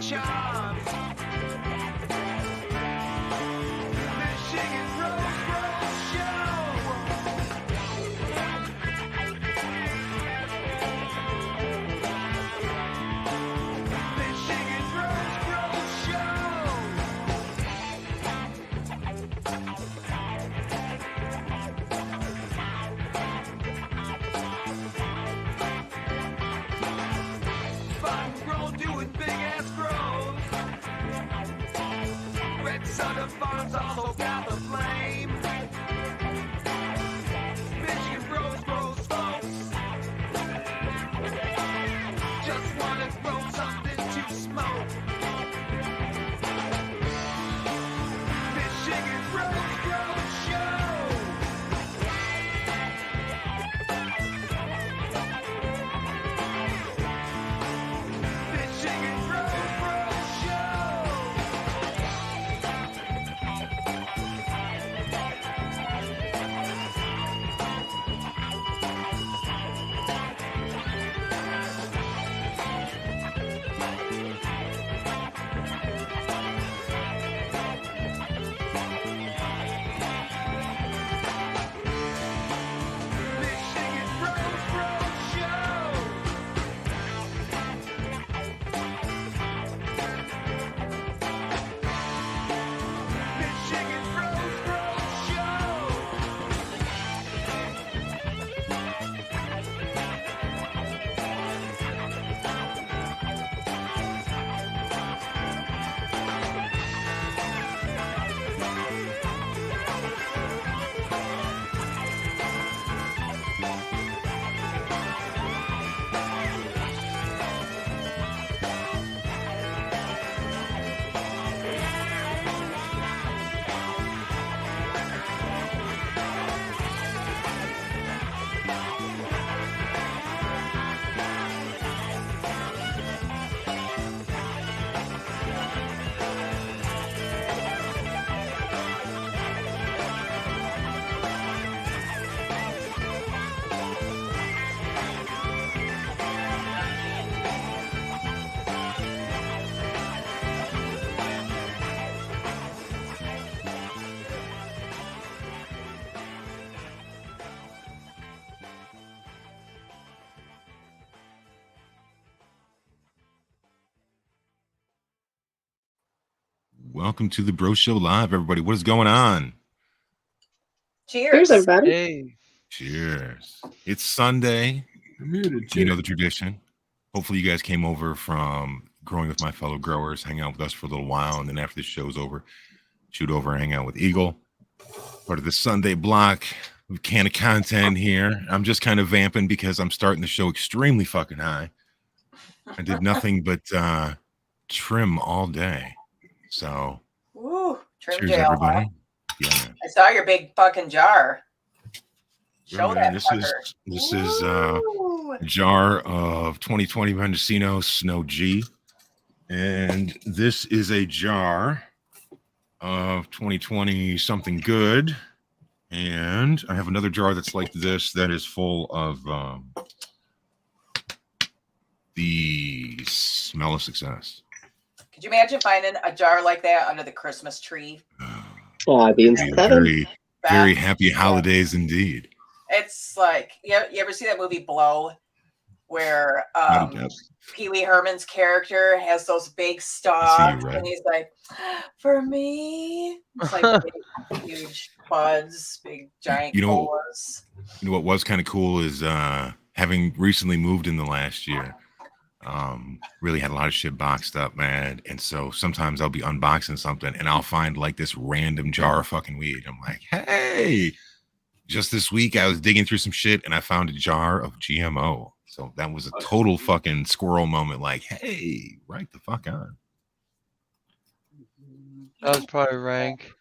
charms. Michigan Rose Show. Michigan Rose Show. Fun grown doing big ass grows. Red Southern Farms also got the flame. Michigan Rose grows folks. Just wanna grow something to smoke. Michigan Rose Show. Michigan Rose Show. Michigan Rose Show. Michigan Rose Show. Welcome to the Bro Show Live, everybody. What is going on? Cheers, everybody. Hey, Cheers. It's Sunday. You know the tradition. Hopefully you guys came over from growing with my fellow growers, hang out with us for a little while, and then after the show's over, shoot over and hang out with Eagle. Part of the Sunday block. We can of content here. I'm just kind of vamping because I'm starting the show extremely fucking high. I did nothing but trim all day. So Woo, trim cheers, jail, everybody. huh? Yeah. I saw your big fucking jar. Show Yeah, man, that this fucker. is Woo. a jar of 2020 Mendocino Snow G, and this is a jar of 2020 Something Good, and I have another jar that's like this that is full of the Smell of Success. Could you imagine finding a jar like that under the Christmas tree? Oh, I'd be in Very, heaven. very, very happy holidays indeed. It's like you ever see that movie Blow, where Pee Wee Herman's character has those big stalks, right? and he's like, "For me," it's like big, huge buds, big giant colas. You know what was kind of cool is having recently moved in the last year. Really had a lot of shit boxed up, man. And so sometimes I'll be unboxing something and I'll find like this random jar of fucking weed. I'm like, hey, just this week I was digging through some shit and I found a jar of GMO. So that was a total fucking squirrel moment. Like, hey, right the fuck on. that was probably rank.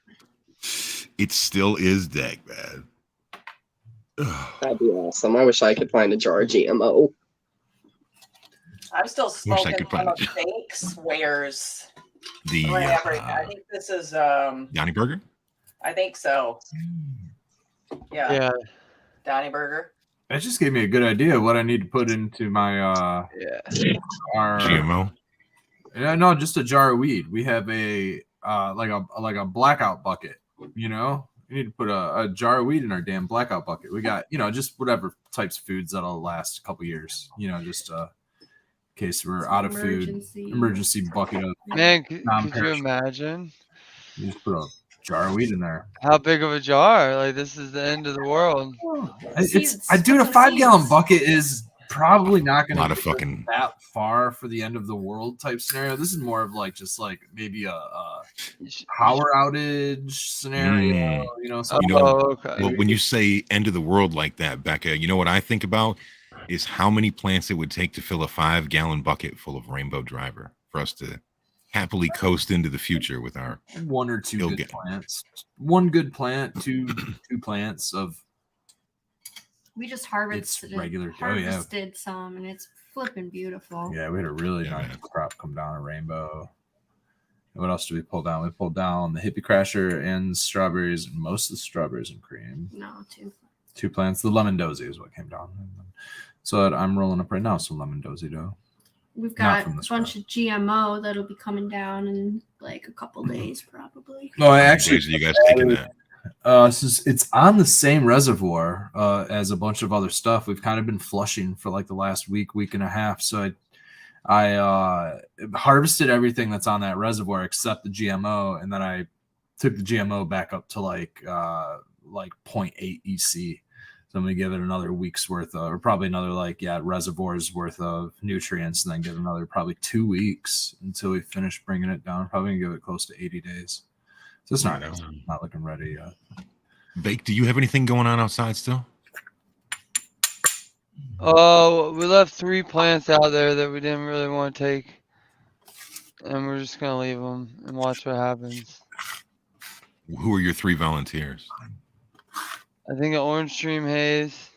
It still is dank, man. Ugh. That'd be awesome. I wish I could find a jar of GMO. I'm still smoking could one find of fake swears. The I think this is Yanni Burger? I think so. Yeah. Donnie Burger. That just gave me a good idea of what I need to put into my Yeah. our GMO. No, just a jar of weed. We have a like a blackout bucket. You know, we need to put a jar of weed in our damn blackout bucket. We got just whatever types of foods that'll last a couple years. Just in case we're out of food. Emergency bucket of Man, could you non-perishable. imagine You just put a jar of weed in there. how big of a jar? Like, this is the end of the world. I do a 5-gallon bucket is probably not going A lot to of fucking that far for the end of the world type scenario. This is more of like just like maybe a power outage scenario. Something. Okay. Well, when you say end of the world like that, Becca, you know what I think about is how many plants it would take to fill a 5-gallon bucket full of Rainbow Driver for us to happily coast into the future with our one or two good get. plants. One good plant, two plants of. We just harvested some, and it's flipping beautiful. Yeah, we had a really nice crop come down a Rainbow. And what else did we pull down? We pulled down the Hippie Crasher and strawberries, and most of the strawberries and cream. No, two plants. The Lemon Dozy is what came down. So I'm rolling up right now some Lemon Dozy dough. We've got a bunch of GMO that'll be coming down in like a couple days, probably. No, I actually. You guys taking that? It's on the same reservoir as a bunch of other stuff. We've kind of been flushing for like the last week and a half. So I harvested everything that's on that reservoir except the GMO, and then I took the GMO back up to like 0.8 EC. So I'm gonna give it another week's worth of, or probably another reservoir's worth of nutrients, and then give it another probably 2 weeks until we finish bringing it down. Probably gonna give it close to 80 days. So it's not looking ready yet. Bake, do you have anything going on outside still? Oh, we left 3 plants out there that we didn't really want to take, and we're just gonna leave them and watch what happens. Who are your 3 volunteers? I think an Orange Dream Haze.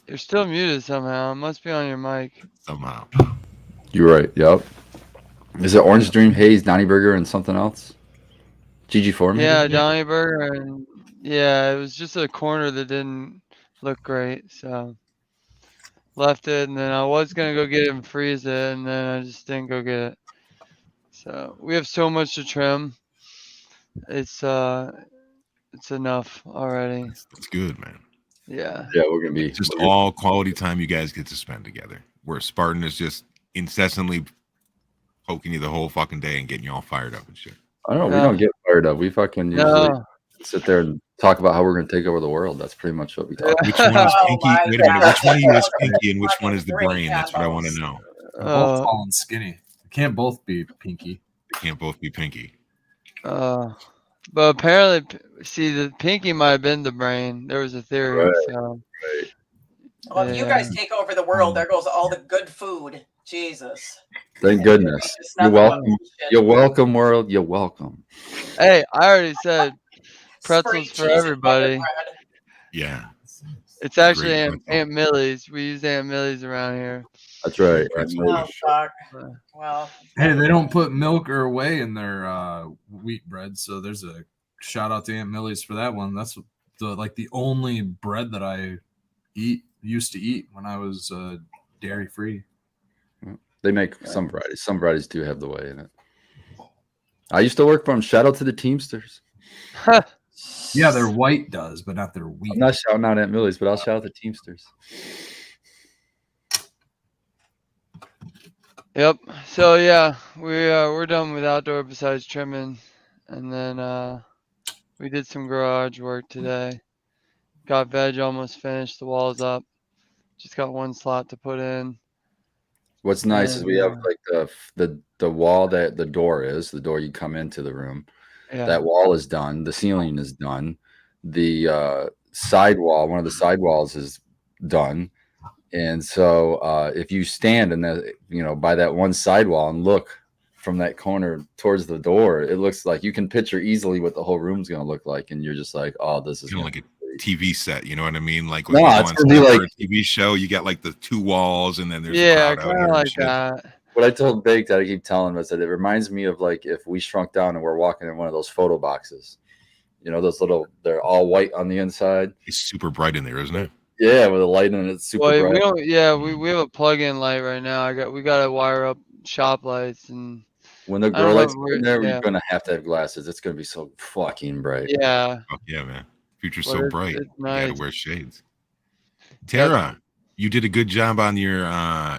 You're still muted somehow. It must be on your mic. Somehow. You're right. Yep. Is it Orange Dream Haze, Donnie Burger, and something else? GG4 maybe? Yeah, Donnie Burger, and yeah, it was just a corner that didn't look great, so left it, and then I was gonna go get it and freeze it, and then I just didn't go get it. So we have so much to trim. It's enough already. It's good, man. Yeah. Yeah, we're gonna be just all quality time you guys get to spend together. Where Spartan is just incessantly poking you the whole fucking day and getting you all fired up and shit. I don't know. We don't get fired up. We fucking usually sit there and talk about how we're going to take over the world. That's pretty much what we talk about. Which one is Pinky? Wait a minute. Which one of you is Pinky and which one is the brain? That's what I want to know. They're both tall and skinny. They can't both be Pinky. They can't both be Pinky. But apparently, see, the Pinky might have been the brain. There was a theory. Right. So. Right. Well, if you guys take over the world, there goes all the good food. Jesus. Thank goodness. You're welcome. You're welcome, world. You're welcome. Hey, I already said pretzels for everybody. Yeah. It's actually Aunt Millie's. We use Aunt Millie's around here. That's right. Oh, fuck. Well. Hey, they don't put milk or whey in their wheat bread, so there's a shout out to Aunt Millie's for that one. That's the only bread that I used to eat when I was dairy free. They make some varieties. Some varieties do have the whey in it. I used to work for them. Shout out to the Teamsters. Yeah, their white does, but not their wheat. I'm not shouting out Aunt Millie's, but I'll shout out the Teamsters. Yep. So yeah, we're done with outdoor besides trimming, and then we did some garage work today. Got veg almost finished. The wall's up. Just got one slot to put in. What's nice is we have like the wall that the door you come into the room. Yeah. That wall is done. The ceiling is done. The side wall, one of the side walls is done. And so if you stand in by that one side wall and look from that corner towards the door, it looks like you can picture easily what the whole room's going to look like. And you're just like, oh, this is like a TV set. You know what I mean? Like when it's going to be like a TV show, you got like the 2 walls and then there's kind of like that. What I told Bake that I keep telling him is that it reminds me of like if we shrunk down and we're walking in one of those photo boxes. You know, those they're all white on the inside. It's super bright in there, isn't it? Yeah, with a light and it's super Well, bright. we don't. Yeah, we have a plug-in light right now. We got to wire up shop lights and. When the I grow don't know lights if go we're- in there, yeah. you're gonna have to have glasses. It's gonna be so fucking bright. Yeah. Oh, yeah, man. Future's But so it's- bright. it's You gotta nice. wear shades. Tara, you did a good job on your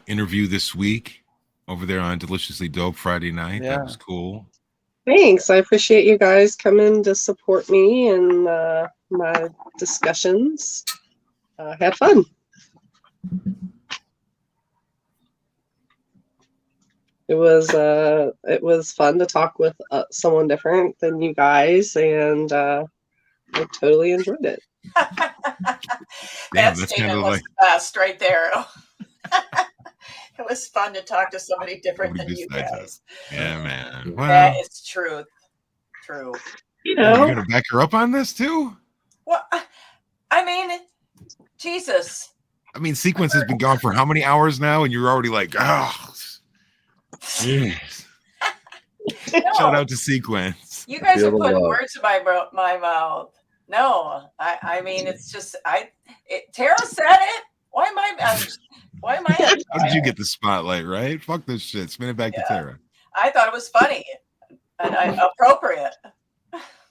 interview this week over there on Deliciously Dope Friday night. Yeah. That was cool. Thanks. I appreciate you guys coming to support me and my discussions. Had fun. It was fun to talk with someone different than you guys, and I totally enjoyed it. That that's statement kinda was like- the best right there. It was fun to talk to somebody different Nobody than you besides guys. us. Yeah, man. That Well, is true. True. You you're know, gonna back her up on this too? Well, I mean, Jesus. I mean, Sequence has been gone for how many hours now, and you're already like, oh, jeez. Shout out to Sequence. You guys are Feel the putting love. words in my mouth. No, I mean, it's just Tara said it. Why am I? How did you get the spotlight, right? Fuck this shit. Spin it back to Tara. I thought it was funny and appropriate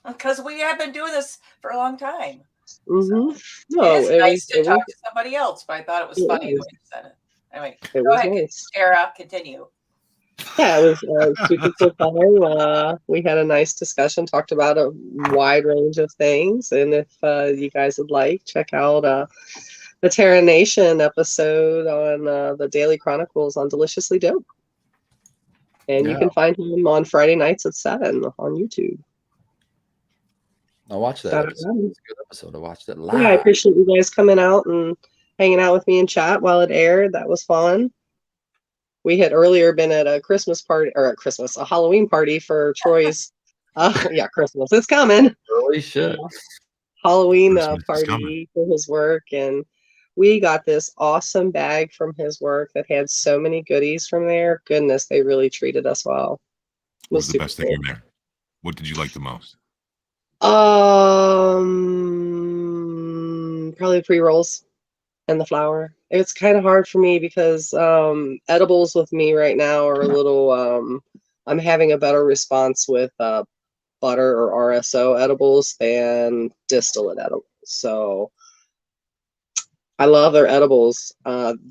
because we have been doing this for a long time. no, It is nice to it talk was, to somebody else, but I thought it was It funny the was. way you said it. Anyway, it go was ahead, nice. Tara. Continue. Yeah, it was super fun. We had a nice discussion, talked about a wide range of things, and if you guys would like, check out the Terra Nation episode on the Daily Chronicles on Deliciously Dope. And you Yeah. can find him on Friday nights at 7 on YouTube. I'll watch that. Shout out Episode. to him. It's a good episode. I watched it live. Yeah, I appreciate you guys coming out and hanging out with me in chat while it aired. That was fun. We had earlier been at a Christmas party, or a Halloween party for Troy's. Christmas is coming. Holy shit. Halloween Christmas is party coming. for his work, and we got this awesome bag from his work that had so many goodies from there. Goodness, they really treated us well. It What was the super best thing cool. in there? What did you like the most? Probably pre-rolls and the flour. It's kind of hard for me because edibles with me right now are a little I'm having a better response with butter or RSO edibles than distillate edibles. So I love their edibles.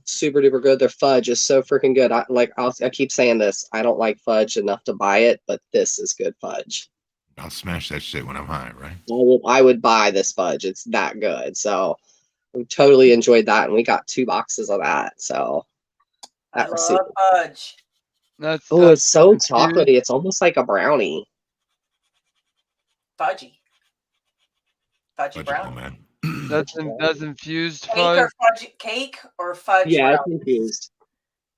Super duper good. Their fudge is so freaking good. I keep saying this. I don't like fudge enough to buy it, but this is good fudge. I'll smash that shit when I'm high, right? I would buy this fudge. It's that good. So we totally enjoyed that, and we got 2 boxes of that. So I that was love super. fudge. That's It's so infused- chocolatey. It's almost like a brownie. Fudgy. Fudgy Fudgy, brown. man. That's infused Cake fudge. or fudge? Cake or fudge? Yeah, it's brown? infused.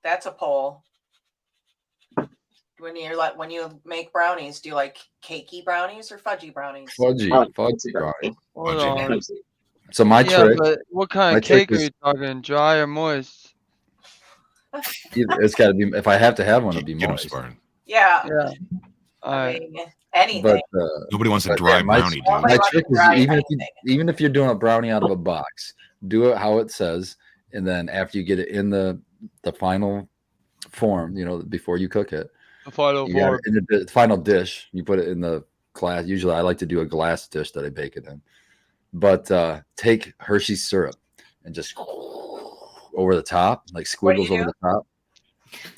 That's a poll. When you make brownies, do you like cakey brownies or fudgy brownies? Fudgy. Oh, Fudgy brownie. Hold Fudgy. on. So my Yeah, trick, but what kind my of trick cake are is- you talking? Dry or moist? it's got to be, if I have to have one, it'd be Get 'em, moist. Spartan. Yeah. Yeah. All I right. mean, anything. But Nobody wants a But dry yeah, my- brownie, dude. Nobody my wants trick to is try even anything. if you're doing a brownie out of a box, do it how it says, and then after you get it in the final form, before you cook it, The final you got form. it in the final dish. You put it in the glass. Usually, I like to do a glass dish that I bake it in. But take Hershey's syrup and just over the top, like What do you squiggles over do? the top.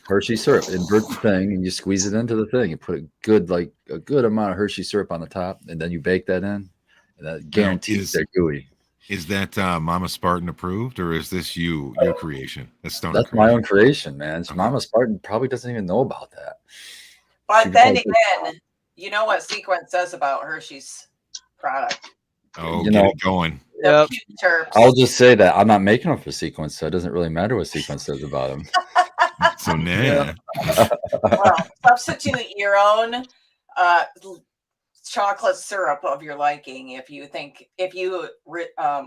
Hershey syrup, invert the thing, and you squeeze it into the thing. You put a good amount of Hershey syrup on the top, and then you bake that in, and that guarantees they're gooey. Is that Mama Spartan approved, or is this your creation? That's Stoner That's my creation. own creation, man. So Okay. Mama Spartan probably doesn't even know about that. But She then probably- again, you know what Sequence says about Hershey's product? Oh, You get know- it going. The Yep. puke terps. I'll just say that I'm not making them for Sequence, so it doesn't really matter what Sequence says about them. So nah. Well, substitute your own chocolate syrup of your liking if you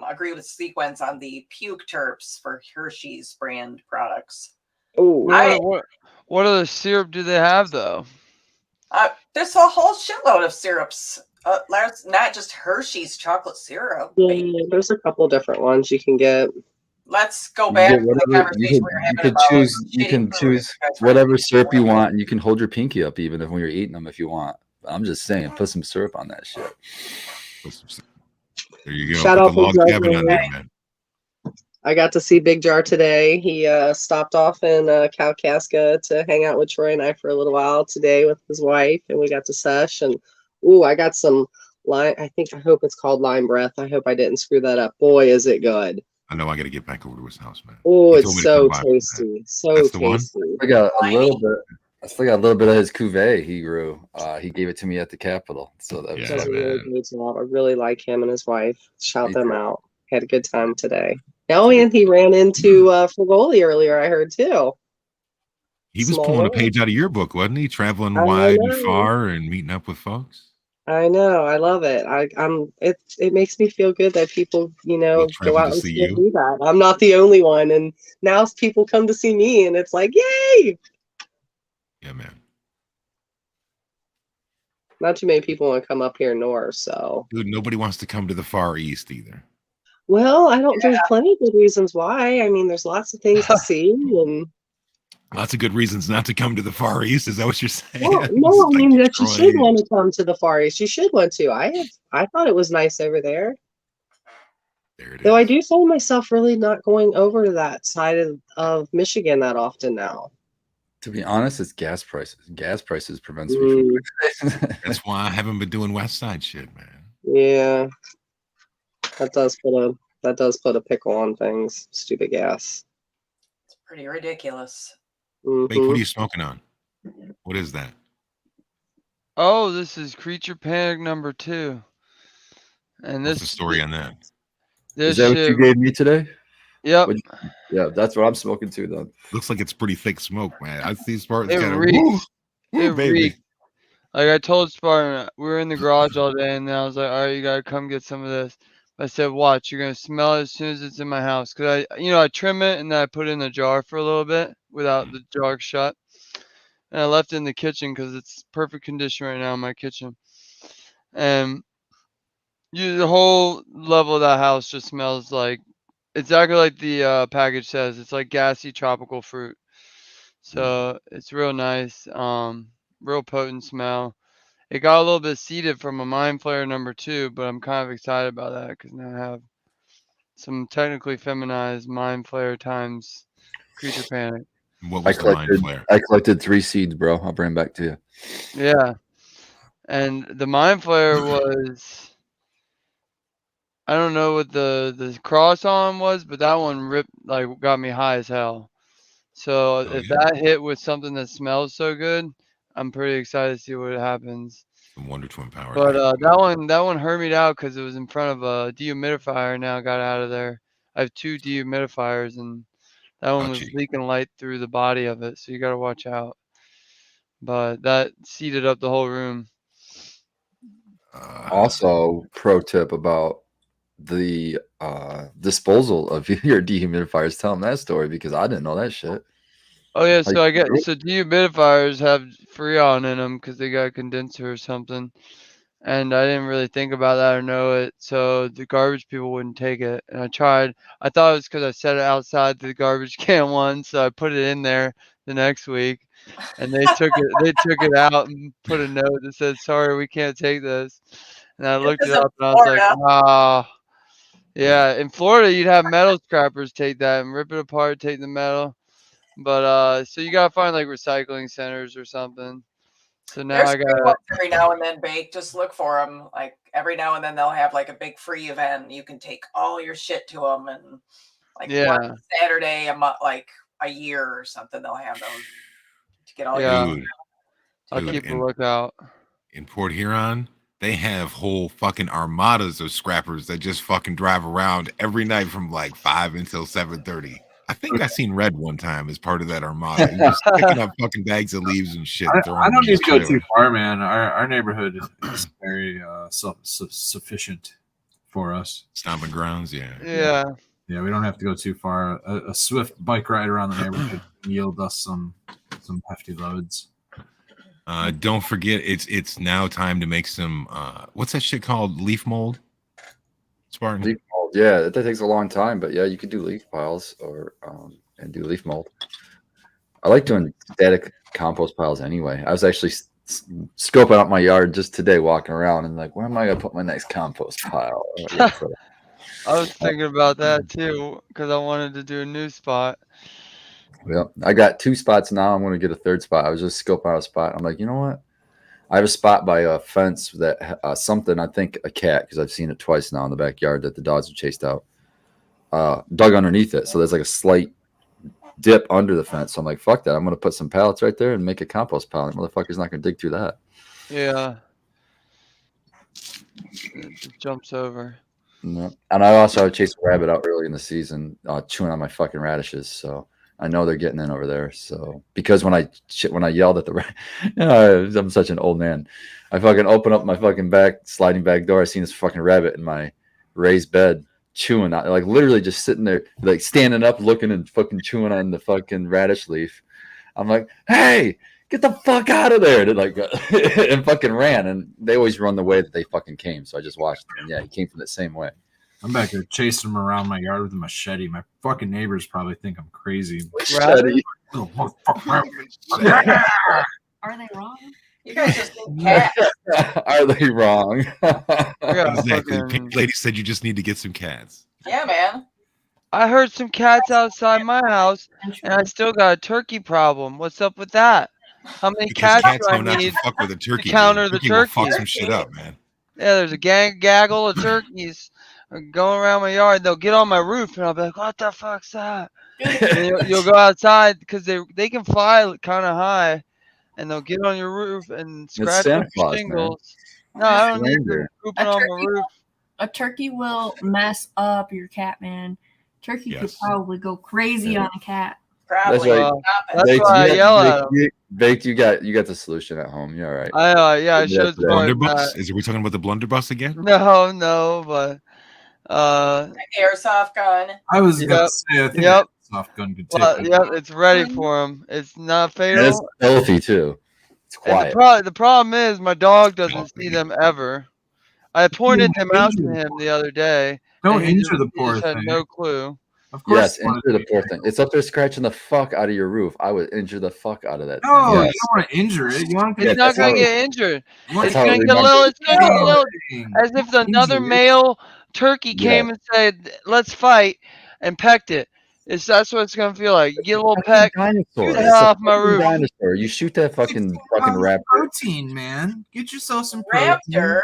agree with Sequence on the puke terps for Hershey's brand products. Ooh, What other syrup do they have though? There's a whole shitload of syrups not just Hershey's chocolate syrup. Yeah, there's a couple different ones you can get. Let's go You back get to the whatever conversation we were you having could about choose. You shitty can food. choose That's right. whatever syrup you want, and you can hold your pinky up even if when you're eating them if you want. I'm just saying, put some syrup on that shit. There you go. Shout Put out the log to cabin on Greg. there, man. I got to see Big Jar today. He stopped off in Kalkaska to hang out with Troy and I for a little while today with his wife, and we got to sesh. And I got some lime. I hope it's called lime breath. I hope I didn't screw that up. Boy, is it good! I know I got to get back over to his house, man. Oh, He it's told me to so come by for that. tasty, so That's the one? tasty. I got a little bit. I still got a little bit of his cuvee he grew. He gave it to me at the Capitol, so that was Yeah, Does a fun. really man. good job. I really like him and his wife. Shout Me them too. out. Had a good time today. Oh, and he ran into Frigoli earlier, I heard too. He was Small pulling a world. page out of your book, wasn't he? Traveling I wide and know. far and meeting up with folks. I know. I love it. It makes me feel good that people, Will go travel out to and see still you. do that. I'm not the only one. And now people come to see me and it's like, yay! Yeah, man. Not too many people want to come up here north, so. Dude, nobody wants to come to the Far East either. Well, there's plenty of good reasons why. I mean, there's lots of things to see and Lots of good reasons not to come to the Far East. Is that what you're saying? well, It's no, I like mean that you Detroit. should want to come to the Far East. You should want to. I thought it was nice over there. There it Though I is. do find myself really not going over to that side of Michigan that often now. To be honest, it's gas prices. Gas prices prevents me from. That's why I haven't been doing West Side shit, man. Yeah, that does put a pickle on things. Stupid gas. It's pretty ridiculous. Bake, what Mhm. are you smoking on? What is that? Oh, this is Creature Panic number 2. And What's the this story on that? Is this that what shit. you gave me today? Yep. Yeah, that's what I'm smoking too. Then Looks like it's pretty thick smoke, man. I see Spartan's It got a reeks. It baby. reeked. Like I told Spartan, we were in the garage all day, and then I was like, "All right, you gotta come get some of this." I said, "Watch, you're gonna smell it as soon as it's in my house." Cause I trim it and then I put it in a jar for a little bit without the jar shut, and I left it in the kitchen because it's perfect condition right now in my kitchen. And the whole level of that house just smells like exactly like the package says. It's like gassy tropical fruit. So it's real nice. Real potent smell. It got a little bit seeded from a Mind Flayer number 2, but I'm kind of excited about that because now I have some technically feminized Mind Flayer times Creature Panic. What was the Mind Flare? I collected 3 seeds, bro. I'll bring them back to you. Yeah. And the Mind Flayer was, I don't know what the cross on was, but that one got me high as hell. So if that hit with something that smells so good, I'm pretty excited to see what happens. Some Wonder Twin power. But that one hermied out because it was in front of a dehumidifier. Now got out of there. I have 2 dehumidifiers, and that one was leaking light through the body of it, so you got to watch out. But that seeded up the whole room. Also, pro tip about the disposal of your dehumidifiers. Tell them that story because I didn't know that shit. Oh yeah, so dehumidifiers have Freon in them because they got a condenser or something, and I didn't really think about that or know it. So the garbage people wouldn't take it, and I tried. I thought it was because I set it outside the garbage can once, so I put it in there the next week, and they took it. They took it out and put a note that said, "Sorry, we can't take this." And I looked it up, and I was like, "Ah." Yeah, in Florida, you'd have metal scrappers take that and rip it apart, take the metal. But so you gotta find like recycling centers or something. So now There's I got ones every now and then, Bake. Just look for them. Like every now and then they'll have like a big free event. You can take all your shit to them, and like one Saturday a month, like a year or something, they'll have those to get all your. I'll keep a lookout. In Port Huron, they have whole fucking armadas of scrappers that just fucking drive around every night from like 5 until 7:30. I think I seen Red one time as part of that armada. He was picking up fucking bags of leaves and shit. I don't need to go too far, man. Our neighborhood is very sufficient for us. Stomping grounds, Yeah, we don't have to go too far. A swift bike ride around the neighborhood can yield us some hefty loads. Don't forget, it's now time to make some. What's that shit called? Leaf mold. Spartan. Leaf mold, yeah, that takes a long time, but yeah, you could do leaf piles or and do leaf mold. I like doing static compost piles anyway. I was actually scoping out my yard just today, walking around, and like, where am I gonna put my next compost pile? I was thinking about that too because I wanted to do a new spot. Yeah, I got 2 spots now. I'm going to get a 3rd spot. I was just scoping out a spot. I'm like, you know what? I have a spot by a fence that something, I think a cat, because I've seen it twice now in the backyard that the dogs have chased out, dug underneath it. So there's like a slight dip under the fence. So I'm like, fuck that. I'm going to put some pallets right there and make a compost pile. The motherfucker's not going to dig through that. Yeah. It just jumps over. No. And I also chased a rabbit out early in the season, chewing on my fucking radishes. So I know they're getting in over there. So because when I yelled at the, I'm such an old man. I fucking open up my fucking sliding back door. I seen this fucking rabbit in my raised bed chewing on, like literally just sitting there, like standing up, looking and fucking chewing on the fucking radish leaf. I'm like, hey, get the fuck out of there! And like, and fucking ran. And they always run the way that they fucking came. So I just watched them. And yeah, he came from the same way. I'm back here chasing them around my yard with a machete. My fucking neighbors probably think I'm crazy. Machete. Are they wrong? You guys just need cats. Are they wrong? Exactly. The pink lady said you just need to get some cats. Yeah, man. I heard some cats outside my house, and I still got a turkey problem. What's up with that? How many Because cats do know I not to need? fuck with a turkey. counter dude. the will fuck turkey. some shit up, man. Yeah, there's a gaggle of turkeys going around my yard. They'll get on my roof, and I'll be like, "What the fuck's that?" And you'll go outside because they can fly kind of high, and they'll get on your roof and scratch Santa up Claus, your man. shingles. No, I don't need Reindeer. them pooping on my roof. A turkey will mess up your cat, man. Turkey could Yes. probably go crazy on a cat. Probably. right. Stop it. That's Baked, why I yell at them. Baked, you got the solution at home. You're all right. I Yeah, showed today. the Blunderbuss? Are we talking about the blunderbuss again? No, but Airsoft gun. I was Yep. gonna say, I think Yep. a soft gun could take it. yeah, it's ready for them. It's not And it's fatal. healthy too. It's And quiet. the problem is my dog doesn't see them ever. I pointed them out to him the other day. Don't and he injure just- the he poor just had thing. no clue. Of course, Yes, you wanna injure the take poor it. thing. It's up there scratching the fuck out of your roof. I would injure the fuck out of that. No, thing. you Yes. don't want to injure it. You want to Yeah, It's not that's gonna how- get injured. you want It's how gonna they get a want little. to- It's gonna get a little. thing. As if another Injury. male turkey came Yeah. and said, "Let's fight," and pecked it. That's what it's gonna feel like. You get a little Fucking peck. dinosaur. Get It's a off my fucking roof. dinosaur. You shoot that fucking raptor. Protein, man. Get yourself some protein. Raptor.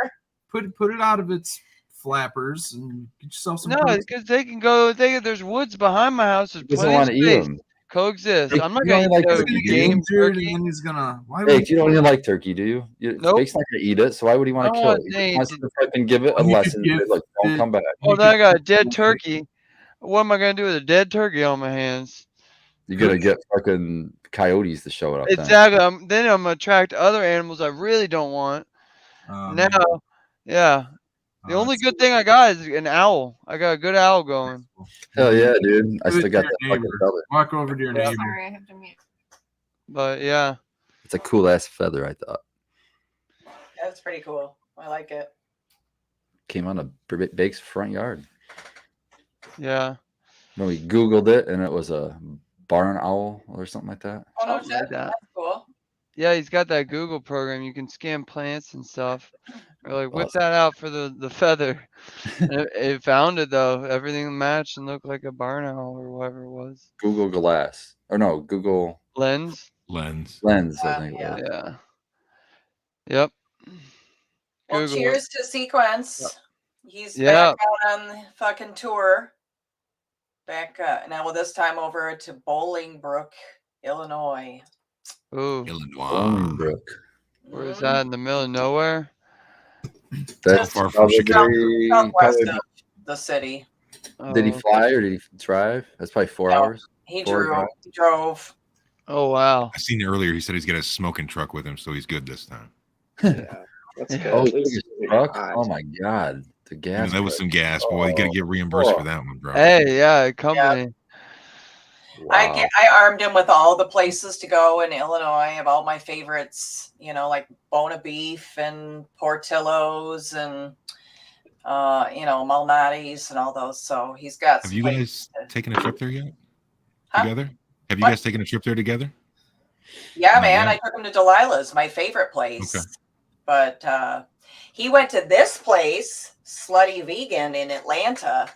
Put it out of its flappers and get yourself some No, protein. because they can go. There's woods behind my house. There's He doesn't plenty of want to eat space. them. Coexist. I'm not You gonna only like eat no turkey, He's do gonna you? get game injured turkey. and then he's gonna. Why Hey, would you don't even like turkey, do you? Nope. Bake's not gonna eat it, so why would he want I to kill want it? He Nate wants to- to fucking give it a You could lesson. give Like, don't the- come back. Well, then I got a dead turkey. What am I gonna do with a dead turkey on my hands? You're gonna get fucking coyotes to show it up. then. Exactly. Then I'm gonna attract other animals I really don't want. Now, yeah. The only good thing I got is an owl. I got a good owl going. Hell yeah, dude! I Give it still to got your that fucking neighbor. feather. Walk over to your neighbor. Sorry, I have to mute. But yeah. It's a cool ass feather. I thought That's pretty cool. I like it. came on a Bake's front yard. Yeah. No, we Googled it and it was a barn owl or something like that. Oh, no Something like shit. that. That's cool. Yeah, he's got that Google program. You can scan plants and stuff. Or like whip Awesome. that out for the feather. And it found it though. Everything matched and looked like a barn owl or whatever it was. Google Glass or no Google Lens. Lens. Lens. I think. Yeah. It was. Yeah. Yep. Well, Google cheers to Sequence. He's Yeah. back out on the fucking tour. Back now, well, this time over to Bolingbrook, Illinois. Ooh. Illinois. Bolingbrook. Where is that? In the middle of nowhere? That's far from Chicago. Southwest probably- of the city. Did he Oh. fly or did he drive? That's probably 4 No. hours. He Or drove. not. He drove. Oh wow. I seen earlier. He said he's got a smoking truck with him, so he's good this time. Yeah, that's good. Oh, At least his it's truck? hot. Oh my god, the Yeah, gas. that was price. some gas, boy. You gotta get reimbursed Oh. for that one, bro. Hey, yeah, company. I armed him with all the places to go in Illinois. I have all my favorites, you know, like Bona Beef and Portillo's and you know, Malnati's and all those. So he's got. Have you guys taken a trip there yet? Huh? Together? Have you What? guys taken a trip there together? Yeah, Not man. yet. I took him to Delilah's, my favorite place. Okay. But he went to this place, Slutty Vegan, in Atlanta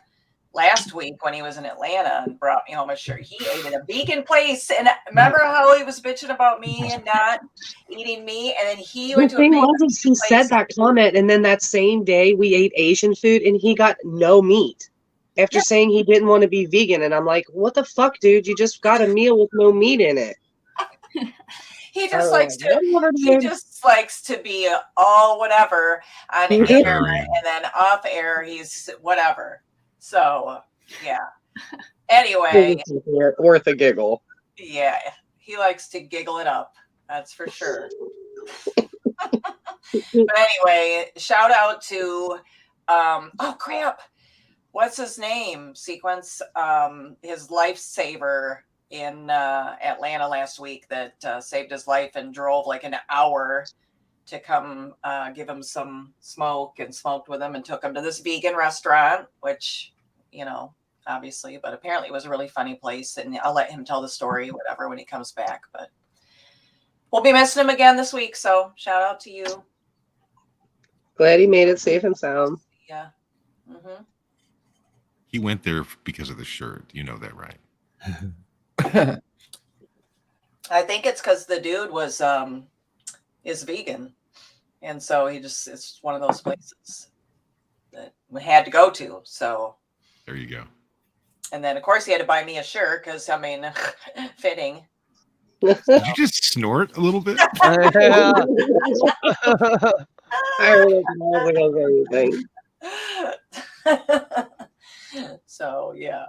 last week when he was in Atlanta and brought me home a shirt. He ate at a vegan place. And remember how he was bitching about me and not eating meat? And then he The went to a thing vegan was, is he said place. that comment, and then that same day we ate Asian food, and he got no meat after Yeah. saying he didn't want to be vegan. And I'm like, what the fuck, dude? You just got a meal with no meat in it. He just Oh, likes to. whatever, He dude. just likes to be all whatever on air, Very. and then off air he's whatever. So yeah. Anyway, Worth a giggle. yeah, he likes to giggle it up. That's for sure. But anyway, shout out to oh crap, what's his name? Sequence, his lifesaver in Atlanta last week that saved his life and drove like an hour to come give him some smoke and smoked with him and took him to this vegan restaurant, which, you know, obviously, but apparently it was a really funny place. And I'll let him tell the story, whatever, when he comes back. But we'll be missing him again this week. So shout out to you. Glad he made it safe and sound. Yeah. Mm-hmm. He went there because of the shirt. You know that, right? I think it's because the dude was is vegan, and so it's one of those places that we had to go to. So There you go. and then of course he had to buy me a shirt because I mean fitting. Did you just snort a little bit? Yeah. Everything. So yeah.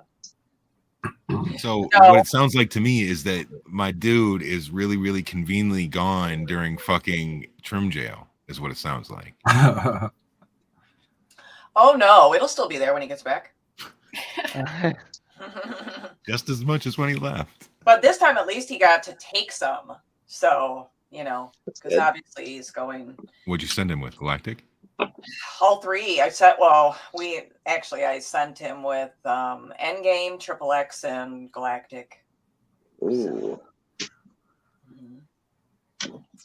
So No. what it sounds like to me is that my dude is really, really conveniently gone during fucking trim jail, is what it sounds like. Oh no, it'll still be there when he gets back. Just as much as when he left. But this time at least he got to take some. So, you know, because good. obviously he's going What'd you send him with? Galactic? all three. I sent him with Endgame, Triple X, and Galactic. Ooh.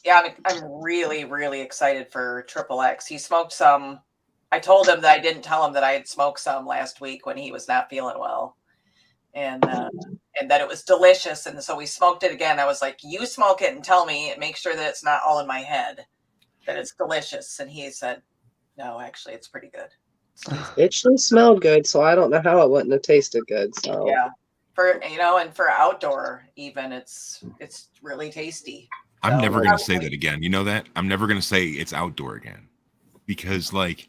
Yeah, I'm really, really excited for Triple X. He smoked some. I told him that I didn't tell him that I had smoked some last week when he was not feeling well, and that it was delicious. And so we smoked it again. I was like, "You smoke it and tell me, and make sure that it's not all in my head, that it's delicious." And he said, "No, actually, it's pretty good." It actually smelled good, so I don't know how it wouldn't have tasted good. So Yeah, for and for outdoor even, it's really tasty. I'm So, never going to say probably- that again. You know that? I'm never going to say it's outdoor again. Because, like,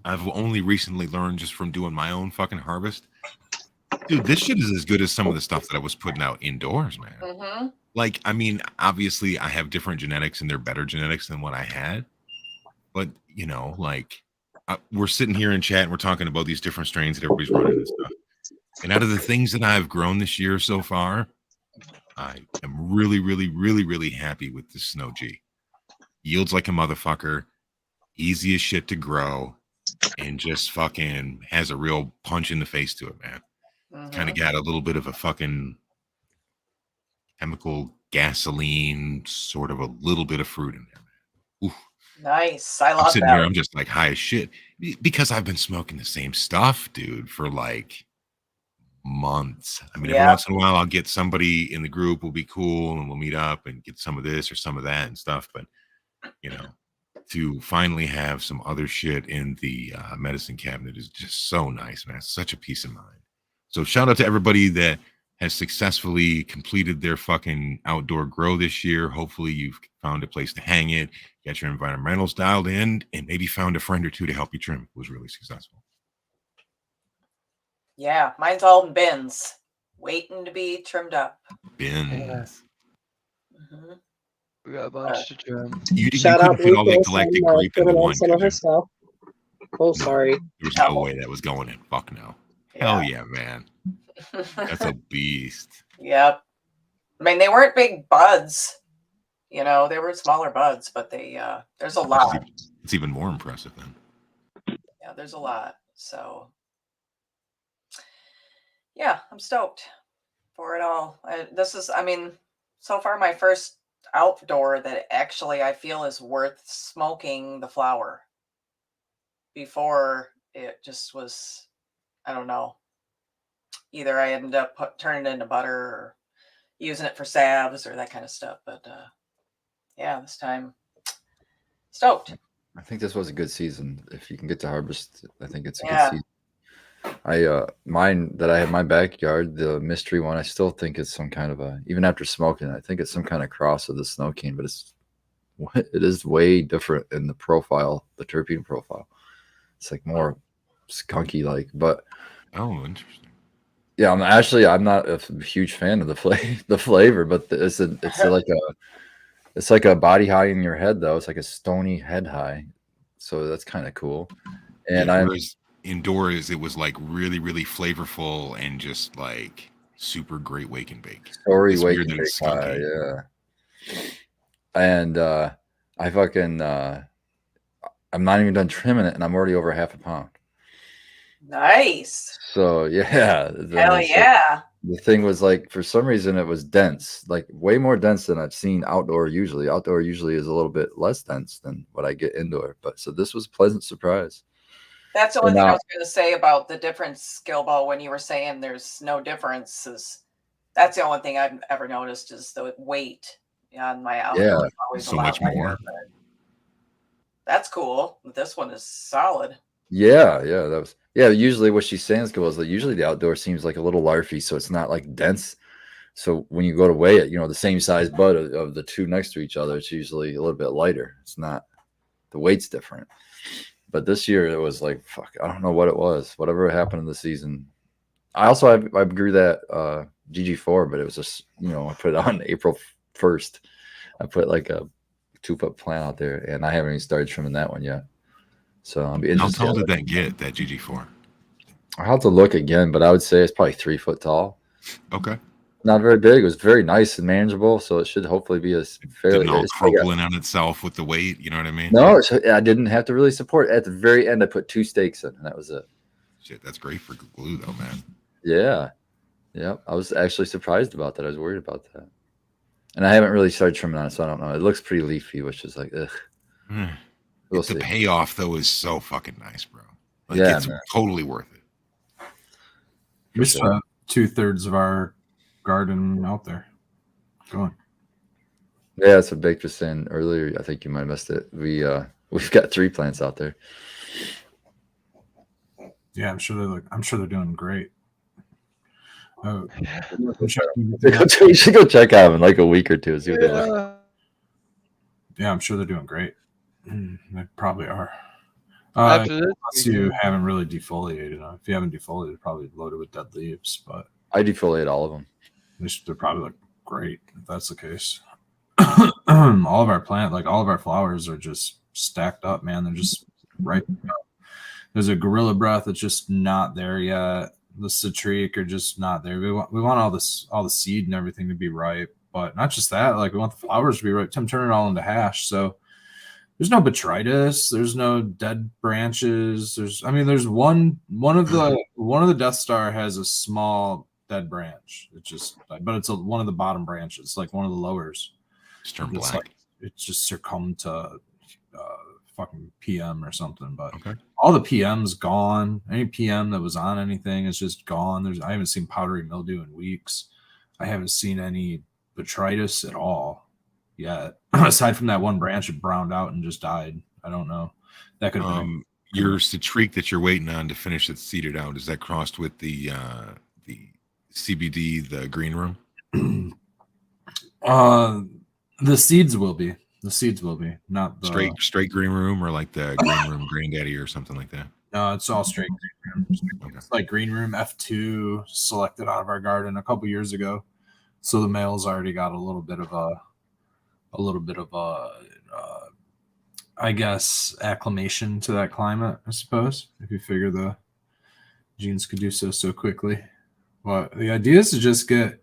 I've only recently learned just from doing my own fucking harvest. Dude, this shit is as good as some of the stuff that I was putting out indoors, man. Mm-hmm. Like, I mean, obviously I have different genetics and they're better genetics than what I had. But, you know, like, we're sitting here in chat and we're talking about these different strains that everybody's running and stuff. And out of the things that I've grown this year so far, I am really, really, really, really happy with this Snow G. Yields like a motherfucker, easy as shit to grow, and just fucking has a real punch in the face to it, man. Kind of got a little bit of a fucking chemical gasoline, sort of a little bit of fruit in there, man. Oof. Nice. I I'm love sitting that. here, I'm just like high as shit because I've been smoking the same stuff, dude, for like months. I mean, every Yeah. once in a while I'll get somebody in the group, will be cool, and we'll meet up and get some of this or some of that and stuff. But you know, to finally have some other shit in the medicine cabinet is just so nice, man. It's such a peace of mind. So shout out to everybody that has successfully completed their fucking outdoor grow this year. Hopefully you've found a place to hang it, get your environmentals dialed in, and maybe found a friend or two to help you trim. It was really successful. Yeah, mine's all in bins, waiting to be trimmed up. Bins. Mhm. We got a bunch to trim. You shout couldn't out fit all that Lucas galactic and grape into trimming one, out some of could her you? stuff. Oh, sorry. There was no way that was going in. Fuck no. Hell yeah, man. That's a beast. Yep. I mean, they weren't big buds. You know, they were smaller buds, but they there's a lot. It's even more impressive then. Yeah, there's a lot. So yeah, I'm stoked for it all. This is, I mean, so far my first outdoor that actually I feel is worth smoking the flower. Before it just was, I don't know. Either I ended up turning it into butter or using it for salves or that kind of stuff. But yeah, this time stoked. I think this was a good season. If you can get to harvest, I think it's a Yeah. good season. Mine that I have in my backyard, the mystery one, I still think it's some kind of even after smoking, I think it's some kind of cross of the snow cane, but it is way different in the profile, the terpene profile. It's like more skunky like, but Oh, interesting. yeah, I'm not a huge fan of the flavor, but it's like a body high in your head though. It's like a stony head high, so that's kind of cool. And yeah, whereas indoors it was like really, really flavorful and just like super great wake and bake. Story It's wake weird and that it's bake high, skunky. yeah. And I fucking I'm not even done trimming it, and I'm already over half a pound. Nice. So yeah, Hell yeah. the thing was like, for some reason it was dense, like way more dense than I've seen outdoor usually. Outdoor usually is a little bit less dense than what I get indoor, but so this was a pleasant surprise. That's the only thing I was going to say about the difference, Skill Ball, when you were saying there's no differences. That's the only thing I've ever noticed is the weight on my outdoor. Yeah, is always so a lot much more. lighter, but that's cool. This one is solid. Yeah, that was usually what she's saying is that usually the outdoor seems like a little larfy, so it's not like dense. So when you go to weigh it, the same size bud of the two next to each other, it's usually a little bit lighter. It's not, the weight's different. But this year it was like, fuck, I don't know what it was. Whatever happened in the season. I grew that GG4, but it was just, I put it on April 1st. I put like a 2-foot plant out there, and I haven't even started trimming that one yet. So I'll be interested. How tall did that get, that GG4? I'll have to look again, but I would say it's probably 3 foot tall. Okay. Not very big. It was very nice and manageable, so it should hopefully be a fairly. Didn't all crumple in on itself with the weight. You know what I mean? No, I didn't have to really support it. At the very end, I put 2 stakes in, and that was it. Shit, that's great for glue, though, man. Yeah. I was actually surprised about that. I was worried about that, and I haven't really started trimming on it, so I don't know. It looks pretty leafy, which is like, ugh. We'll see. The payoff though is so fucking nice, bro. Like, Yeah, it's man. totally worth it. We still have 2/3 of our garden out there going. Yeah, that's what Baked was saying earlier. I think you might have missed it. We've got 3 plants out there. Yeah, I'm sure they're doing great. Oh, You should go check out them in like a week or two. See what they look like. yeah, I'm sure they're doing great. They probably are. After this, Unless you haven't really defoliated them. If you haven't defoliated, they're probably loaded with dead leaves. But I defoliate all of them. they're probably look great if that's the case. All of our flowers are just stacked up, man. They're just right. There's a Gorilla Breath that's just not there yet. The Citrique are just not there. We want all the seed and everything to be ripe, but not just that. Like, we want the flowers to be ripe. I'm turning it all into hash. So there's no botrytis. There's no dead branches. There's one of the Death Star has a small dead branch. It's just, but it's one of the bottom branches, like one of the lowers. It's turned It's black. like it's just succumbed to fucking PM or something. But Okay. all the PM's gone. Any PM that was on anything is just gone. I haven't seen powdery mildew in weeks. I haven't seen any botrytis at all yet. Aside from that one branch, it browned out and just died. I don't know. That could have been Your Citrique that you're waiting on to finish it seeded out, is that crossed with the CBD, the green room? the seeds will be. The seeds will be, not the Straight green room, or like the green room granddaddy or something like that. No, it's all straight green room. Okay. It's like green room F2 selected out of our garden a couple years ago. So the male's already got a little bit of I guess, acclimation to that climate, I suppose, if you figure the genes could do so quickly. Well, the idea is to just get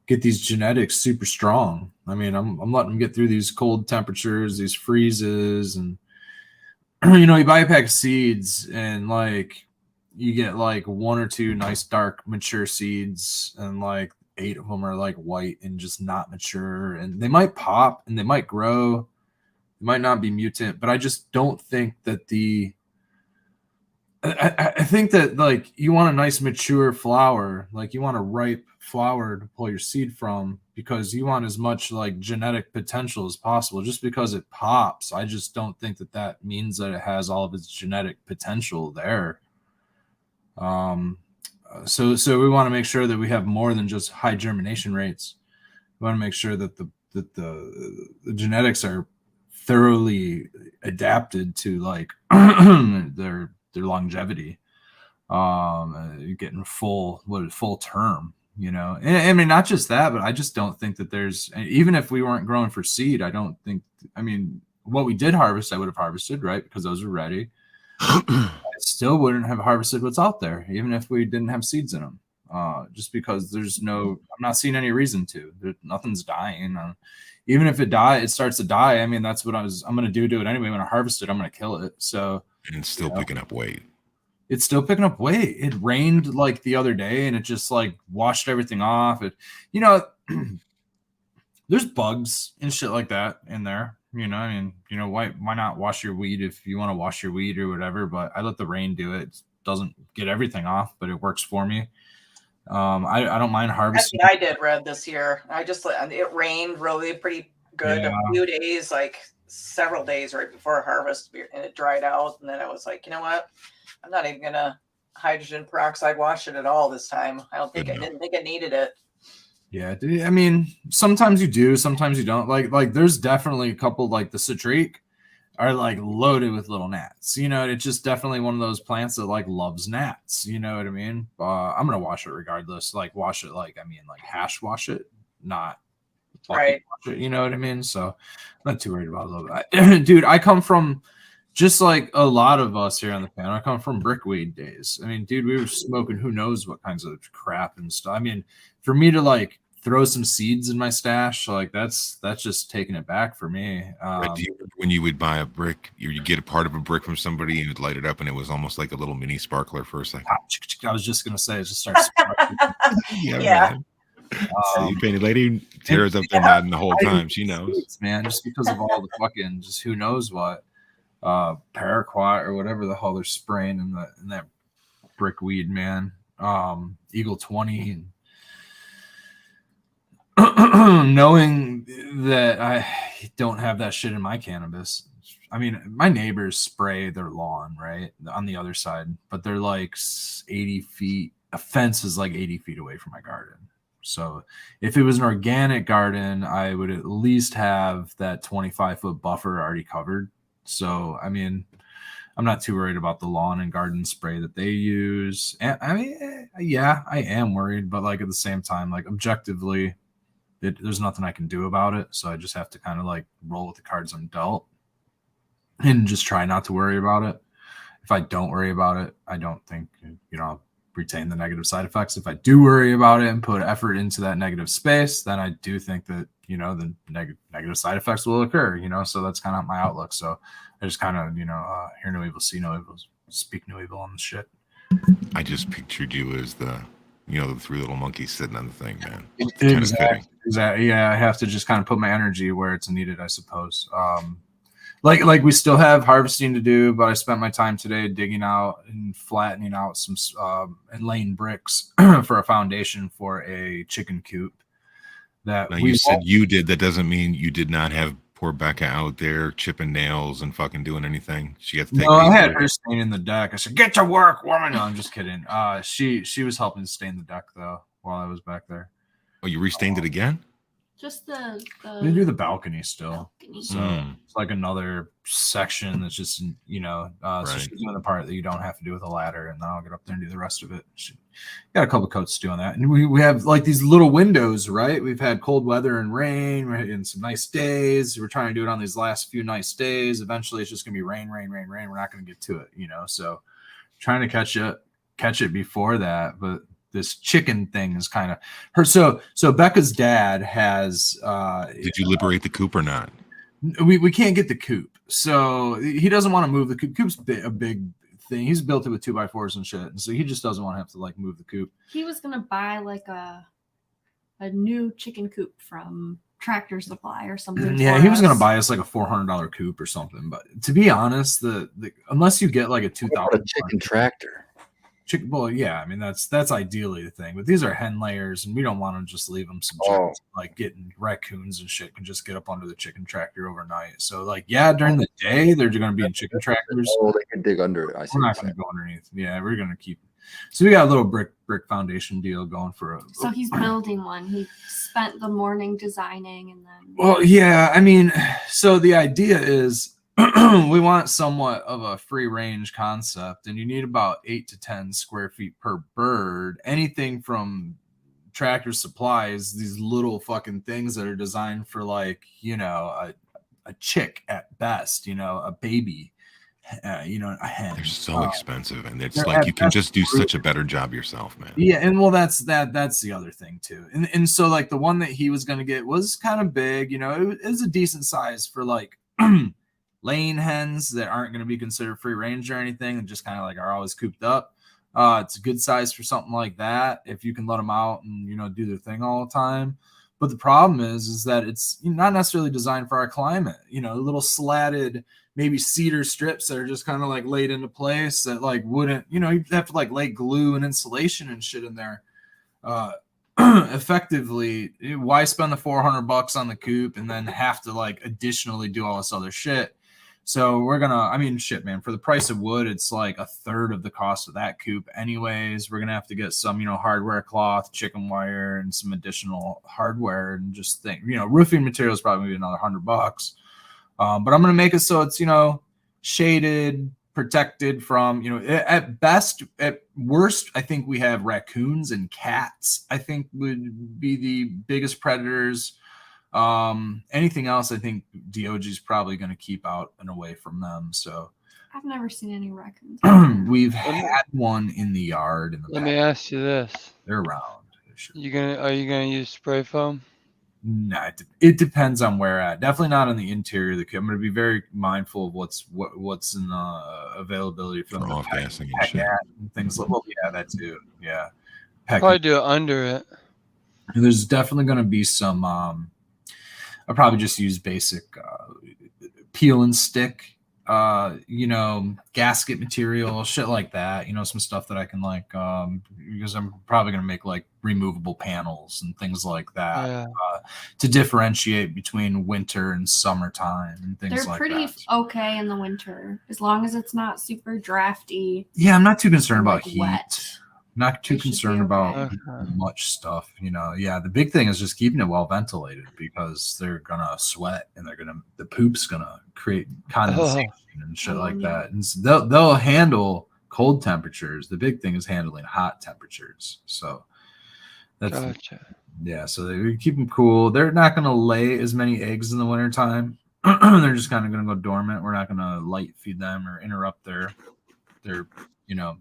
these genetics super strong. I mean, I'm letting them get through these cold temperatures, these freezes, and you know, you buy a pack of seeds and like you get like 1 or 2 nice dark mature seeds, and like 8 of them are like white and just not mature, and they might pop and they might grow, they might not be mutant, but I just don't think that I think that like you want a nice mature flower, like you want a ripe flower to pull your seed from, because you want as much like genetic potential as possible. Just because it pops, I just don't think that that means that it has all of its genetic potential there. So we want to make sure that we have more than just high germination rates. We want to make sure that the genetics are thoroughly adapted to like their longevity, getting full term, you know. And I mean, not just that, but I just don't think that there's, even if we weren't growing for seed, I don't think, I mean, what we did harvest, I would have harvested, right? Because those were ready. I still wouldn't have harvested what's out there, even if we didn't have seeds in them, just because I'm not seeing any reason to. Nothing's dying. Even if it starts to die, I mean, that's what I'm going to do it anyway. When I harvest it, I'm going to kill it. So, and it's still picking up weight. It's still picking up weight. It rained like the other day and it just like washed everything off. It, you know, there's bugs and shit like that in there. You know, I mean, you know, why not wash your weed if you want to wash your weed or whatever? But I let the rain do it. It doesn't get everything off, but it works for me. I don't mind harvesting. I did Red this year. It rained really pretty good a few days, like several days right before harvest, and it dried out. And then I was like, you know what? I'm not even gonna hydrogen peroxide wash it at all this time. I didn't think I needed it. Yeah, I mean, sometimes you do, sometimes you don't. Like there's definitely a couple, like the citrique are like loaded with little gnats. You know, it's just definitely one of those plants that like loves gnats. You know what I mean? I'm gonna wash it regardless. Like wash it, like I mean, like hash wash it, not right. Wash it, you know what I mean? So I'm not too worried about it. Dude, I come from, just like a lot of us here on the panel, I come from brickweed days. I mean, dude, we were smoking who knows what kinds of crap and stuff. I mean, for me to like throw some seeds in my stash, like that's just taking it back for me. Do you remember when you would buy a brick, you get a part of a brick from somebody and you'd light it up and it was almost like a little mini sparkler for a second? I was just gonna say, it just starts sparkling. Yeah. You painted lady Tara's up there nodding the whole time. She knows, man, just because of all the fucking, just who knows what, paraquat or whatever the hell they're spraying in that brickweed, man. Eagle 20. Knowing that I don't have that shit in my cannabis. I mean, my neighbors spray their lawn right on the other side, but they're like 80 feet. A fence is like 80 feet away from my garden. So if it was an organic garden, I would at least have that 25-foot buffer already covered. So, I mean, I'm not too worried about the lawn and garden spray that they use. And I mean, yeah, I am worried, but like at the same time, like objectively, there's nothing I can do about it. So I just have to kind of like roll with the cards I'm dealt and just try not to worry about it. If I don't worry about it, I don't think, you know, I'll retain the negative side effects. If I do worry about it and put effort into that negative space, then I do think that, you know, the negative side effects will occur, you know, so that's kind of my outlook. So I just kind of, you know, hear no evil, see no evil, speak no evil on the shit. I just pictured you as the 3 little monkeys sitting on the thing, man. Exactly. Yeah, I have to just kind of put my energy where it's needed, I suppose. Like we still have harvesting to do, but I spent my time today digging out and flattening out some and laying bricks for a foundation for a chicken coop. That now you said you did. That doesn't mean you did not have poor Becca out there chipping nails and fucking doing anything. She had to take. No, I had her staining the deck. I said, "Get to work, woman." No, I'm just kidding. She was helping stain the deck though while I was back there. Oh, you restained it again? Just the they do the balcony still. Balcony. So it's like another section that's just, you know, right. So she's doing the part that you don't have to do with a ladder, and then I'll get up there and do the rest of it. She got a couple coats doing that. And we have like these little windows, right? We've had cold weather and rain and some nice days. We're trying to do it on these last few nice days. Eventually it's just gonna be rain. We're not gonna get to it, you know. So trying to catch it before that, but this chicken thing is kind of her. So Becca's dad has. Did you liberate the coop or not? We can't get the coop, so he doesn't want to move the coop. Coop's a big thing. He's built it with 2x4s and shit, and so he just doesn't want to have to like move the coop. He was gonna buy like a new chicken coop from Tractor Supply or something. Yeah, he was gonna buy us like a $400 coop or something. But to be honest, the unless you get like a 2,000 chicken tractor. Well, yeah, I mean that's ideally the thing, but these are hen layers, and we don't want to just leave them subject to, like getting raccoons and shit can just get up under the chicken tractor overnight. So like, yeah, during the day they're going to be in chicken tractors. Oh, they can dig under it. I see. We're not going to go underneath. Yeah, we're going to keep. So we got a little brick foundation deal going for. So he's building one. He spent the morning designing, and then. Well, yeah, I mean, so the idea is. We want somewhat of a free range concept, and you need about 8 to 10 square feet per bird. Anything from Tractor Supplies, these little fucking things that are designed for like, you know, a chick at best, you know, a baby, you know, a hen. They're so expensive, and it's like you can just do such a better job yourself, man. Yeah, and well, that's the other thing too. And so like the one that he was gonna get was kind of big, you know, it was a decent size for like laying hens that aren't going to be considered free range or anything, and just kind of like are always cooped up. It's a good size for something like that if you can let them out and, you know, do their thing all the time. But the problem is that it's not necessarily designed for our climate. You know, little slatted maybe cedar strips that are just kind of like laid into place that like wouldn't, you know, you'd have to like lay glue and insulation and shit in there. Effectively, why spend the $400 on the coop and then have to like additionally do all this other shit? So we're gonna, I mean, shit, man, for the price of wood, it's like a third of the cost of that coop anyways. We're gonna have to get some, you know, hardware cloth, chicken wire, and some additional hardware, and just think, you know, roofing material is probably maybe another $100. But I'm gonna make it so it's, you know, shaded, protected from, you know, at best, at worst, I think we have raccoons and cats, I think would be the biggest predators. Anything else, I think DOG is probably going to keep out and away from them. So I've never seen any raccoons. We've had one in the yard. In the Let me ask you this: they're around. are you gonna use spray foam? No, it depends on where at. Definitely not on the interior of the kit. I'm going to be very mindful of what's in availability for them off gassing and shit and things like. Well, yeah, that too. Yeah, Probably do it under it. There's definitely going to be some. I'll probably just use basic peel and stick, you know, gasket material, shit like that. You know, some stuff that I can like, because I'm probably going to make like removable panels and things like that to differentiate between winter and summertime and things like that. They're pretty okay in the winter as long as it's not super drafty. Yeah, I'm not too concerned about like heat. wet. Not too concerned about much stuff, you know. Yeah, the big thing is just keeping it well ventilated because they're gonna sweat and the poop's gonna create condensation and shit like that. And so they'll handle cold temperatures. The big thing is handling hot temperatures. So that's yeah. So they keep them cool. They're not gonna lay as many eggs in the wintertime. They're just kind of gonna go dormant. We're not gonna light feed them or interrupt their you know,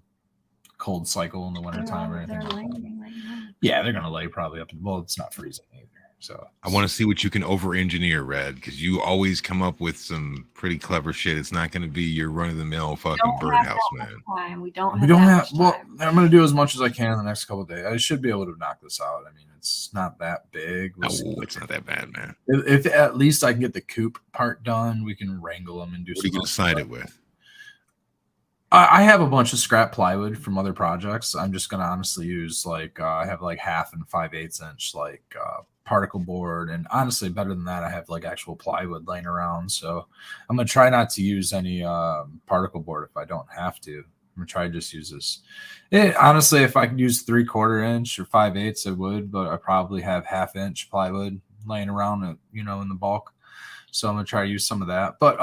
cold cycle in the wintertime or anything like that. Right now. Yeah, they're gonna lay probably up. Well, it's not freezing either. So I want to see what you can over-engineer, Red, because you always come up with some pretty clever shit. It's not going to be your run-of-the-mill fucking birdhouse, man. We don't have. Well, I'm gonna do as much as I can in the next couple of days. I should be able to knock this out. I mean, it's not that big. It's not that bad, man. If at least I can get the coop part done, we can wrangle them and do. What are you gonna side it with? I have a bunch of scrap plywood from other projects. I'm just gonna honestly use like I have like 1/2 and 5/8 inch like particle board, and honestly better than that I have like actual plywood laying around. So I'm gonna try not to use any particle board if I don't have to. I'm gonna try to just use this. Honestly, if I could use 3/4 inch or 5/8 I would, but I probably have 1/2 inch plywood laying around, you know, in the bulk. So I'm gonna try to use some of that. But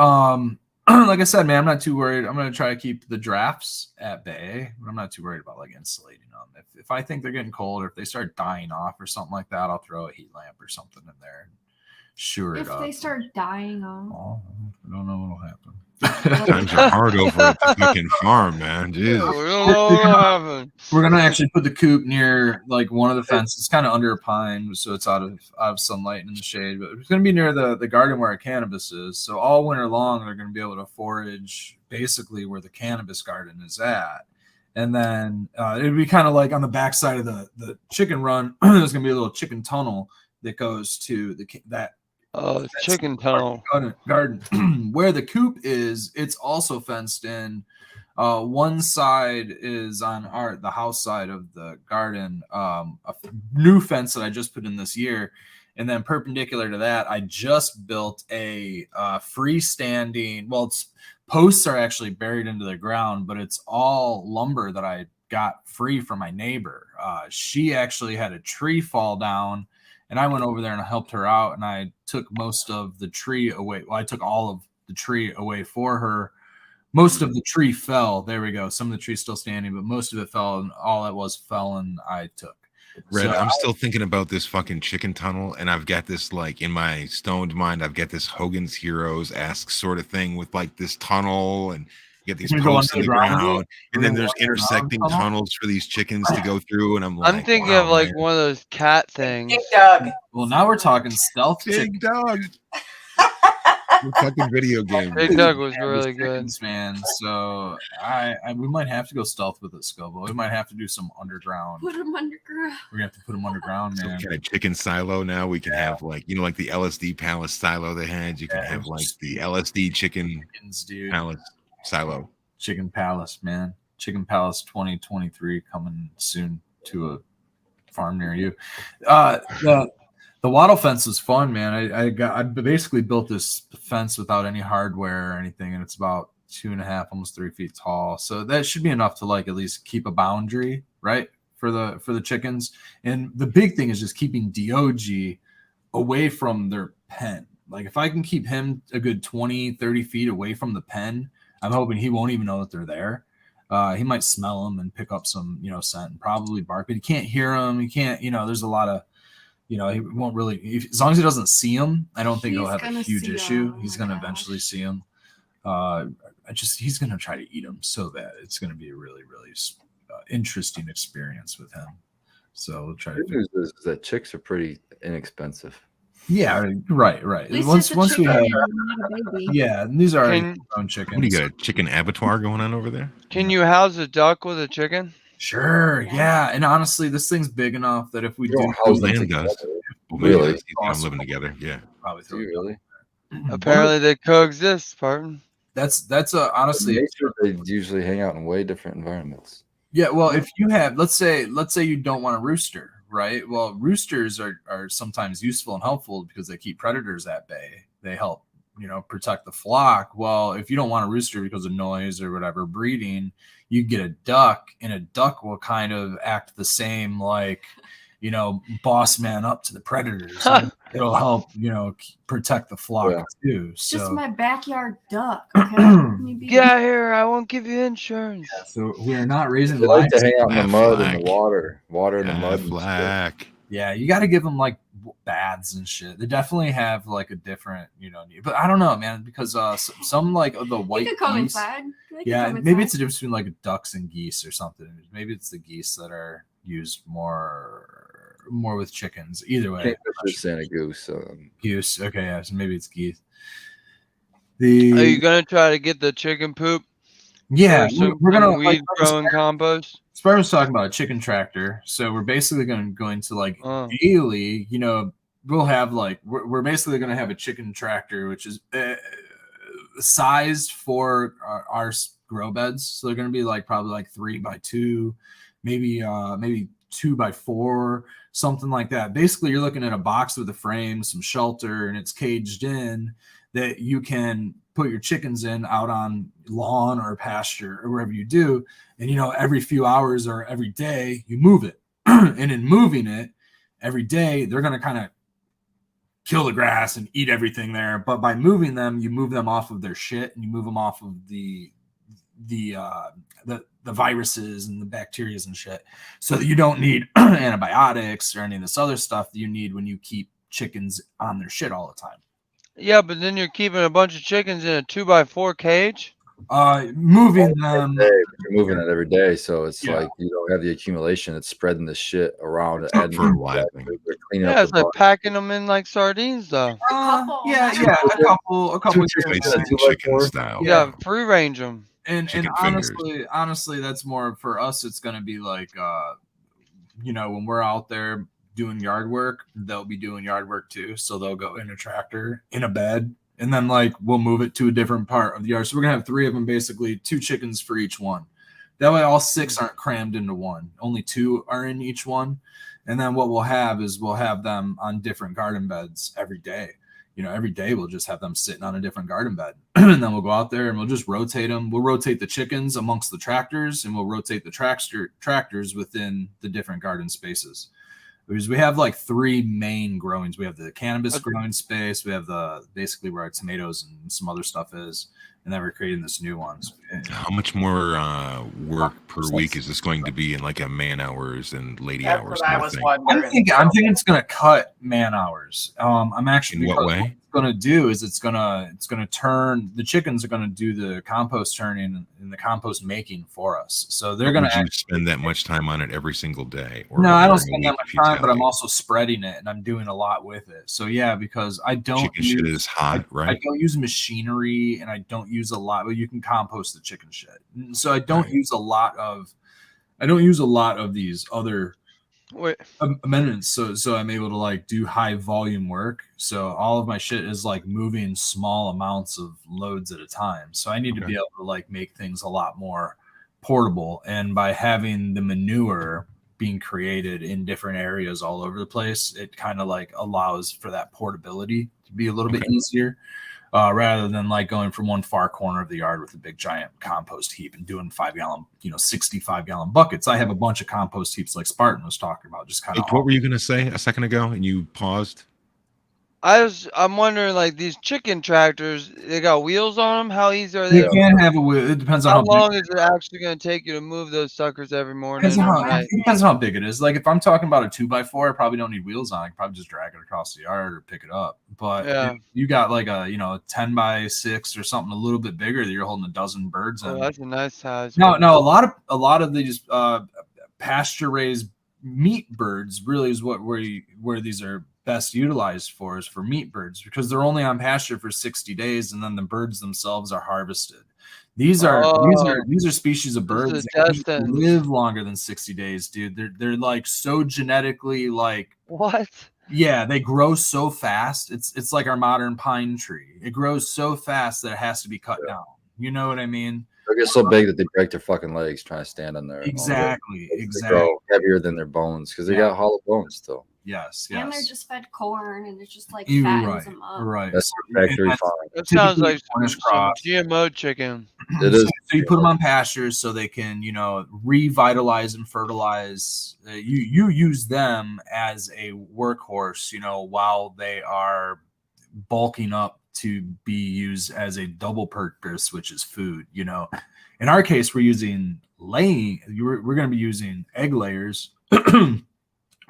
like I said, man, I'm not too worried. I'm going to try to keep the drafts at bay. I'm not too worried about like insulating them. If I think they're getting cold or if they start dying off or something like that, I'll throw a heat lamp or something in there sure it If up. they start dying off. Oh, I don't know what'll happen. Times are hard over at the fucking farm, man. Yeah, Jesus. we don't know what happened. We're gonna actually put the coop near like one of the fences. It's kind of under a pine, so it's out of sunlight and in the shade. But it's gonna be near the garden where our cannabis is. So all winter long, they're gonna be able to forage basically where the cannabis garden is at. And then it'd be kind of like on the backside of the chicken run. There's gonna be a little chicken tunnel that goes to that Oh, chicken tunnel. garden. Where the coop is, it's also fenced in. One side is on the house side of the garden, a new fence that I just put in this year. And then perpendicular to that, I just built a freestanding, well, it's posts are actually buried into the ground, but it's all lumber that I got free from my neighbor. She actually had a tree fall down, and I went over there and I helped her out, and I took most of the tree away. Well, I took all of the tree away for her. Most of the tree fell. There we go. Some of the tree's still standing, but most of it fell, and all that was fell, and I took. Red, So I'm still thinking about this fucking chicken tunnel, and I've got this like in my stoned mind. I've got this Hogan's Heroes-esque sort of thing with like this tunnel, and you get these You're gonna go posts in under the the ground? ground, and then there's You're gonna go intersecting underground tunnel? tunnels for these chickens to go through. And I'm like, I'm thinking wow, of like man. one of those cat things. Big Doug. Well, now we're talking stealth chicken. Big Dog. The fucking video game. Big Doug was Yeah, really these good. chickens, man. So we might have to go stealth with it, Scobo. We might have to do some underground. Put them underground. We're gonna have to put them underground, Some man. kind of chicken silo now. We can have like, you know, like the LSD Palace silo they had. You can Yeah, have it's like just- the LSD chicken Chickens, dude. palace silo. Chicken Palace, man. Chicken Palace 2023 coming soon to a farm near you. The wattle fence was fun, man. I basically built this fence without any hardware or anything, and it's about 2.5, almost 3 feet tall. So that should be enough to like at least keep a boundary, right, for the chickens. And the big thing is just keeping DOG away from their pen. Like if I can keep him a good 20, 30 feet away from the pen, I'm hoping he won't even know that they're there. He might smell them and pick up some, scent and probably bark, but he can't hear them. He can't, there's a lot of, he won't really, as long as he doesn't see them, I don't think he'll He's have a gonna huge see issue. 'em. He's Oh going to my gosh. eventually see them. He's going to try to eat them so that it's going to be a really, really interesting experience with him. So we'll try to. Good news is that chicks are pretty inexpensive. Yeah, right. At least Once it's a we chicken, have, not a baby. yeah, and these are our Can- own chickens. What do you got? A chicken abattoir going on over there? Can you house a duck with a chicken? Sure, yeah, and honestly, this thing's big enough that if we You don't do, house them land together. does. Well, Really? maybe I'm living together. Yeah. probably Do throw you it. really? Apparently they coexist, Spartan. That's honestly, In nature, they usually hang out in way different environments. yeah. Well, if you have, let's say you don't want a rooster, right? Well, roosters are sometimes useful and helpful because they keep predators at bay. They help, protect the flock. Well, if you don't want a rooster because of noise or whatever breeding, you get a duck, and a duck will kind of act the same, like, boss man up to the predators. It'll help, protect the flock Yeah. too. It's just So, my backyard duck. Okay. Let me be- Get out here, I won't give you insurance. so we are not raising They like to livestock. hang out in the That mud and flag. the water in the mud. and stuff. Flack. Yeah, you got to give them like baths and shit. They definitely have like a different, need. But I don't know, man, because some like of the They white could come geese. inside. They could Yeah, come maybe inside. it's the difference between like ducks and geese or something. Maybe it's the geese that are used more with chickens. Either way, Can't go to Santa Goose. goose. Okay, yeah, so maybe it's geese. Are you The gonna try to get the chicken poop? yeah, Or some we're gonna weed growing compost. Spartan was talking about a chicken tractor, so we're basically going to like Oh. daily, we'll have like we're basically going to have a chicken tractor, which is sized for our grow beds. So they're going to be like probably like 3x2, maybe 2x4, something like that. Basically, you're looking at a box with a frame, some shelter, and it's caged in that you can put your chickens in out on lawn or pasture or wherever you do. And, every few hours or every day you move it. And in moving it every day, they're going to kind of kill the grass and eat everything there. But by moving them, you move them off of their shit, and you move them off of the viruses and the bacteria and shit, so that you don't need antibiotics or any of this other stuff that you need when you keep chickens on their shit all the time. Yeah, but then you're keeping a bunch of chickens in a 2x4 cage. Moving them. You're moving it every day, so it's Yeah. like you don't have the accumulation. It's spreading the shit around. It's not adding fertilizing. they're cleaning Yeah, up it's the like barn. packing them in like sardines, though. Yeah, a couple. Two Here and slices there. of chicken style. Yeah, free range them. And Chicken fingers. honestly, that's more for us. It's gonna be like, when we're out there doing yard work, they'll be doing yard work too. So they'll go in a tractor, in a bed, and then like we'll move it to a different part of the yard. So we're gonna have 3 of them, basically 2 chickens for each one. That way, all 6 aren't crammed into one. Only 2 are in each one. And then what we'll have is we'll have them on different garden beds every day. Every day we'll just have them sitting on a different garden bed. And then we'll go out there and we'll just rotate them. We'll rotate the chickens amongst the tractors, and we'll rotate the tractors within the different garden spaces. Because we have like 3 main growings. We have the cannabis growing space. We have basically where our tomatoes and some other stuff is. And then we're creating this new one. How much more work per week is this going to be in like a man hours and lady That's hours? what I kind of was thing? wondering. I'm thinking it's going to cut man hours. I'm actually In what way? going to do is it's going to turn the chickens are going to do the compost turning and the compost making for us. So they're going Would you spend that much time on it every single day? Or no, I don't during spend the that week much if you time, but I'm tally? also spreading it and I'm doing a lot with it. So yeah, because I don't Chicken shit is hot, I right? don't use machinery and I don't use a lot, but you can compost the chicken shit. So I don't use a lot of these other Wait, amendments. So I'm able to like do high volume work. So all of my shit is like moving small amounts of loads at a time. So I need to be able to like make things a lot more portable. And by having the manure being created in different areas all over the place, it kind of like allows for that portability to be a little bit easier. Rather than like going from one far corner of the yard with a big giant compost heap and doing 5-gallon, 65-gallon buckets. I have a bunch of compost heaps like Spartan was talking about, just kind of. What were you going to say a second ago and you paused? I'm wondering, like, these chicken tractors, they got wheels on them. How easy are they? They can have a wheel. It depends on How how long big. is it actually going to take you to move those suckers every morning? Depends on or night? it depends on how big it is. Like if I'm talking about a 2x4, I probably don't need wheels on. I can probably just drag it across the yard or pick it up. But Yeah. if you got like a 10x6 or something a little bit bigger that you're holding a dozen birds Oh, in. that's a nice size. No, a lot of these pasture raised meat birds really is where these are best utilized for, is for meat birds, because they're only on pasture for 60 days and then the birds themselves are harvested. These are species of birds is that destined. live longer than 60 days, dude. They're like so genetically like, What? yeah, they grow so fast. It's like our modern pine tree. It grows so fast that it has to be cut down. You know what I mean? They get so big that they break their fucking legs trying to stand on there. Exactly. They grow heavier than their bones because they got hollow bones still. Yes. And they're just fed corn, and it's just like You're fattens them up. Right. That's their factory And farm. That sounds Typically like Cornish some cross. GMO chicken. It is. So you put them on pastures so they can, revitalize and fertilize. You use them as a workhorse, while they are bulking up to be used as a double purpose, which is food. In our case, we're using laying. We're going to be using egg layers.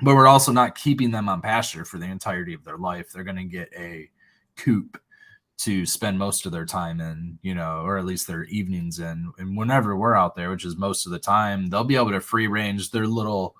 But we're also not keeping them on pasture for the entirety of their life. They're going to get a coop to spend most of their time in, or at least their evenings in. And whenever we're out there, which is most of the time, they'll be able to free range their little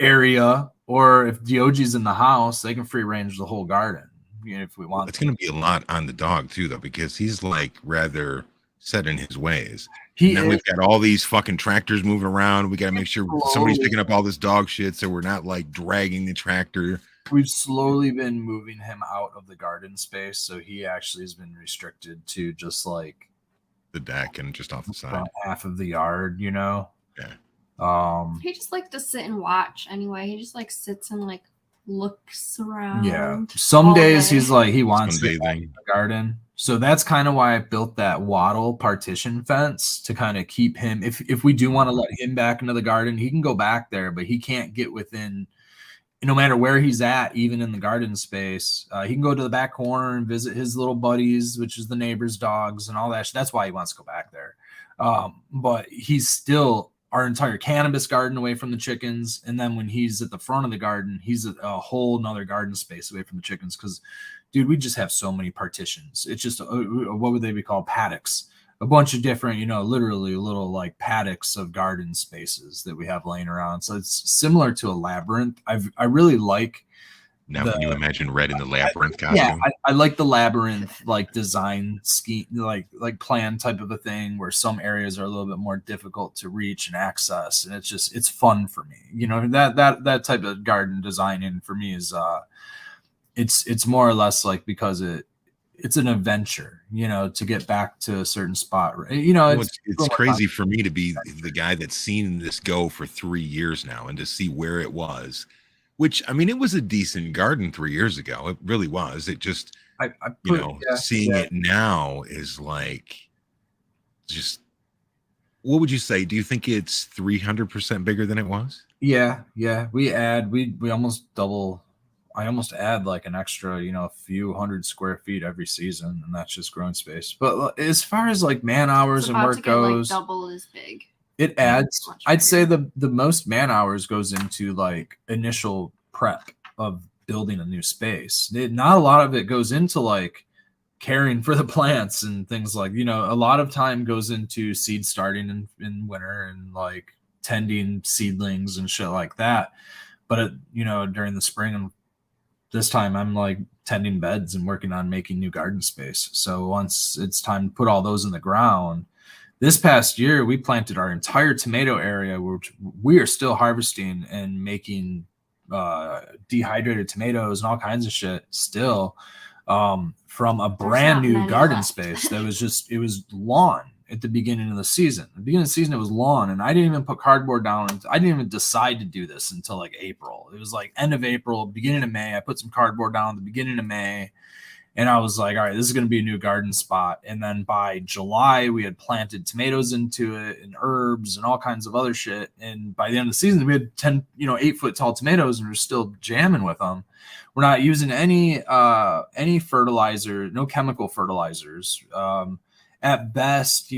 area. Or if Dioge's in the house, they can free range the whole garden, if we want. It's going to be a lot on the dog too, though, because he's like rather set in his ways. Now we've got all these fucking tractors moving around. We got to make sure somebody's picking up all this dog shit, so we're not like dragging the tractor. We've slowly been moving him out of the garden space, so he actually has been restricted to just like the deck and just off the side, front half of the yard. Yeah. He just likes to sit and watch anyway. He just like sits and like looks around. Yeah. Some all days day. he's like he wants to Sunbathing. be in the garden. So that's kind of why I built that wattle partition fence to kind of keep him. If we do want to let him back into the garden, he can go back there, but he can't get within. No matter where he's at, even in the garden space, he can go to the back corner and visit his little buddies, which is the neighbor's dogs and all that. That's why he wants to go back there. But he's still our entire cannabis garden away from the chickens. And then when he's at the front of the garden, he's a whole nother garden space away from the chickens. Because, dude, we just have so many partitions. It's just, what would they be called? Paddocks. A bunch of different, literally little like paddocks of garden spaces that we have laying around. So it's similar to a labyrinth. I really like. Now, can you imagine Red in the labyrinth costume? Yeah, I like the labyrinth like design scheme, like plan type of a thing where some areas are a little bit more difficult to reach and access, and it's fun for me. That type of garden designing for me is it's more or less like because it's an adventure, to get back to a certain spot. It's crazy for me to be the guy that's seen this go for 3 years now and to see where it was. Which, I mean, it was a decent garden 3 years ago. It really was. It just, seeing it now is like, just, what would you say? Do you think it's 300% bigger than it was? Yeah. We almost double. I almost add like an extra, a few hundred square feet every season, and that's just growing space. But as far as like man hours and work goes, like double as big. It adds, I'd say the most man hours goes into like initial prep of building a new space. Not a lot of it goes into like caring for the plants and things like, a lot of time goes into seed starting in winter and like tending seedlings and shit like that. But, during the spring and this time I'm like tending beds and working on making new garden space. So once it's time to put all those in the ground, this past year, we planted our entire tomato area, which we are still harvesting and making dehydrated tomatoes and all kinds of shit still from a brand new garden space that was it was lawn at the beginning of the season. At the beginning of the season, it was lawn, and I didn't even put cardboard down. I didn't even decide to do this until like April. It was like end of April, beginning of May. I put some cardboard down at the beginning of May. And I was like, all right, this is going to be a new garden spot. And then by July, we had planted tomatoes into it and herbs and all kinds of other shit. And by the end of the season, we had 10, 8-foot tall tomatoes, and we're still jamming with them. We're not using any fertilizer, no chemical fertilizers. At best,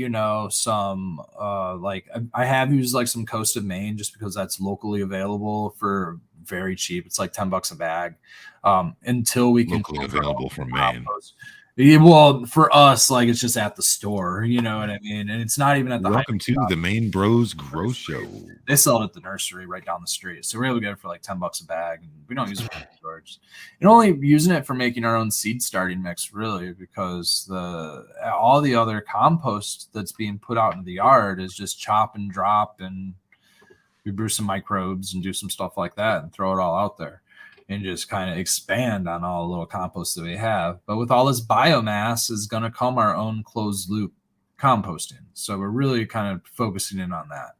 some I have used like some Coast of Maine just because that's locally available for very cheap. It's like $10 a bag. Until we can locally available from Maine. Well, for us, like it's just at the store, you know what I mean? And it's not even at the Welcome to the Maine Bros Grow Show. They sell it at the nursery right down the street. So we're able to get it for like $10 a bag. And we don't use it for storage. And only using it for making our own seed starting mix, really, because all the other compost that's being put out in the yard is just chop and drop, and we brew some microbes and do some stuff like that and throw it all out there and just kind of expand on all the little compost that we have. But with all this biomass is going to come our own closed loop composting. So we're really kind of focusing in on that.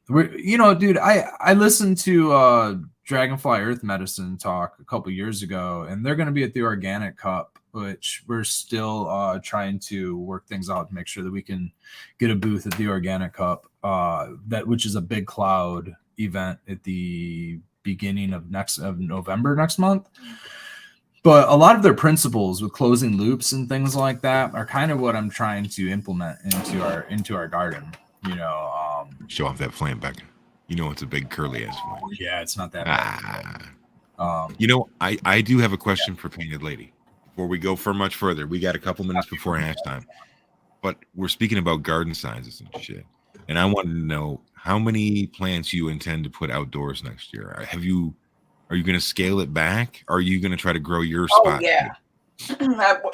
Dude, I listened to Dragonfly Earth Medicine talk a couple years ago, and they're going to be at the Organic Cup, which we're still trying to work things out to make sure that we can get a booth at the Organic Cup, which is a Big Cloud event at the beginning of November next month. But a lot of their principles with closing loops and things like that are kind of what I'm trying to implement into our garden. Show off that flame back. It's a big curly ass flame. Yeah, it's not that bad. I do have a question for Painted Lady before we go for much further. We got a couple minutes before halftime, but we're speaking about garden sizes and shit, and I wanted to know how many plants you intend to put outdoors next year. Are you going to scale it back? Or are you going to try to grow your spot? Yeah.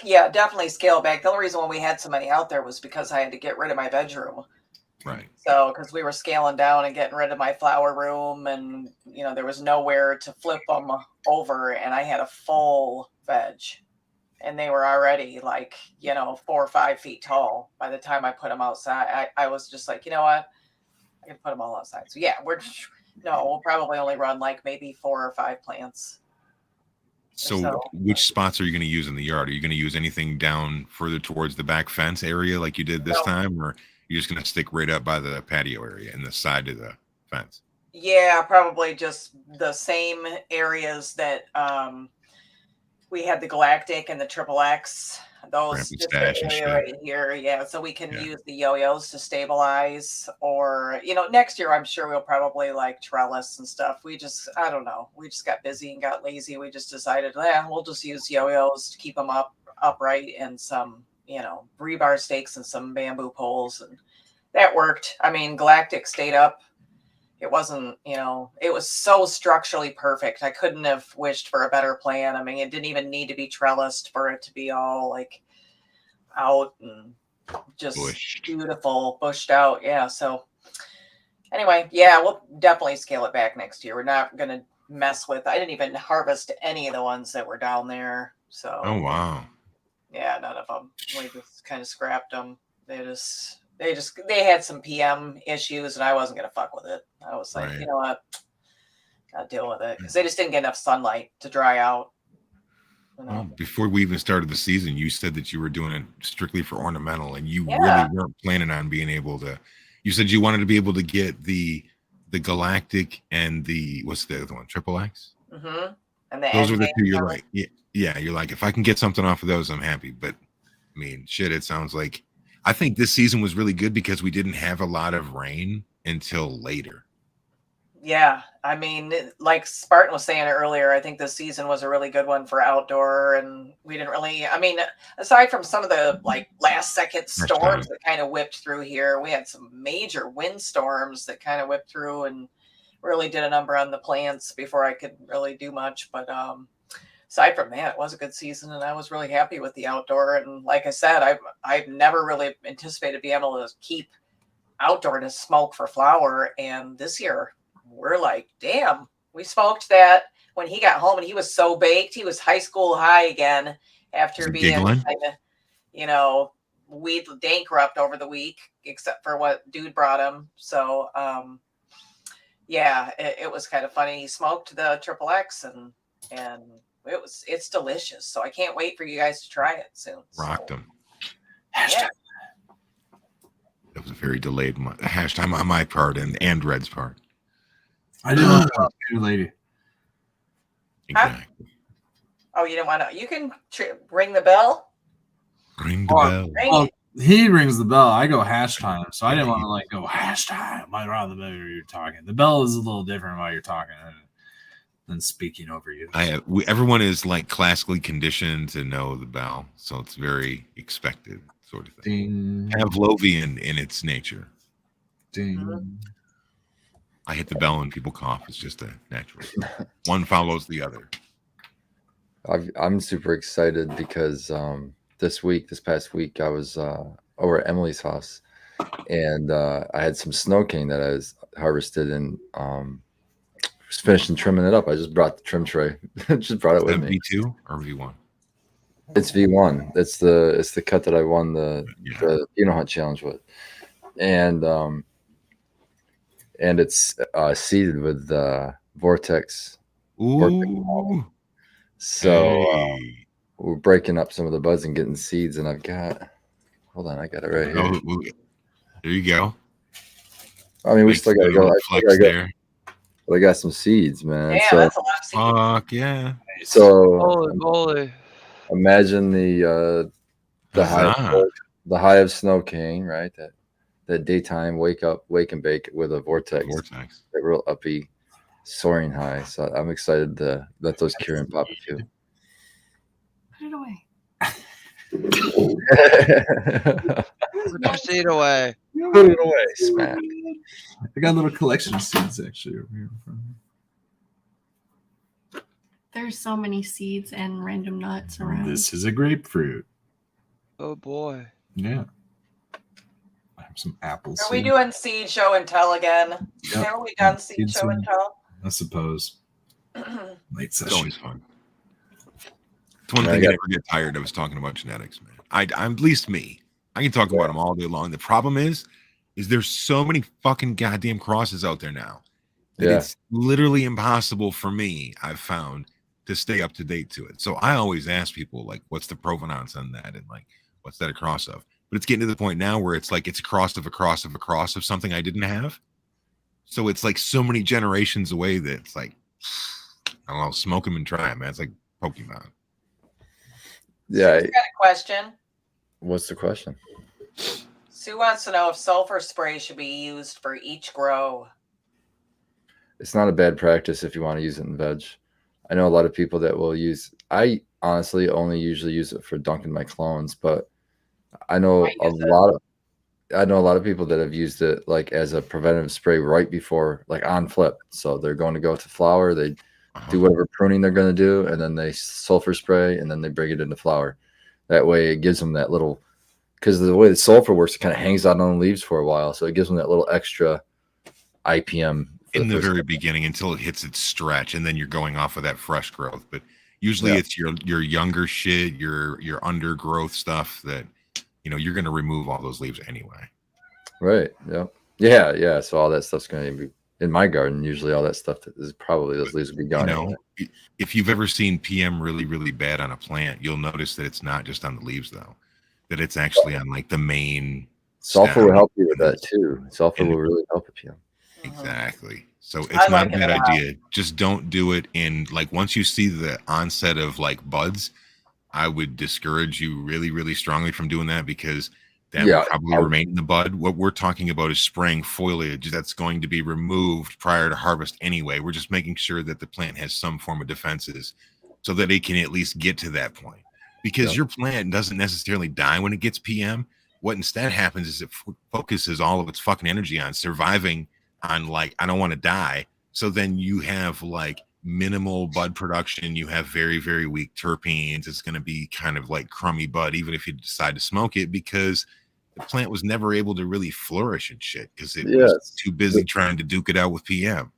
Yeah, definitely scale back. The only reason why we had so many out there was because I had to get rid of my bedroom. Right. So, because we were scaling down and getting rid of my flower room, and there was nowhere to flip them over, and I had a full veg, and they were already like 4 or 5 feet tall by the time I put them outside. I was just like, you know what, I can put them all outside. So yeah, we'll probably only run like maybe 4 or 5 plants. So which spots are you going to use in the yard? Are you going to use anything down further towards the back fence area like you did this time, or you're just going to stick right up by the patio area and the side of the fence? Yeah, probably just the same areas that we had the Galactic and the Triple X. Those Rampant this Stash and area shit. right here, yeah. So we can Yeah. use the yo-yos to stabilize, or next year I'm sure we'll probably like trellis and stuff. I don't know. We just got busy and got lazy. We just decided, we'll just use yo-yos to keep them upright, and some rebar stakes and some bamboo poles, and that worked. I mean, Galactic stayed up. It wasn't, it was so structurally perfect. I couldn't have wished for a better plan. I mean, it didn't even need to be trellised for it to be all like out and just beautiful, bushed out. Yeah. So anyway, yeah, we'll definitely scale it back next year. We're not going to mess with, I didn't even harvest any of the ones that were down there. So, Oh, wow. yeah, none of them. We just kind of scrapped them. They had some PM issues, and I wasn't gonna fuck with it. I was like, Right. you know what, gotta deal with it, because they just didn't get enough sunlight to dry out. Well, before we even started the season, you said that you were doing it strictly for ornamental, and you Yeah. really weren't planning on being able to. You said you wanted to be able to get the Galactic and what's the other one, Triple X. Mm-hmm. And the Those are the Endgame two. You're cover. like, yeah. You're like, if I can get something off of those, I'm happy. But I mean, shit. It sounds like I think this season was really good because we didn't have a lot of rain until later. Yeah, I mean, like Spartan was saying earlier, I think this season was a really good one for outdoor, and we didn't really. I mean, aside from some of the like last second storms that kind of whipped through here, we had some major windstorms that kind of whipped through and really did a number on the plants before I could really do much. But aside from that, it was a good season, and I was really happy with the outdoor. And like I said, I've never really anticipated being able to keep outdoor to smoke for flower, and this year we're like, damn, we smoked that when he got home, and he was so baked. He was high school high again after being kind of, weed bankrupt over the week, except for what dude brought him. So, yeah, it was kind of funny. He smoked the Triple X, and it's delicious. So I can't wait for you guys to try it soon. Rocked them. Yeah. That was a very delayed hashtag on my part and Red's part. I didn't want to talk to you, lady. Exactly. Oh, you didn't want to? You can ring the bell. Ring the bell. Well, he rings the bell. I go hash time, so I didn't want to like go hash time. I'd rather you're talking. The bell is a little different while you're talking than speaking over you. Everyone is like classically conditioned to know the bell, so it's very expected sort of thing. Pavlovian in its nature. Ding. I hit the bell and people cough. It's just a natural. One follows the other. I'm super excited because this past week, I was over at Emily's house, and I had some snow cane that I was harvested, and was finishing trimming it up. I just brought the trim tray. Just brought it with me. V2 or V1? It's V1. It's the cut that I won the Hunt Challenge with, and it's seeded with Vortex. Ooh. So we're breaking up some of the buds and getting seeds, and I got it right here. There you go. I mean, we still gotta go. I got some seeds, man. Yeah, so, that's a lot of seeds. Fuck yeah. So holy. Imagine the high of snow cane, right? That daytime wake and bake with a vortex. That real uppy soaring high. So I'm excited to let those cure and pop a few. Put it away. Put your seed away. Put it away, smack. I got a little collection of seeds actually over here in front of me. There's so many seeds and random nuts around. This is a grapefruit. Oh boy. Yeah. I have some apples. Are we doing seed show and tell again? Yep. Have we done seed show and tell? I suppose. Late It's session. always fun. It's one thing I never get tired of is talking about genetics, man. I'm at least me. I can talk about them all day long. The problem is there's so many fucking goddamn crosses out there now that it's literally impossible for me, I've found, to stay up to date to it. So I always ask people, like, what's the provenance on that? And like, what's that a cross of? But it's getting to the point now where it's like it's a cross of a cross of a cross of something I didn't have. So it's like so many generations away that it's like, I don't know, smoke them and try them, man. It's like Pokemon. Yeah. Sue's got a question. What's the question? Sue wants to know if sulfur spray should be used for each grow. It's not a bad practice if you want to use it in veg. I know a lot of people that will use. I honestly only usually use it for dunking my clones, but I know a lot of people that have used it like as a preventative spray right before, like on flip. So they're going to go to flower, they do whatever pruning they're going to do, and then they sulfur spray, and then they bring it into flower. That way, it gives them that little, because the way the sulfur works, it kind of hangs out on the leaves for a while, so it gives them that little extra IPM in the very beginning until it hits its stretch, and then you're going off of that fresh growth. But usually, it's your younger shit, your undergrowth stuff that you're going to remove all those leaves anyway. Right. Yeah. So all that stuff's going to be in my garden. Usually, all that stuff is probably those leaves will be gone. Anyway. If you've ever seen PM really, really bad on a plant, you'll notice that it's not just on the leaves though; that it's actually on like the main. Sulfur will help you with that too. Sulfur will really help with PM. Exactly. So it's not a bad idea. Just don't do it in like once you see the onset of like buds. I would discourage you really, really strongly from doing that because that will probably remain in the bud. What we're talking about is spraying foliage that's going to be removed prior to harvest anyway. We're just making sure that the plant has some form of defenses so that it can at least get to that point. Because your plant doesn't necessarily die when it gets PM. What instead happens is it focuses all of its fucking energy on surviving on like, I don't want to die. So then you have like minimal bud production. You have very, very weak terpenes. It's going to be kind of like crummy bud, even if you decide to smoke it, because the plant was never able to really flourish and shit because it was too busy trying to duke it out with PM.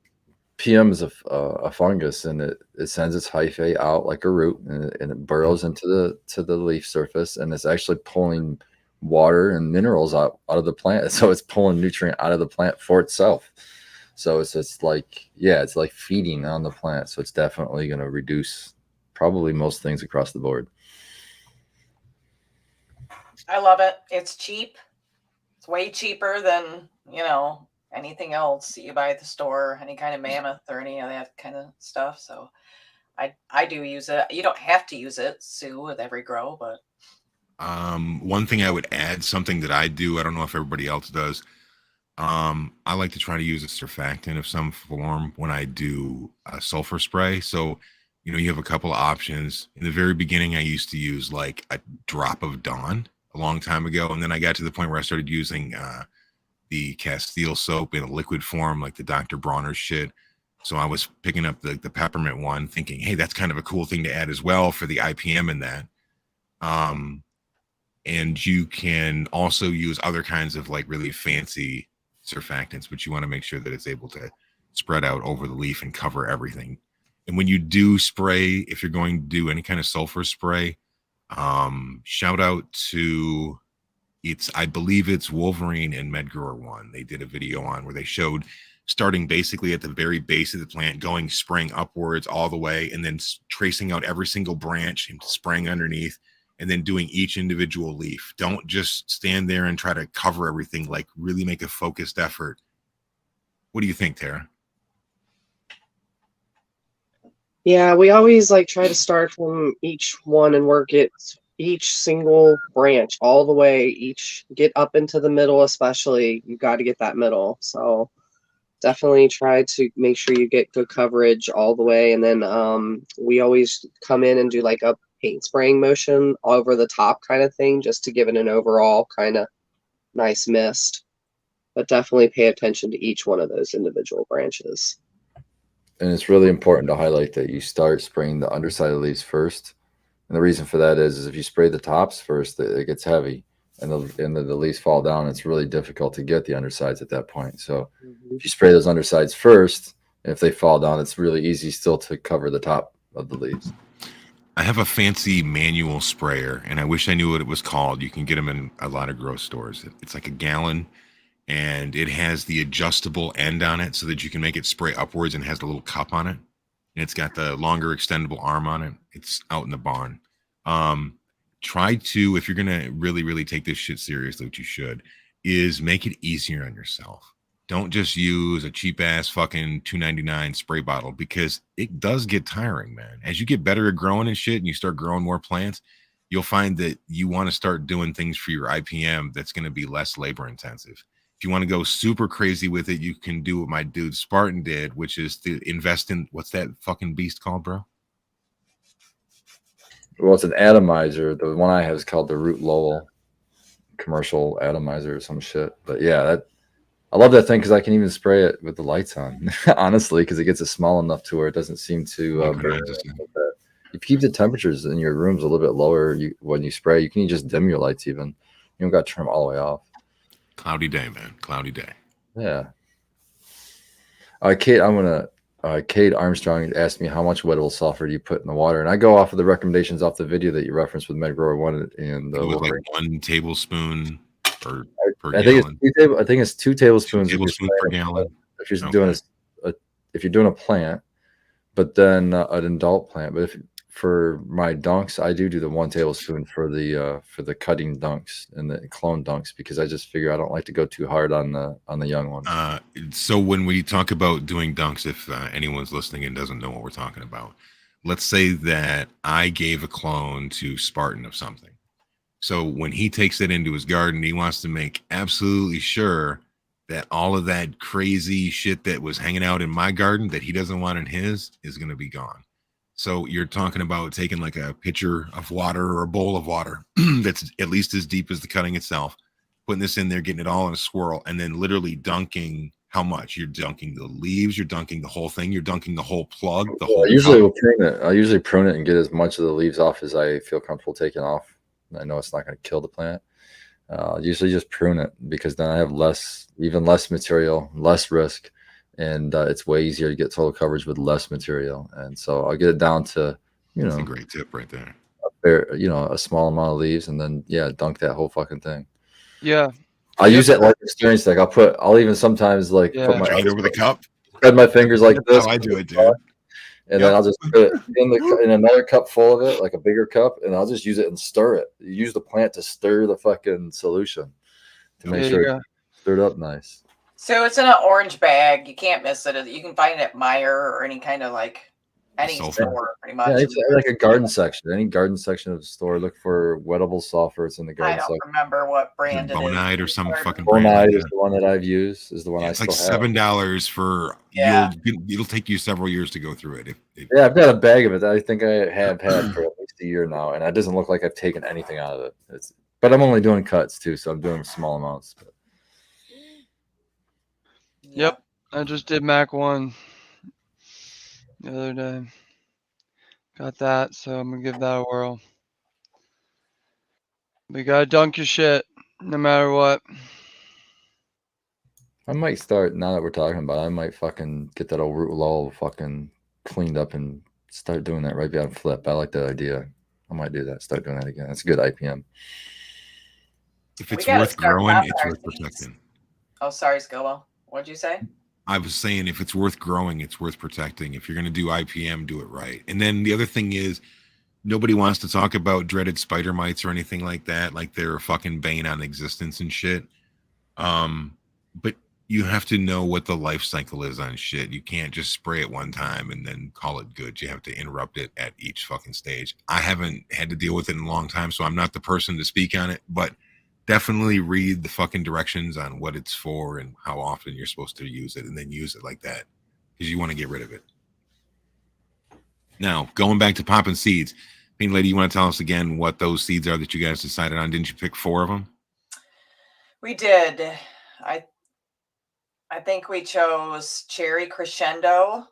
PM is a fungus, and it sends its hyphae out like a root, and it burrows into the leaf surface, and it's actually pulling water and minerals out of the plant. So it's pulling nutrient out of the plant for itself. So it's like, it's like feeding on the plant. So it's definitely going to reduce probably most things across the board. I love it. It's cheap. It's way cheaper than, anything else you buy at the store, any kind of Mammoth or any of that kind of stuff. So I do use it. You don't have to use it, Sue, with every grow, but. One thing I would add, something that I do, I don't know if everybody else does. I like to try to use a surfactant of some form when I do a sulfur spray. So, you have a couple of options. In the very beginning, I used to use like a drop of Dawn a long time ago. And then I got to the point where I started using the Castile soap in a liquid form, like the Dr. Bronner's shit. So I was picking up the peppermint one thinking, hey, that's kind of a cool thing to add as well for the IPM in that. And you can also use other kinds of like really fancy surfactants, but you want to make sure that it's able to spread out over the leaf and cover everything. And when you do spray, if you're going to do any kind of sulfur spray, shout out to I believe it's Wolverine and Medgrower one. They did a video on where they showed starting basically at the very base of the plant, spraying upwards all the way, and then tracing out every single branch and spraying underneath, and then doing each individual leaf. Don't just stand there and try to cover everything. Like really make a focused effort. What do you think, Tara? Yeah, we always like try to start from each one and work it each single branch all the way, get up into the middle, especially. You got to get that middle. So definitely try to make sure you get good coverage all the way. And then we always come in and do like a paint spraying motion over the top kind of thing, just to give it an overall kind of nice mist. But definitely pay attention to each one of those individual branches. And it's really important to highlight that you start spraying the underside of the leaves first. And the reason for that is if you spray the tops first, it gets heavy, and the leaves fall down. It's really difficult to get the undersides at that point. So if you spray those undersides first, and if they fall down, it's really easy still to cover the top of the leaves. I have a fancy manual sprayer, and I wish I knew what it was called. You can get them in a lot of grocery stores. It's like a gallon, and it has the adjustable end on it so that you can make it spray upwards, and has the little cup on it. And it's got the longer extendable arm on it. It's out in the barn. Try to, if you're going to really, really take this shit seriously, what you should, is make it easier on yourself. Don't just use a cheap ass fucking $2.99 spray bottle, because it does get tiring, man. As you get better at growing and shit and you start growing more plants, you'll find that you want to start doing things for your IPM that's going to be less labor intensive. If you want to go super crazy with it, you can do what my dude Spartan did, which is to invest in what's that fucking beast called, bro? Well, it's an atomizer. The one I have is called the Root Lowell commercial atomizer or some shit. But yeah, I love that thing because I can even spray it with the lights on, honestly, because it gets it small enough to where it doesn't seem to burn. If you keep the temperatures in your rooms a little bit lower, when you spray, you can just dim your lights even. You don't got to turn them all the way off. Cloudy day, man. Cloudy day. Yeah. Kate Armstrong asked me how much wettable sulfur do you put in the water, and I go off of the recommendations off the video that you referenced with MedGrower 1 and it was like 1 tablespoon per I gallon. think it's 2 tablespoons. 2 tablespoons per gallon. If you're doing if you're doing a plant, but then an adult plant. But for my dunks, I do the 1 tablespoon for the cutting dunks and the clone dunks, because I just figure I don't like to go too hard on the young ones. So when we talk about doing dunks, if anyone's listening and doesn't know what we're talking about, let's say that I gave a clone to Spartan of something. So when he takes it into his garden, he wants to make absolutely sure that all of that crazy shit that was hanging out in my garden that he doesn't want in his is going to be gone. So you're talking about taking like a pitcher of water or a bowl of water that's at least as deep as the cutting itself, putting this in there, getting it all in a swirl, and then literally dunking. How much? You're dunking the leaves, you're dunking the whole thing, you're dunking the whole plug. I usually prune it and get as much of the leaves off as I feel comfortable taking off. I know it's not going to kill the plant. Usually just prune it, because then I have even less material, less risk, and it's way easier to get total coverage with less material. And so I'll get it down to, That's a great tip right there. A small amount of leaves, and then dunk that whole fucking thing. Yeah. I use it like a stirring stick. I'll even sometimes put my right over the cup. Spread my fingers like this. How I do it, dude. And then I'll just put it in another cup full of it, like a bigger cup, and I'll just use it and stir it. You use the plant to stir the fucking solution to make sure it's stirred up nice. So it's in an orange bag. You can't miss it. You can find it at Meijer or any kind of any store, pretty much. Yeah, it's like a garden section. Any garden section of the store, look for wettable sulfur. It's in the garden section. I don't remember what brand it is. Bonide or some fucking brand. Bonide is the one that I've used. Is the one I still have. It's like $7 for. Yeah. It'll take you several years to go through it. I've got a bag of it that I think I have had for at least a year now, and it doesn't look like I've taken anything out of it. But I'm only doing cuts too, so I'm doing small amounts. But. Yep, I just did Mac 1 the other day. Got that, so I'm gonna give that a whirl. We gotta dunk your shit, no matter what. I might start, now that we're talking about it, I might fucking get that old Root Lowell fucking cleaned up and start doing that right behind Flip. I like that idea. I might do that. Start doing that again. That's a good IPM. If it's worth growing, it's worth protecting. Oh, sorry, Skilbo. What'd you say? I was saying, if it's worth growing, it's worth protecting. If you're going to do IPM, do it right. And then the other thing is, nobody wants to talk about dreaded spider mites or anything like that, like they're a fucking bane on existence and shit. But you have to know what the life cycle is on shit. You can't just spray it one time and then call it good. You have to interrupt it at each fucking stage. I haven't had to deal with it in a long time, so I'm not the person to speak on it, but definitely read the fucking directions on what it's for and how often you're supposed to use it, and then use it like that, because you want to get rid of it. Now, going back to popping seeds, Paint Lady, you want to tell us again what those seeds are that you guys decided on? Didn't you pick 4 of them? We did. I think we chose Cherry Crescendo.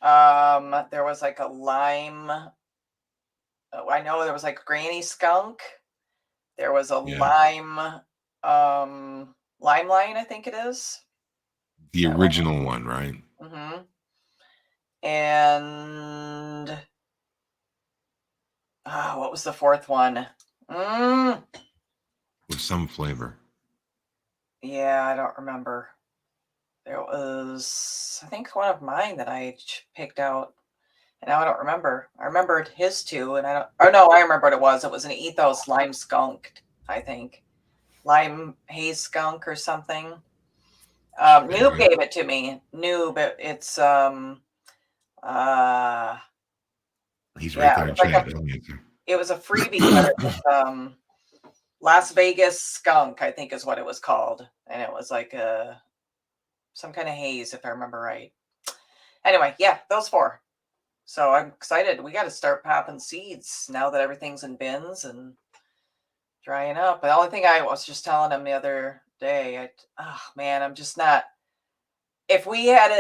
There was like a lime. I know there was like Granny Skunk. There was a lime line, I think it is. The original one, right? Mm-hmm. And what was the 4th one? With some flavor. Yeah, I don't remember. There was, I think, one of mine that I picked out. And now I don't remember. I remembered his 2, and I don't. Oh no, I remember what it was. It was an Ethos Lime Skunk, I think, Lime Haze Skunk or something. Noob gave it to me. Noob, it's He's right there in chat. It was a freebie. But it was, Las Vegas skunk, I think is what it was called, and it was like some kind of haze, if I remember right. Anyway, yeah, those 4. So I'm excited. We got to start popping seeds now that everything's in bins and drying up. The only thing I was just telling him the other day, man, I'm just not. If we had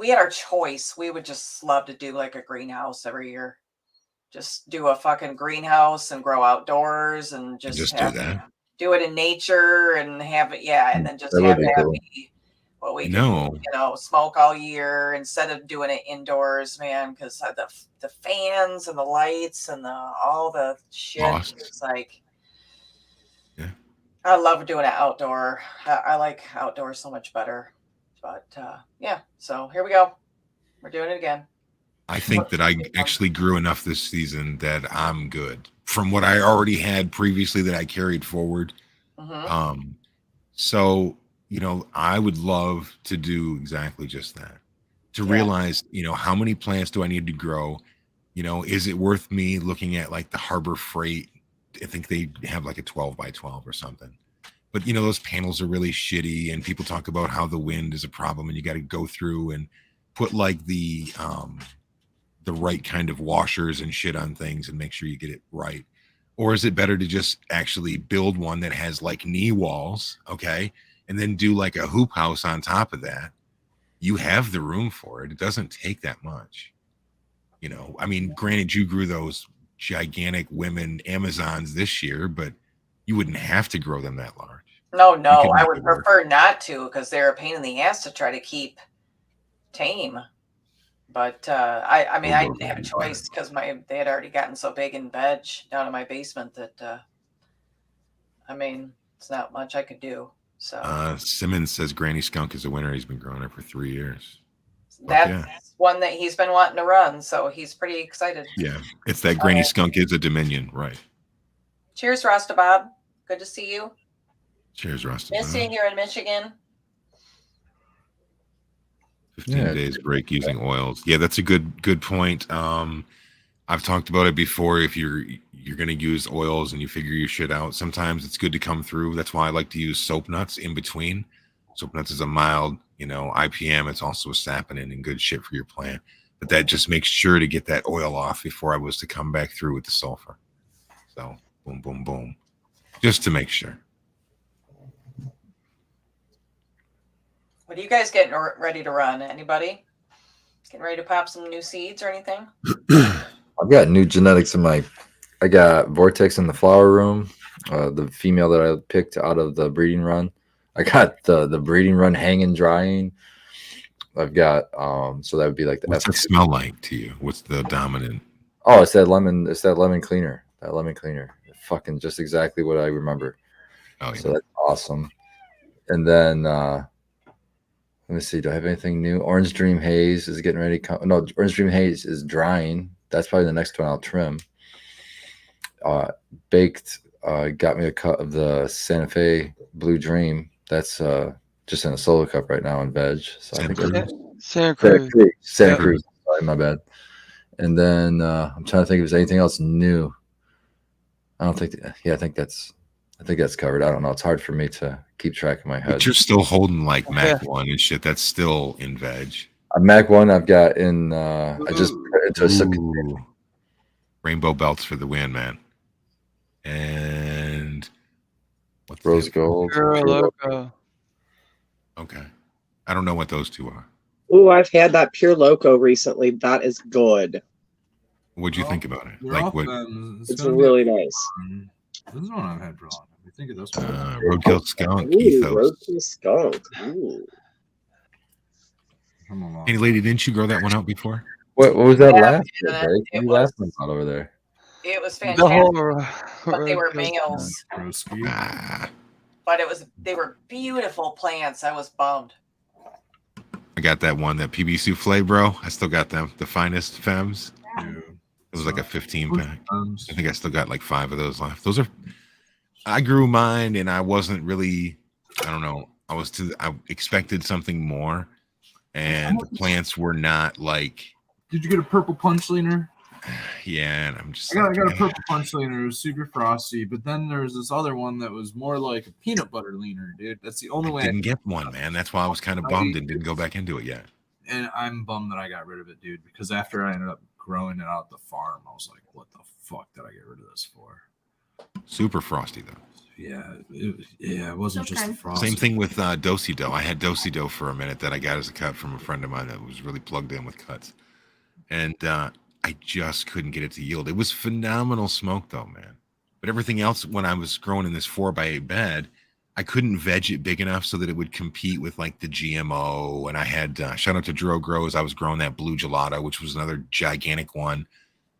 our choice, we would just love to do like a greenhouse every year. Just do a fucking greenhouse and grow outdoors and just do that. Do it in nature and have it, and then just That have would be that cool. be what we No. can, smoke all year instead of doing it indoors, man, because the fans and the lights and all the shit. Cost. It's like, yeah, I love doing it outdoor. I like outdoor so much better. But yeah, so here we go. We're doing it again. I think that I actually grew enough this season that I'm good from what I already had previously that I carried forward. Mm-hmm. So, I would love to do exactly just that, to realize, how many plants do I need to grow? Is it worth me looking at like the Harbor Freight? I think they have like a 12 by 12 or something. But, those panels are really shitty, and people talk about how the wind is a problem and you got to go through and put like the right kind of washers and shit on things and make sure you get it right. Or is it better to just actually build one that has like knee walls, okay, and then do like a hoop house on top of that? You have the room for it. It doesn't take that much. I mean, granted, you grew those gigantic women Amazons this year, but you wouldn't have to grow them that large. No, can I make would it work. prefer not to, because they're a pain in the ass to try to keep tame. But I mean, I didn't have a choice because they had already gotten so big in veg down in my basement that I mean, it's not much I could do. So Simmons says Granny Skunk is a winner. He's been growing it for 3 years. that's one that he's been wanting to run, so he's pretty excited. Yeah, it's that Granny Skunk is a Dominion, right? Cheers, Rasta Bob. Good to see you. Cheers, Rasta. Miss you here in Michigan. 15 days break using oils. Yeah, that's a good point. I've talked about it before. If you're going to use oils and you figure your shit out, sometimes it's good to come through. That's why I like to use soap nuts in between. Soap nuts is a mild, IPM. It's also a saponin and good shit for your plant. But that just makes sure to get that oil off before I was to come back through with the sulfur. So boom, boom, boom, just to make sure. What are you guys getting ready to run? Anybody getting ready to pop some new seeds or anything? I've got new genetics in I got Vortex in the flower room, the female that I picked out of the breeding run. I got the breeding run hanging drying. I've got so that would be like the. What's it smell like to you? What's the dominant? Oh, it's that lemon. It's that lemon cleaner. That lemon cleaner. Fucking just exactly what I remember. Oh yeah. So that's awesome. And then let me see. Do I have anything new? Orange Dream Haze is getting ready. No, Orange Dream Haze is drying. That's probably the next one I'll trim. Baked got me a cut of the Santa Fe Blue Dream. That's just in a solo cup right now in veg. So I think Santa Cruz. Santa Cruz. Sorry, my bad. And then I'm trying to think if there's anything else new. I don't think. I think that's covered. I don't know. It's hard for me to keep track in my head. But you're still holding like Mac 1 and shit. That's still in veg. Mac 1 I've got in. I just put it into a Rainbow Belts for the win, man. And what's Rose Gold. Pure Loco. Okay, I don't know what those two are. Oh, I've had that Pure Loco recently. That is good. What'd you think about it? They're Like off, what? It's really nice. This is one I've had for a long time. I think of this one. Roadkill Skunk Ooh, Ethos. Roadkill Skunk. Ooh. Come along. Hey, lady, didn't you grow that one out before? What was that Yeah, last? yeah, What it are you was. laughing about over there? It was The fantastic, whole but they were Roadkill males. Broski. Ah, But they were beautiful plants. I was bummed. I got that one, that PB souffle, bro. I still got them, the finest femmes. Dude. It was like a 15 pack. Um, I think I still got like 5 of those left. I grew mine and I wasn't really, I don't know. I expected something more, and the plants were not like. Did you get a purple punch leaner? Yeah, and I'm just I like, got a purple punch leaner. It was super frosty, but then there was this other one that was more like a peanut butter leaner, dude. That's the only I way didn't get one, man. That's why I was kind of bummed and didn't go back into it yet. And I'm bummed that I got rid of it, dude, because after I ended up growing it out the farm, I was like, what the fuck did I get rid of this for? Super frosty though. Yeah, it wasn't just Okay. the frosty. Same thing with Dosido. I had Dosido for a minute that I got as a cut from a friend of mine that was really plugged in with cuts. And I just couldn't get it to yield. It was phenomenal smoke though, man. But everything else, when I was growing in this 4x8 bed, I couldn't veg it big enough so that it would compete with like the GMO. And I had, shout out to Dro Grows, I was growing that blue gelato, which was another gigantic one.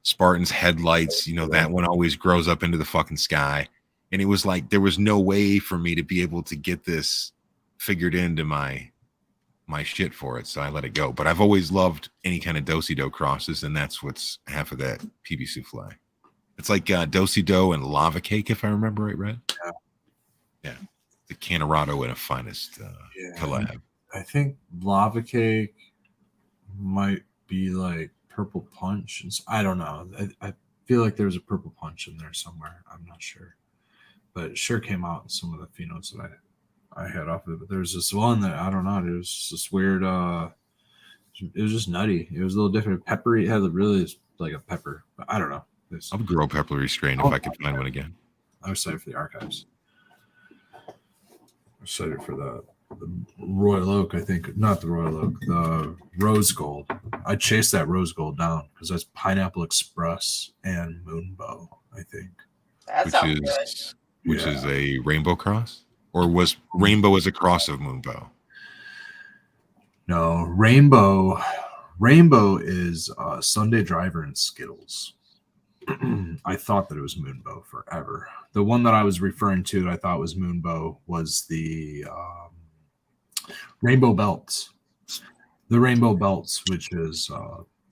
Spartan's headlights, you know, that one always grows up into the fucking sky. And it was like, there was no way for me to be able to get this figured into my shit for it. So I let it go. But I've always loved any kind of Dosido crosses. And that's what's half of that PB Souffle. It's like Dosido and Lava Cake, if I remember right, Red? Yeah. The Canorado in a finest collab. I think Lava Cake might be like Purple Punch. I don't know. I feel like there's a Purple Punch in there somewhere. I'm not sure. But it sure came out in some of the phenols that I had off of it. But there's this one that, I don't know, it was this weird, it was just nutty. It was a little different. Peppery. It had really like a pepper. But I don't know. I'll grow peppery strain if I can find one again. I'm excited for the archives. I'm excited for the Royal Oak, I think. Not the Royal Oak, the Rose Gold. I chased that Rose Gold down because that's Pineapple Express and Moonbow, I think. That sounds good. Which is a rainbow cross? Or was rainbow as a cross of Moonbow? No, Rainbow is Sunday Driver and Skittles. I thought that it was Moonbow forever. The one that I was referring to, I thought was Moonbow, was the Rainbow Belts. The Rainbow Belts, which is,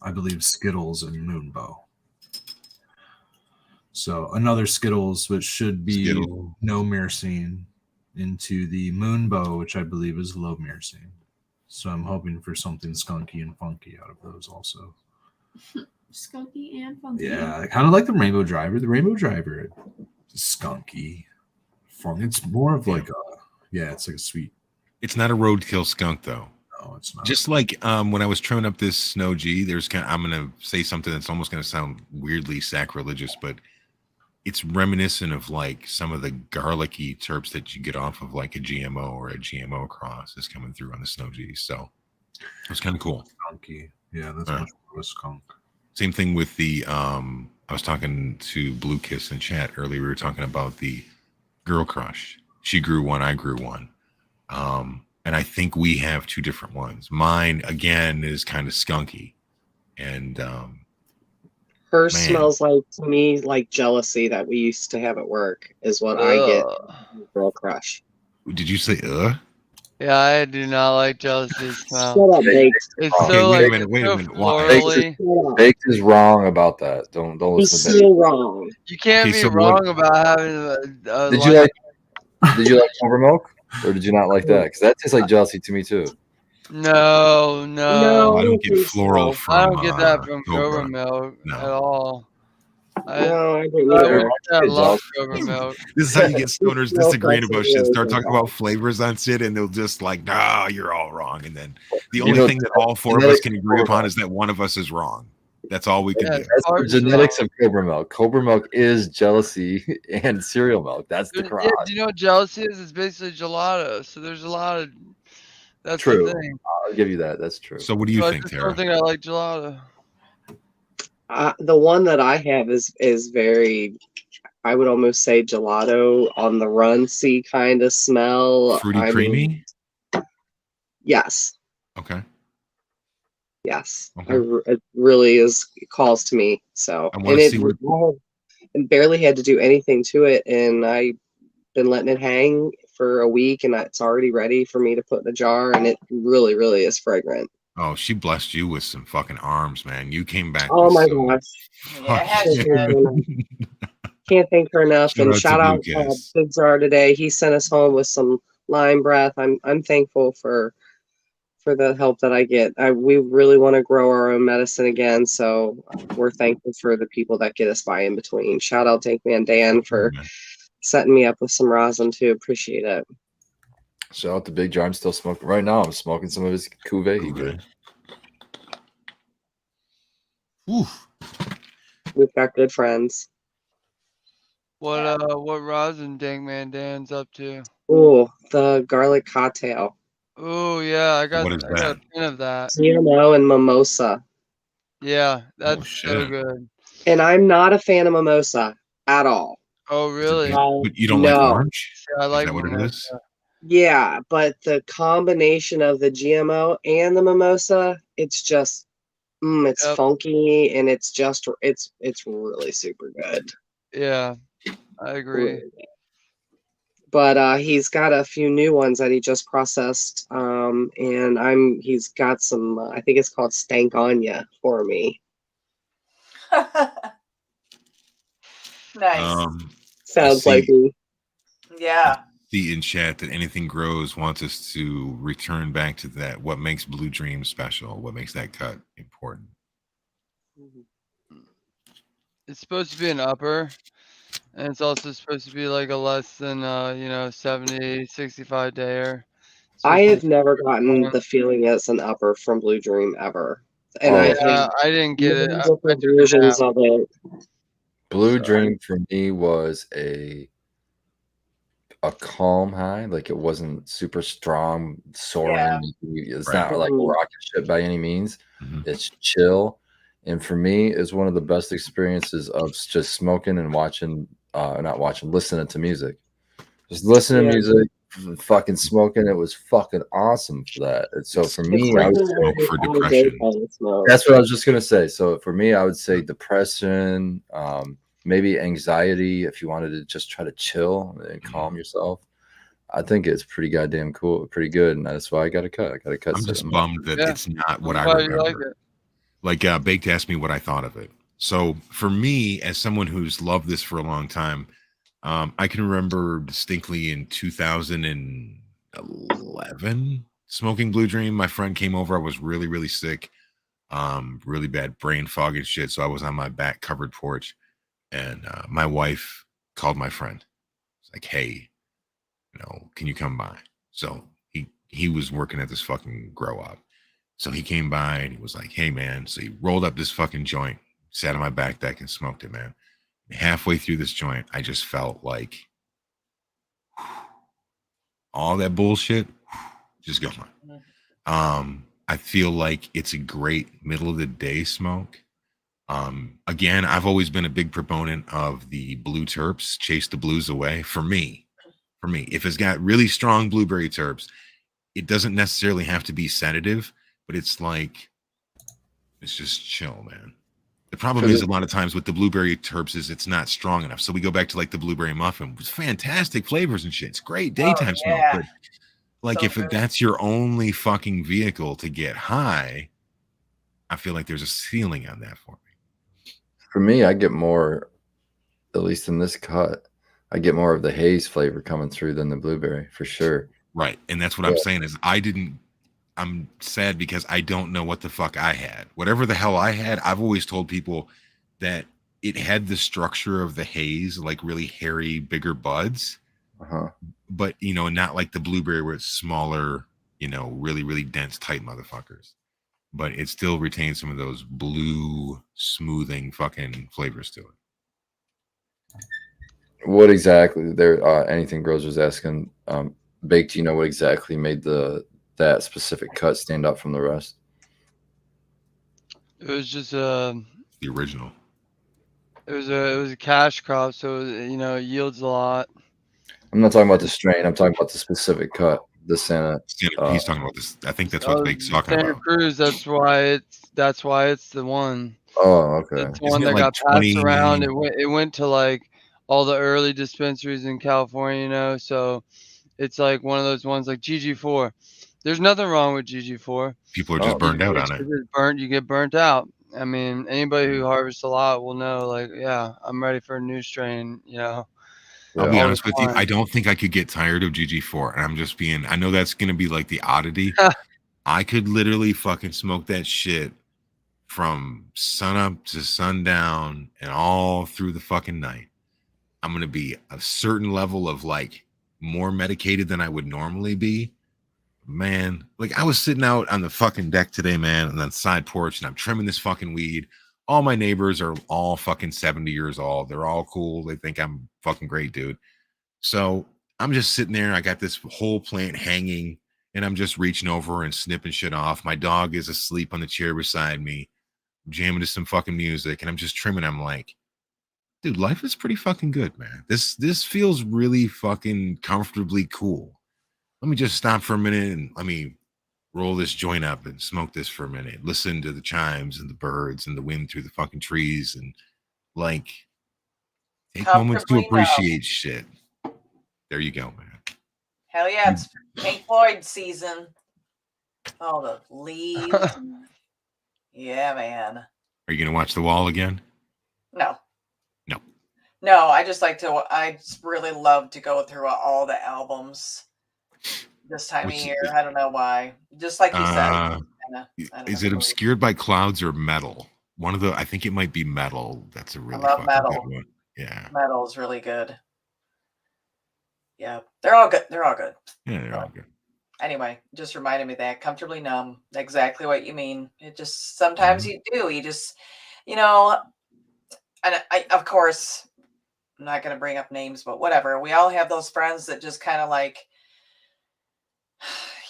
I believe, Skittles and Moonbow. So another Skittles, which should be no myrcene, into the Moonbow, which I believe is low myrcene. So I'm hoping for something skunky and funky out of those also. Skunky and funky. Yeah, kind of like the Rainbow Driver. The Rainbow Driver is skunky. It's more of like it's like a sweet. It's not a roadkill skunk though. No, it's not. Just like when I was trimming up this Snow G, I'm gonna say something that's almost gonna sound weirdly sacrilegious, but it's reminiscent of like some of the garlicky terps that you get off of like a GMO or a GMO cross is coming through on the Snow G. So it was kind of cool. Skunky. Yeah, that's much more of a skunk. Same thing with the I was talking to Blue Kiss in chat earlier. We were talking about the Girl Crush. She grew one, I grew one. And I think we have two different ones. Mine again is kind of skunky. And her smells like, to me, like jealousy that we used to have at work is what I get. Girl Crush. Did you say Yeah, I do not like jealousy smell. Shut up, Baked. It's Okay, so wait a like minute. florally. Baked is wrong about that. Don't He's listen to so wrong. You can't Okay, be so wrong about having a Did you like Clover Milk, or did you not like that? Because that tastes like jealousy to me too. No. No, I don't get floral from I don't get that from Cobra. Cobra Milk No. at all. No, I don't I either. love Cobra Milk. This is how you get stoners disagreeing that's about a shit. really Start good talking one. about flavors on shit, and they'll just like, nah, you're all wrong. And then the You only know, thing that all four of us can agree upon is that one of us is wrong. That's all we can Yeah, do. That's the Hard genetics smell. of Cobra Milk. Cobra Milk is jealousy and cereal milk. That's the cross. Yeah, do you know what jealousy is? It's basically gelato. So there's a lot of. That's True. the thing. I'll give you that. That's true. So what do you So I think, just Tara? don't think I like gelato. The one that I have is very, I would almost say gelato on the run-y kind of smell. Fruity I mean, creamy? yes. Okay. Yes. Okay. It really is, it calls to me. So, I wanna see what- I barely had to do anything to it, and I've been letting it hang for a week, and it's already ready for me to put in a jar, and it really, really is fragrant. Oh, she blessed you with some fucking arms, man. You came back. Oh with my some gosh. Yeah, fucking- Can't thank her enough. Shout And out to shout out Blue Kiss. Big Czar today. He sent us home with some lime breath. I'm thankful for for the help that I get. We really want to grow our own medicine again, so we're thankful for the people that get us by in between. Shout out Tank Man Dan for setting me up with some rosin too. Appreciate it. Shout out to Big Jar. I'm still smoking right now. I'm smoking some of his cuvee. He good. Oof. We've got good friends. What rosin Dankman Dan's up to? Ooh, the garlic cocktail. Oh yeah, I got What is a that? tin of that. GMO and mimosa. Yeah, that's so shit. good. And I'm not a fan of mimosa at all. Oh really? But you don't like No. orange? Yeah, I like Is that what it mimosa. is? Yeah, but the combination of the GMO and the mimosa, it's just it's Yep. funky and it's really super good. Yeah, I agree. Really good. But he's got a few new ones that he just processed. And he's got some I think it's called Stank Anya for me. Nice. Sounds see- like me. Yeah. See in chat that Anything Grows wants us to return back to that. What makes Blue Dream special? What makes that cut important? It's supposed to be an upper, and it's also supposed to be like a less than 70, 65 dayer. I Supposed have to never be gotten fun. the feeling as an upper from Blue Dream ever. And Oh, I Yeah, I didn't get it. many I different took it versions out. of it. Blue So- Dream for me was a calm high. Like it wasn't super strong, soaring. Yeah. It's Right. not like rocket ship by any means. Mhm. It's chill. And for me, it's one of the best experiences of just smoking and watching, listening to music. Just listening to Yeah. music, fucking smoking. It was fucking awesome for that. And so for me, It's I would smoke for all day depression. kind of smoke. that's what I was just gonna say. So for me, I would say depression, maybe anxiety. If you wanted to just try to chill and calm yourself, I think it's pretty goddamn cool, pretty good, and that's why I got a cut. I got a cut. I'm just bummed that Yeah. it's not what I'm I glad you remember. like it. Like Baked asked me what I thought of it. So for me, as someone who's loved this for a long time, I can remember distinctly in 2011 smoking Blue Dream. My friend came over. I was really, really sick, really bad brain fog and shit. So I was on my back covered porch, and my wife called my friend. It's like, hey, can you come by? So he was working at this fucking grow up. So he came by and he was like, hey, man. So he rolled up this fucking joint, sat on my back deck and smoked it, man. And halfway through this joint, I just felt like all that bullshit just gone. I feel like it's a great middle of the day smoke. Again, I've always been a big proponent of the blue terps, chase the blues away. For me, if it's got really strong blueberry terps, it doesn't necessarily have to be sedative, but it's like, it's just chill, man. The problem is a lot of times with the blueberry terps is it's not strong enough. So we go back to like the blueberry muffin, with fantastic flavors and shit. It's great daytime smoke, yeah. but like So if good. that's your only fucking vehicle to get high, I feel like there's a ceiling on that for me. For me, I get more, at least in this cut, I get more of the haze flavor coming through than the blueberry for sure. Right. And that's what I'm saying is I'm sad because I don't know what the fuck I had. Whatever the hell I had, I've always told people that it had the structure of the haze, like really hairy, bigger buds. But, not like the blueberry where it's smaller, really, really dense, tight motherfuckers. But it still retains some of those blue, smoothing fucking flavors to it. What exactly there? Anything Grows was asking. Baked, do you know what exactly made that specific cut stand out from the rest? It was just The original. it was a cash crop, so it yields a lot. I'm not talking about the strain. I'm talking about the specific cut. The Santa. He's talking about this. I think that's what Bake's talking Santa about. Cruz. That's why it's the one. Oh, okay. It's the one that got passed around. It went to like all the early dispensaries in California, so it's like one of those ones like GG4. There's nothing wrong with GG4. People are just burned out on it. You get burnt out. I mean, anybody who harvests a lot will know, like, yeah, I'm ready for a new strain, I'll be all honest the with you. time. I don't think I could get tired of GG4. And I know that's going to be like the oddity, I could literally fucking smoke that shit from sun up to sundown and all through the fucking night. I'm going to be a certain level of like more medicated than I would normally be. Man, like I was sitting out on the fucking deck today, man, and on the side porch, and I'm trimming this fucking weed. All my neighbors are all fucking 70 years old. They're all cool. They think I'm fucking great, dude. So I'm just sitting there. I got this whole plant hanging, and I'm just reaching over and snipping shit off. My dog is asleep on the chair beside me, jamming to some fucking music, and I'm just trimming. I'm like, dude, life is pretty fucking good, man. This feels really fucking comfortably cool. Let me just stop for a minute and let me roll this joint up and smoke this for a minute. Listen to the chimes and the birds and the wind through the fucking trees and like take moments to Comfortably numb. appreciate shit. There you go, man. Hell yeah, it's Pink Floyd season. Oh, the leaves. Yeah, man. Are you gonna watch The Wall again? No. No. No, I just really love to go through all the albums this time Which of year. is- I don't know why. Just like you said. I don't Is know. it obscured by clouds or metal? One of the, I think it might be metal. That's a really love fucking metal. good one. Yeah. Metal is really good. Yeah, they're all good. They're all good. Yeah, they're all good. Anyway, just reminded me that comfortably numb, exactly what you mean. It just sometimes you do. You just, and I, of course, I'm not going to bring up names, but whatever. We all have those friends that just kind of like,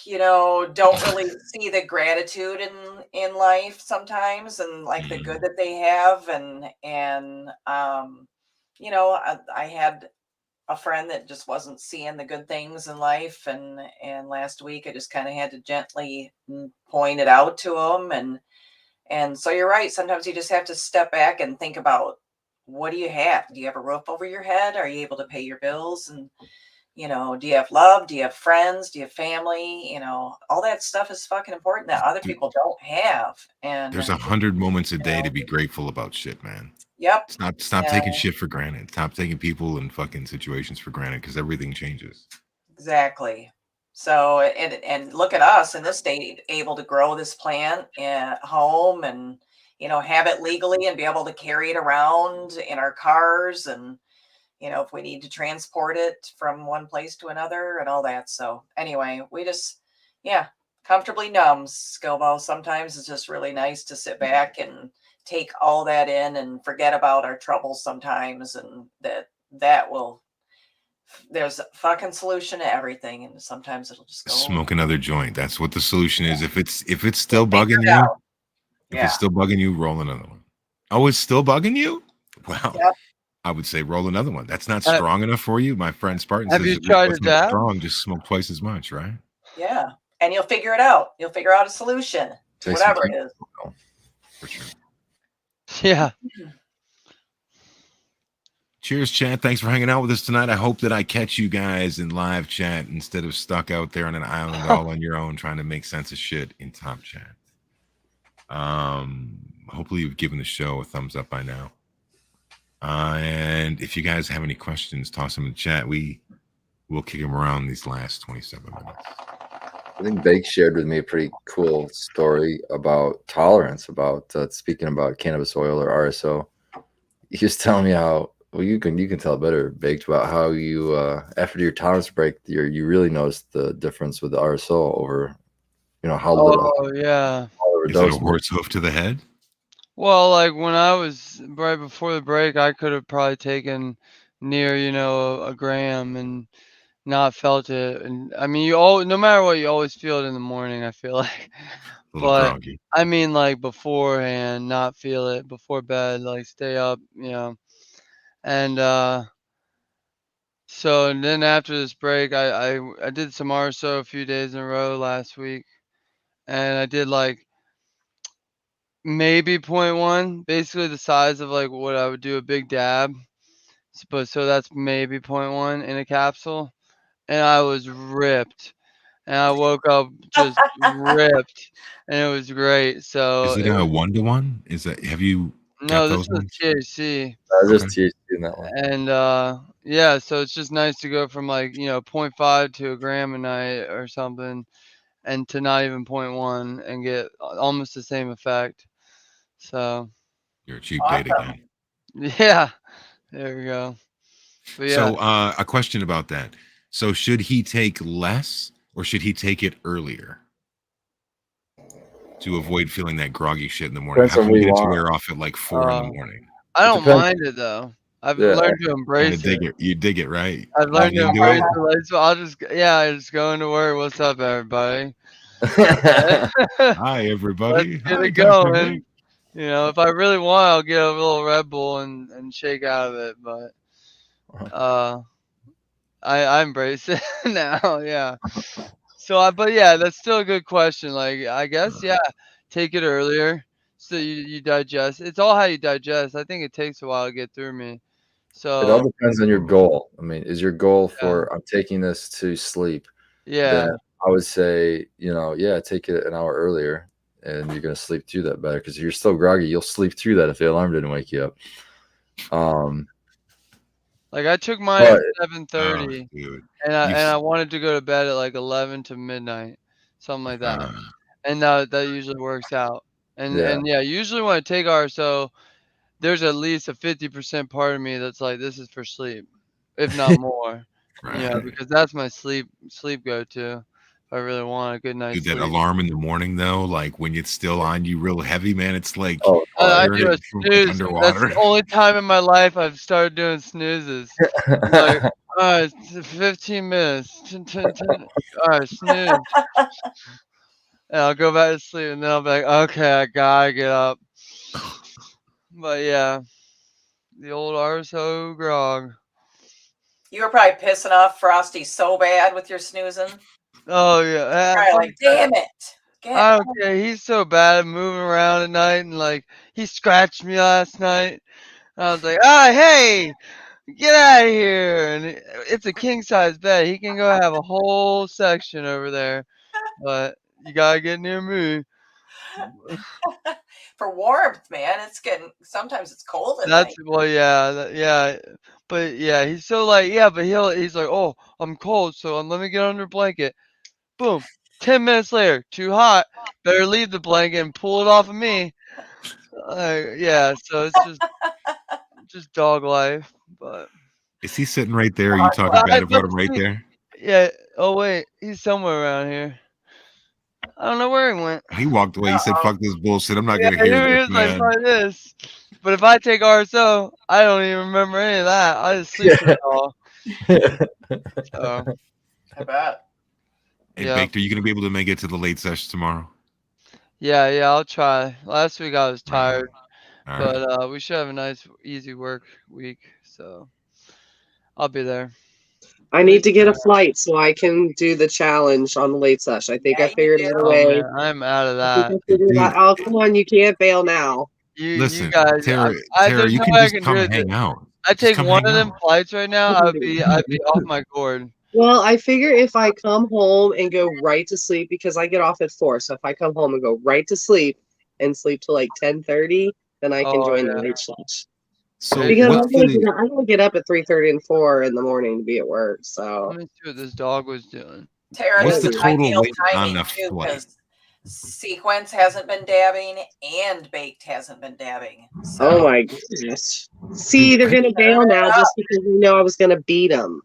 don't really see the gratitude in life sometimes, and like the good that they have, and I had a friend that just wasn't seeing the good things in life, and last week I just kind of had to gently point it out to him, and so you're right, sometimes you just have to step back and think about, what do you have? Do you have a roof over your head? Are you able to pay your bills? And do you have love? Do you have friends? Do you have family? All that stuff is fucking important that other people don't have. And There's 100 moments a day to be grateful about shit, man. Yep. Stop taking shit for granted. Stop taking people and fucking situations for granted, because everything changes. Exactly. So, and look at us in this state, able to grow this plant at home and, have it legally and be able to carry it around in our cars, and, if we need to transport it from one place to another and all that. So anyway, we just, comfortably numb, Skilbo. Sometimes it's just really nice to sit back and take all that in and forget about our troubles sometimes, and there's a fucking solution to everything, and sometimes it'll just go. Smoke another joint. That's what the solution is. If it's still bugging you, it's still bugging you, roll another one. Oh, it's still bugging you? Well, I would say roll another one. That's not strong enough for you. My friend Spartan have says, you tried it's to not dab? strong, just smoke twice as much, right? Yeah, and you'll figure it out. You'll figure out a solution to whatever it is. For sure. Yeah. Cheers, chat. Thanks for hanging out with us tonight. I hope that I catch you guys in live chat instead of stuck out there on an island all on your own trying to make sense of shit in top chat. Hopefully you've given the show a thumbs up by now. And if you guys have any questions, toss them in the chat. We'll kick them around these last 27 minutes. I think Bake shared with me a pretty cool story about tolerance, about speaking about cannabis oil or RSO. He was telling me how, well, you can tell better, Baked, about how you after your tolerance break, you really noticed the difference with the RSO over, how little. Oh yeah. Is it a horse hoof to the head? Well, like when I was right before the break, I could have probably taken near, a gram and not felt it. And I mean, no matter what, you always feel it in the morning, I feel like. A little But groggy. I mean, like beforehand, not feel it before bed, like stay up, And so and then after this break, I did some RSO a few days in a row last week, and I did like maybe 0.1, basically the size of like what I would do a big dab. But so that's maybe 0.1 in a capsule, and I was ripped, and I woke up just ripped, and it was great. So Is it a 1-to-1? Is that, have you no, got this those was ones? THC. There's THC in that one. And yeah, so it's just nice to go from like 0.5 to a gram a night or something, and to not even 0.1 and get almost the same effect. So You're a cheap date Awesome. again. yeah, there we go. But yeah, So a question about that. So should he take less or should he take it earlier to avoid feeling that groggy shit in the morning? Depends How on can what you you get it to want. wear off at like 4 in the morning? I don't depends. mind it though. I've Yeah. learned to And embrace dig it. it. You dig it, right? I've learned to You do embrace it? it. Like, so I'll just go into work. What's up, everybody? Hi, everybody. Let's get Hi, it Dr. going. Nick. You know, if I really want, I'll get a little Red Bull and shake out of it. But I embrace it now. Yeah. So, but yeah, that's still a good question. Like, I guess, yeah, take it earlier so you digest. It's all how you digest. I think it takes a while to get through me. It all So, depends on your goal. I mean, is your goal for I'm taking this to sleep? yeah. Then I would say, yeah, take it an hour earlier, and you're gonna sleep through that better. Because if you're still groggy, you'll sleep through that if the alarm didn't wake you up. Like I took mine at But 7:30, Dude. and I wanted to go to bed at like 11 to midnight, something like that. And that usually works out. And Yeah. and yeah, usually when I take RSO, there's at least a 50% part of me that's like, this is for sleep, if not more. You know, Right. because that's my sleep go-to. If I really want a good night's Dude, that sleep. alarm in the morning though, like when it's still on you real heavy, man, it's like I you're do a snooze. That's underwater. the only time in my life I've started doing snoozes. I'm like, all right, 15 minutes. 10, all right, snooze. And I'll go back to sleep, and then I'll be like, okay, I gotta get up. But yeah, the old RSO grog. You were probably pissing off Frosty so bad with your snoozing. Oh yeah, Probably like, damn it. I don't care. He's so bad at moving around at night, and like he scratched me last night. I was like, oh hey, get out of here! And it's a king size bed. He can go have a whole section over there, but you gotta get near me. For warmth, man, sometimes it's cold at That's night. well, yeah, yeah, but yeah, he's so like, yeah, but he's like, oh, I'm cold, so let me get under a blanket. Boom, 10 minutes later, too hot. Better leave the blanket and pull it off of me. Yeah, so it's just dog life, but. Is he sitting right there? Are you talking bad about him right there? Yeah. Oh wait, he's somewhere around here. I don't know where he went. He walked away. He said, "Fuck this bullshit. I'm not gonna Yeah, hear he this, was like, man." "Fuck this." But if I take RSO, I don't even remember any of that. I just sleep through it all. So, I bet. Hey, Yeah. Baked, are you gonna be able to make it to the late session tomorrow? yeah, I'll try. Last week I was tired, All but we should have a nice, easy work week. So I'll be there. I need to get a flight so I can do the challenge on the late sesh. I think I figured out a Oh way. man, I'm out of I think that. I figured Dude. out. Oh, come on, you can't bail now. Listen, You guys, Tara, there's you no can way I just can come do it. hang out. I Just take come one hang of them out. flights right now, I'd be off my gourd. Well, I figure if I come home and go right to sleep, because I get off at 4, so if I come home and go right to sleep and sleep till like 10:30, then I can join the late sesh. So Because what's the I'm gonna get up at 3:30 and 4 in the morning to be at work. So Let me see what this dog was doing. Tara, what's this the is total ideal weight on timing the too, flight? because Sequence hasn't been dabbing and Baked hasn't been dabbing. oh So my goodness. See, they're gonna bail now just because we know I was gonna beat them.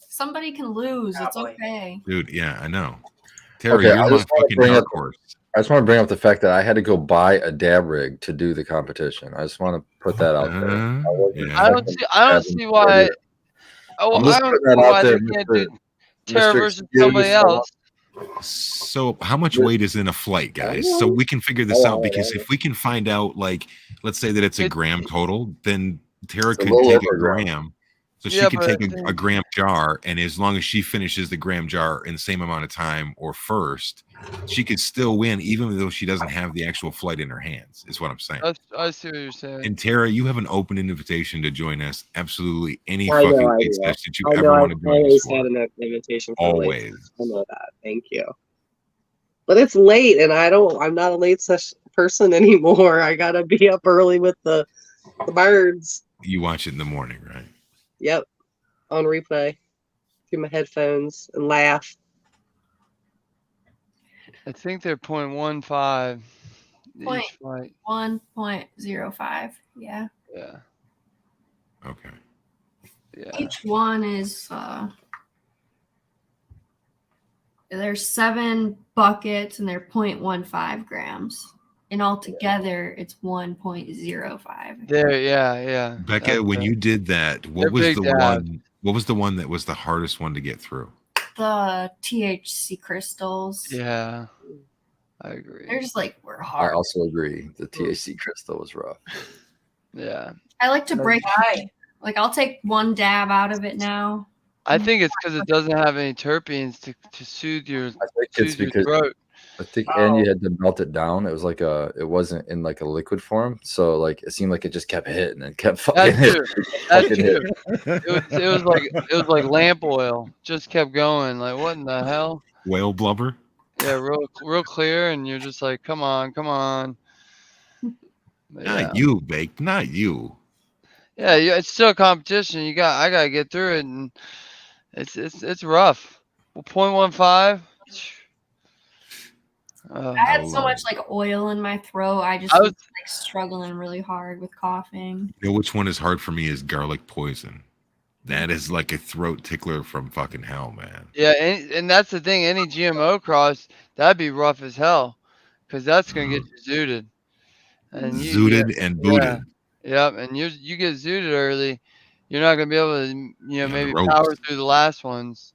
Somebody can lose. Probably. It's okay. Dude, yeah, I know. Tara, Okay, you're I my just wanna fucking bring dark up- horse. I just want to bring up the fact that I had to go buy a dab rig to do the competition. I just want to put that out there. I don't see why. Oh, I'm I just don't putting that see out why there, they can't Mr. do Tara Mr. versus Excuse somebody someone. else. So how much weight is in a flight, guys? So we can figure this out, because if we can find out, like, let's say that it's a gram total, then Tara It's a could little take a over a gram. gram. So Yeah, she can but take a gram jar, and as long as she finishes the gram jar in the same amount of time or first, she could still win, even though she doesn't have the actual flight in her hands, is what I'm saying. I see what you're saying. And Tara, you have an open invitation to join us. Absolutely any I know, fucking I late know. session that you I ever know want to I've join us always for. had an invitation for the late Always. sesh. I know that. Thank you. But it's late, and I'm not a late sesh person anymore. I gotta be up early with the birds. You watch it in the morning, right? Yep, on replay through my headphones and laugh. I think they're 0.15 Point. each flight. 1.05. Yeah. Yeah. Okay. Each Yeah. one is there's 7 buckets and they're 0.15 grams. And altogether it's 1.05. There. Yeah. Becca, That's when it. you did that, They're what was big the dabs. one? What was the one that was the hardest one to get through? The THC crystals. Yeah. I agree. They're just like we're I hard. also agree. The THC crystal was rough. Yeah. I like to break Hi. like I'll take 1 dab out of it now. I think it's because it doesn't have any terpenes to soothe your I think it's soothe your because throat. I think Oh. and you had to melt it down. It was like it wasn't in like a liquid form, so like it seemed like it just kept hitting and kept fucking That's hitting. true. That's Fucking true. hit. It was like lamp oil. Just kept going. Like what in the hell? Whale blubber. Yeah, real clear, and you're just like, come on. But yeah. Not you, Bake. Not you. Yeah, it's still a competition. I gotta get through it, and it's rough. Well, 0.15. I had so love much like oil in my throat. I just I was was- like struggling really hard with coughing. You know which one is hard for me is garlic poison. That is like a throat tickler from fucking hell, man. Yeah, and that's the thing. Any GMO cross, that'd be rough as hell, because that's gonna get you zooted. And Zooted and booted. Yep, and you get zooted early, you're not gonna be able to, the maybe ropes. power through the last ones.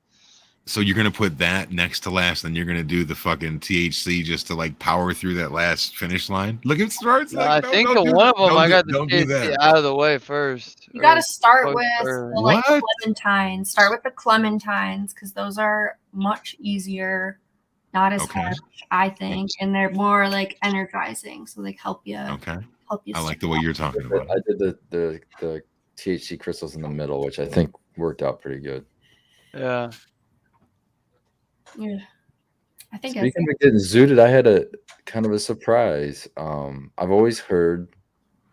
So you're gonna put that next to last, and you're gonna do the fucking THC just to like power through that last finish line. Look at Smart's. I think the one of them I got the don't do THC that. out of the way first. You got to or start fuck with her. the, like What? clementines. Start with the clementines because those are much easier, not as Okay. harsh, I think, and they're more like energizing. So they help you. Okay. Help you. I like the way you're talking about I it. did the THC crystals in the middle, which I think worked out pretty good. Yeah. Yeah. I think. Speaking of getting zooted, I had a kind of a surprise. I've always heard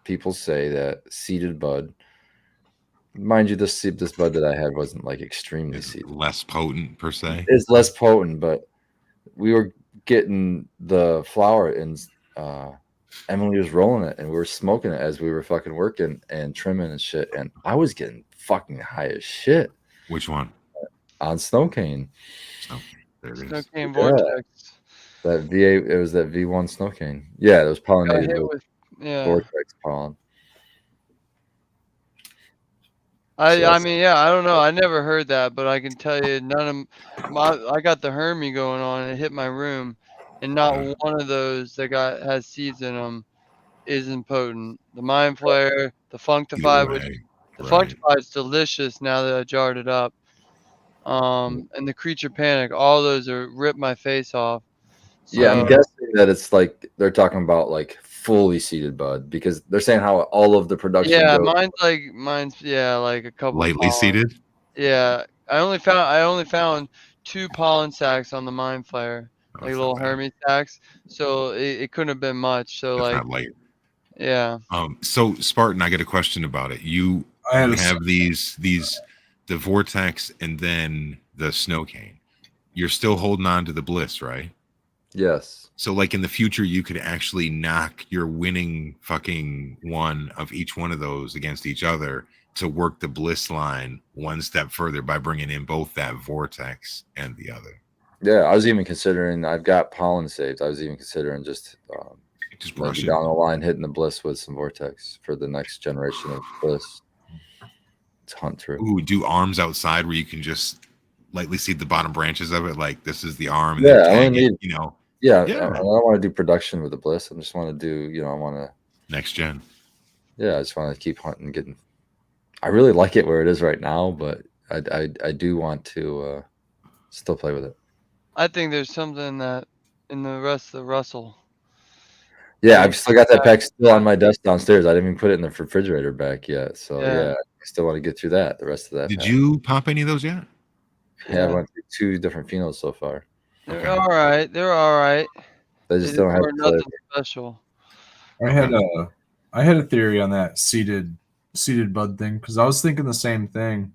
people say that seeded bud. Mind you, this bud that I had wasn't like extremely It's seeded. less potent per se. It's less potent, but we were getting the flower and Emily was rolling it and we were smoking it as we were fucking working and trimming and shit. And I was getting fucking high as shit Which one? on snow cane. So, there it Snow is. cane Yeah. vortex. That VA, it was that V1 snow cane. Yeah, it was Got pollinated hit with with, yeah. vortex pollen. I that's- mean, yeah, I don't know. I never heard that, but I can tell you, I got the Hermie going on, and it hit my room, and not one of those that has seeds in them isn't potent. The Mind Flayer, the Functify, which the Functify is delicious now that I jarred it up. And the Creature Panic, all those are rip my face off. Yeah, I'm So- guessing that it's like they're talking about like fully seeded bud because they're saying how all of the production. Yeah, goes. mine's like a couple. Lightly pollen. seeded. Yeah, I only found 2 pollen sacks on the Mind Flayer, Oh, like that's little not bad. Hermes sacks. So it couldn't have been much. So That's like, not light. yeah. So Spartan, I got a question about it. You I had a have these the vortex and then the snow cane. You're still holding on to the bliss, right? Yes. So like in the future, you could actually knock your winning fucking one of each one of those against each other to work the bliss line one step further by bringing in both that vortex and the other. Yeah, I was even considering. I've got pollen saved. I was even considering just Just maybe brush it. down the line hitting the bliss with some vortex for the next generation of bliss to hunt through. Ooh, do arms outside where you can just lightly seed the bottom branches of it. Like this is the arm. And Yeah, then I tag only it, need- you know, Yeah, Yeah. I don't want to do production with the bliss. I just want to do. I want to. next gen. Yeah, I just want to keep hunting, getting. I really like it where it is right now, but I do want to still play with it. I think there's something that in the rest of the Russell. Yeah, I've still got that pack still on my desk downstairs. I didn't even put it in the refrigerator back yet. So Yeah. yeah, I still want to get through that. The rest of that. Did pack. you pop any of those yet? Yeah, I went through 2 different phenols so far. They're Okay. all right. They're all right. They They just don't have were flavor. nothing special. I had a theory on that seeded bud thing because I was thinking the same thing.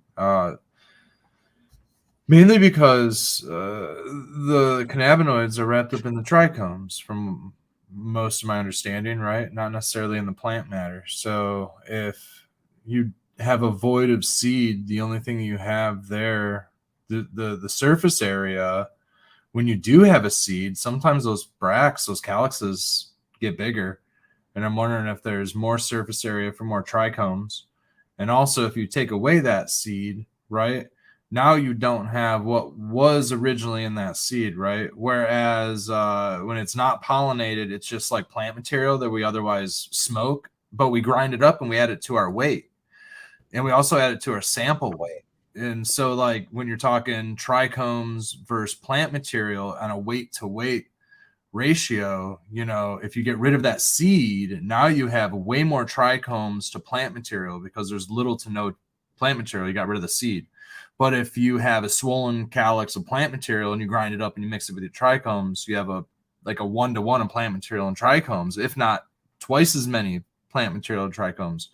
Mainly because the cannabinoids are wrapped up in the trichomes, from most of my understanding, right? Not necessarily in the plant matter. So if you have a void of seed, the only thing you have there, the surface area, when you do have a seed, sometimes those bracts, those calyxes get bigger. And I'm wondering if there's more surface area for more trichomes. And also, if you take away that seed, right, now you don't have what was originally in that seed, right? Whereas when it's not pollinated, it's just like plant material that we otherwise smoke, but we grind it up and we add it to our weight. And we also add it to our sample weight. And so, like, when you're talking trichomes versus plant material on a weight to weight ratio, you know, if you get rid of that seed, now you have way more trichomes to plant material because there's little to no plant material. You got rid of the seed. But if you have a swollen calyx of plant material and you grind it up and you mix it with your trichomes, you have a 1-to-1 in plant material and trichomes, if not twice as many plant material and trichomes.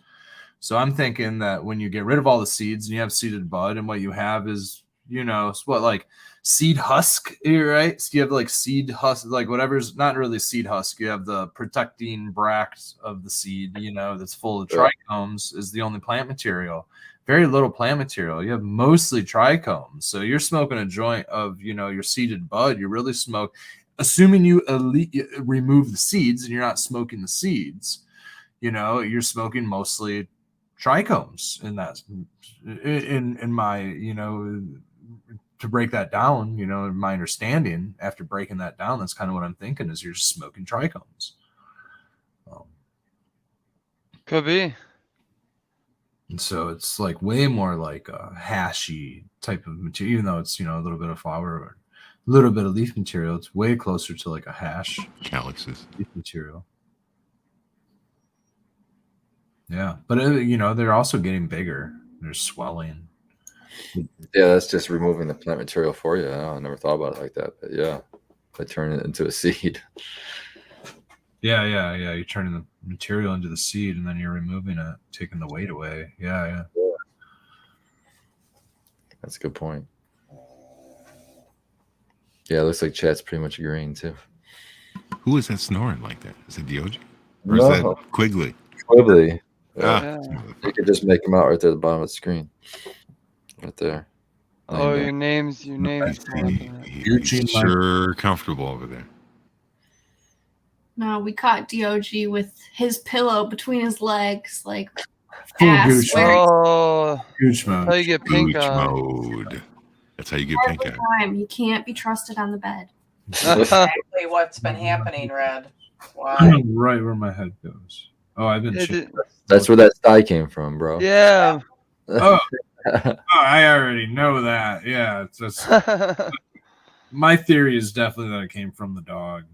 So I'm thinking that when you get rid of all the seeds and you have seeded bud, and what you have is, you know, what, like seed husk, right? So you have like seed husk, like whatever's not really seed husk. You have the protecting bract of the seed, you know, that's full of trichomes, is the only plant material. Very little plant material. You have mostly trichomes. So you're smoking a joint of, you know, your seeded bud. You really smoke, assuming you remove the seeds and you're not smoking the seeds, you know, you're smoking mostly trichomes in that, in my, you know, to break that down, you know, my understanding after breaking that down, that's kind of what I'm thinking, is you're just smoking trichomes. Could be. And so it's like way more like a hashy type of material, even though it's, you know, a little bit of flower or a little bit of leaf material. It's way closer to like a hash Calyxes. leaf material. Yeah, but you know, they're also getting bigger. They're swelling. Yeah, that's just removing the plant material for you. I never thought about it like that, but yeah, I turn it into a seed. Yeah. You're turning the material into the seed, and then you're removing it, taking the weight away. Yeah. That's a good point. Yeah, it looks like chat's pretty much agreeing too. Who is that snoring like that? Is it Dioge? Or No. is that Quigley? Quigley. Ah, You could just make them out right there at the bottom of the screen. Right there. Oh, your name's he's sure comfortable over there. No, we caught DOG with his pillow between his legs, like Full ass gooch where mode. Oh, Gooch mode. how you get pink Gooch eye. mode. That's how you get pink every eye. time. He can't be trusted on the bed. Exactly what's been happening, Red. Wow. Right where my head goes. Oh, I've been. That's where that sty came from, bro. Yeah. Oh, I already know that. Yeah, it's just, my theory is definitely that it came from the dog.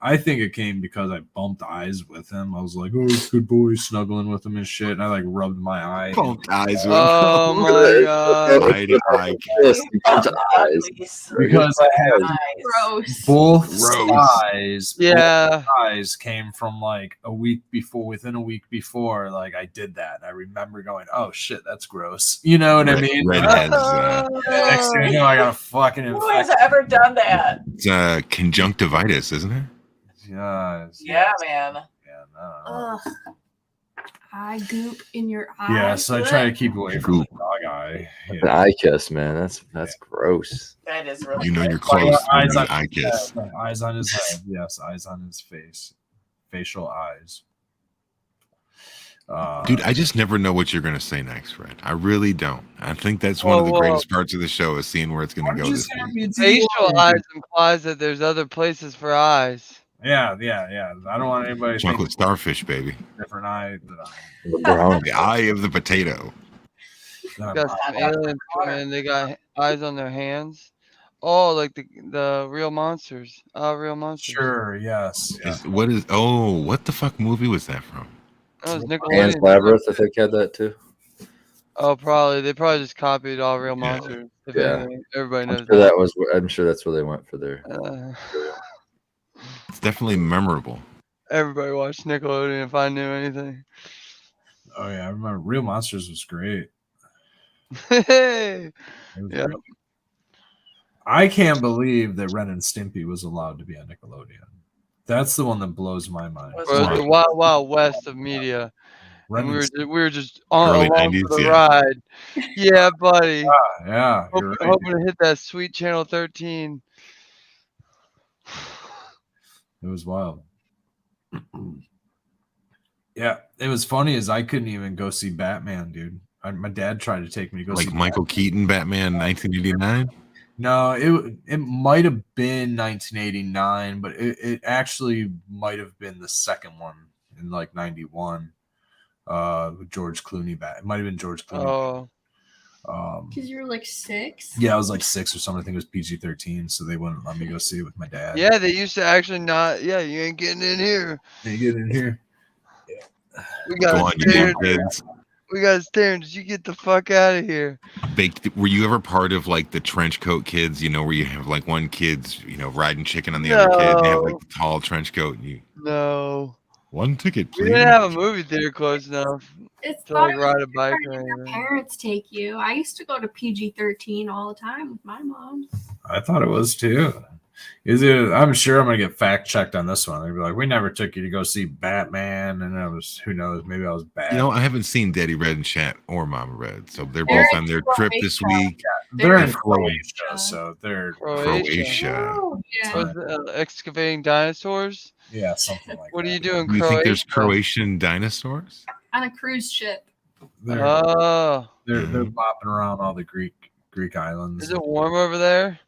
I think it came because I bumped eyes with him. I was like, "Oh, good boy," snuggling with him and shit, and I like rubbed my eye. Bumped eyes with him. Oh my god. Eye to eye. Because I had Gross. both Gross. eyes. Yeah. Both eyes came from like a week before. Within a week before, like I did that. I remember going, "Oh shit, that's gross." You know what I mean? Red has Next thing you know, I got a fucking Who has infection. ever done that? it's conjunctivitis, isn't it? Yeah, man. Yeah, no. Ugh. Eye goop in your eye. Yeah, so I try to keep away from the dog eye. An eye kiss, man. That's gross. That is really You know good. you're close. Eyes when on you eye kiss. Eyes on his head. Yes, eyes on his face. Facial eyes. Dude, I just never know what you're gonna say next, Fred. I really don't. I think that's one of the greatest parts of the show, is seeing where it's gonna go this week. Facial eyes implies that there's other places for eyes. Yeah. I don't want anybody to think Chocolate starfish, baby. different eye than The brown. The eye of the potato. I. Got some aliens coming in. They got eyes on their hands. Oh, like the real monsters. Real monsters. Sure, yes. What the fuck movie was that from? That was Pan's Nickelodeon. Labyrinth, I think, had that too. Oh, probably. They probably just copied all real monsters. If Yeah. anything. Everybody knows I'm sure that's where they went for their. It's definitely memorable. Everybody watched Nickelodeon if I knew anything. Oh yeah, I remember Real Monsters was great. Hey. It was Yeah. great. I can't believe that Ren and Stimpy was allowed to be on Nickelodeon. That's the one that blows my mind. Was Or funny. the wild, wild west of media. Ren And and we were just on Early along 90s, for the yeah. ride. Yeah, buddy. yeah, you're right. Hoping to hit that sweet channel 13. It was wild. Yeah, it was funny as I couldn't even go see Batman, dude. My dad tried to take me to go see Like Michael Keaton, Batman, 1989. No, it might have been 1989, but it actually might have been the second one in like 91. With George Clooney back. It might have been George Clooney. Oh, Because you were like 6. Yeah, I was like 6 or something. I think it was PG-13, so they wouldn't let me go see it with my dad. yeah, they used to actually not. Yeah, you ain't getting in here. They get in here. We Go got on, you damn staring. kids. We got staring. Did you get the fuck out of here? Were you ever part of like the trench coat kids? You know, where you have like one kid's, riding chicken on the other kid. And they have like the tall trench coat. And you No. one ticket, We please. didn't have a movie theater close enough It's to like fun. ride a bike or Your anything. parents take you. I used to go to PG-13 all the time with my mom. I thought it was too. I'm sure I'm gonna get fact checked on this one. They'd be like, "We never took you to go see Batman," and I was, who knows, maybe I was bad. I haven't seen Daddy Red and Chat or Mama Red, so they're They're both on their trip this week. they're in They're Croatia, so they're Croatia. Oh, yeah. Was excavating dinosaurs? yeah, something like What that. are you doing, You think there's Croatia? Croatian dinosaurs? On a cruise ship. They're Oh, they're Mhm. bopping around all the Greek islands. is it warm over there?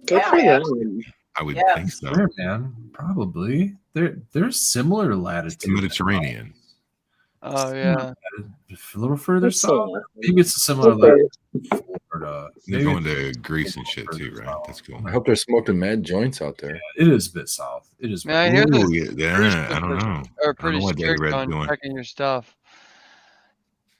Good Yeah, for man. them. I would Yeah. think so. Sure, man, probably. They're similar It's latitude. the Mediterranean. Oh yeah. A little further It's south. so- Maybe it's a similar Okay. latitude. to Florida. They're Maybe going it's to Greece and shit too, right? That's cool. I hope they're smoking mad joints out there. It is a bit south. It is. Man, I hear Ooh, this yeah, I don't know. are pretty what Daddy strict Red's on doing. checking your stuff.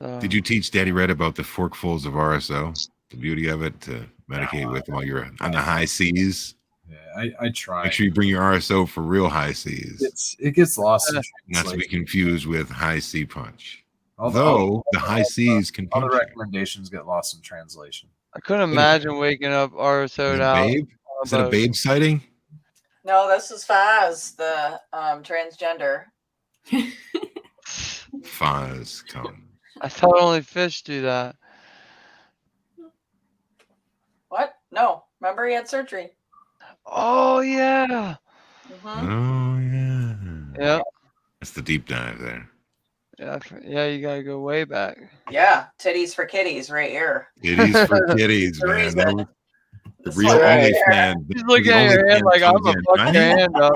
So, Did you teach Daddy Red about the forkfuls of RSO? The beauty of it to medicate with while you're on the high seas. Yeah, I try. Make sure you bring your RSO for real high seas, It gets lost. in not to be translation. confused with high sea punch. All Though the high seas can all the punch you. recommendations get lost in translation. I couldn't imagine waking up Is RSO'd it out. babe? Is it a babe sighting? No, this is Faz, the transgender. Fuzz come. I thought only fish do that. What? No. Remember he had surgery. Oh yeah. Mhm. Oh yeah. Yep. That's the deep dive there. Yeah. Yeah. You gotta go way back. Yeah, titties for kitties right here. Kitties for kitties, The man. reason. That was the This real one right OnlyFans. She's looking at your hand like I'm a fuck your hand up.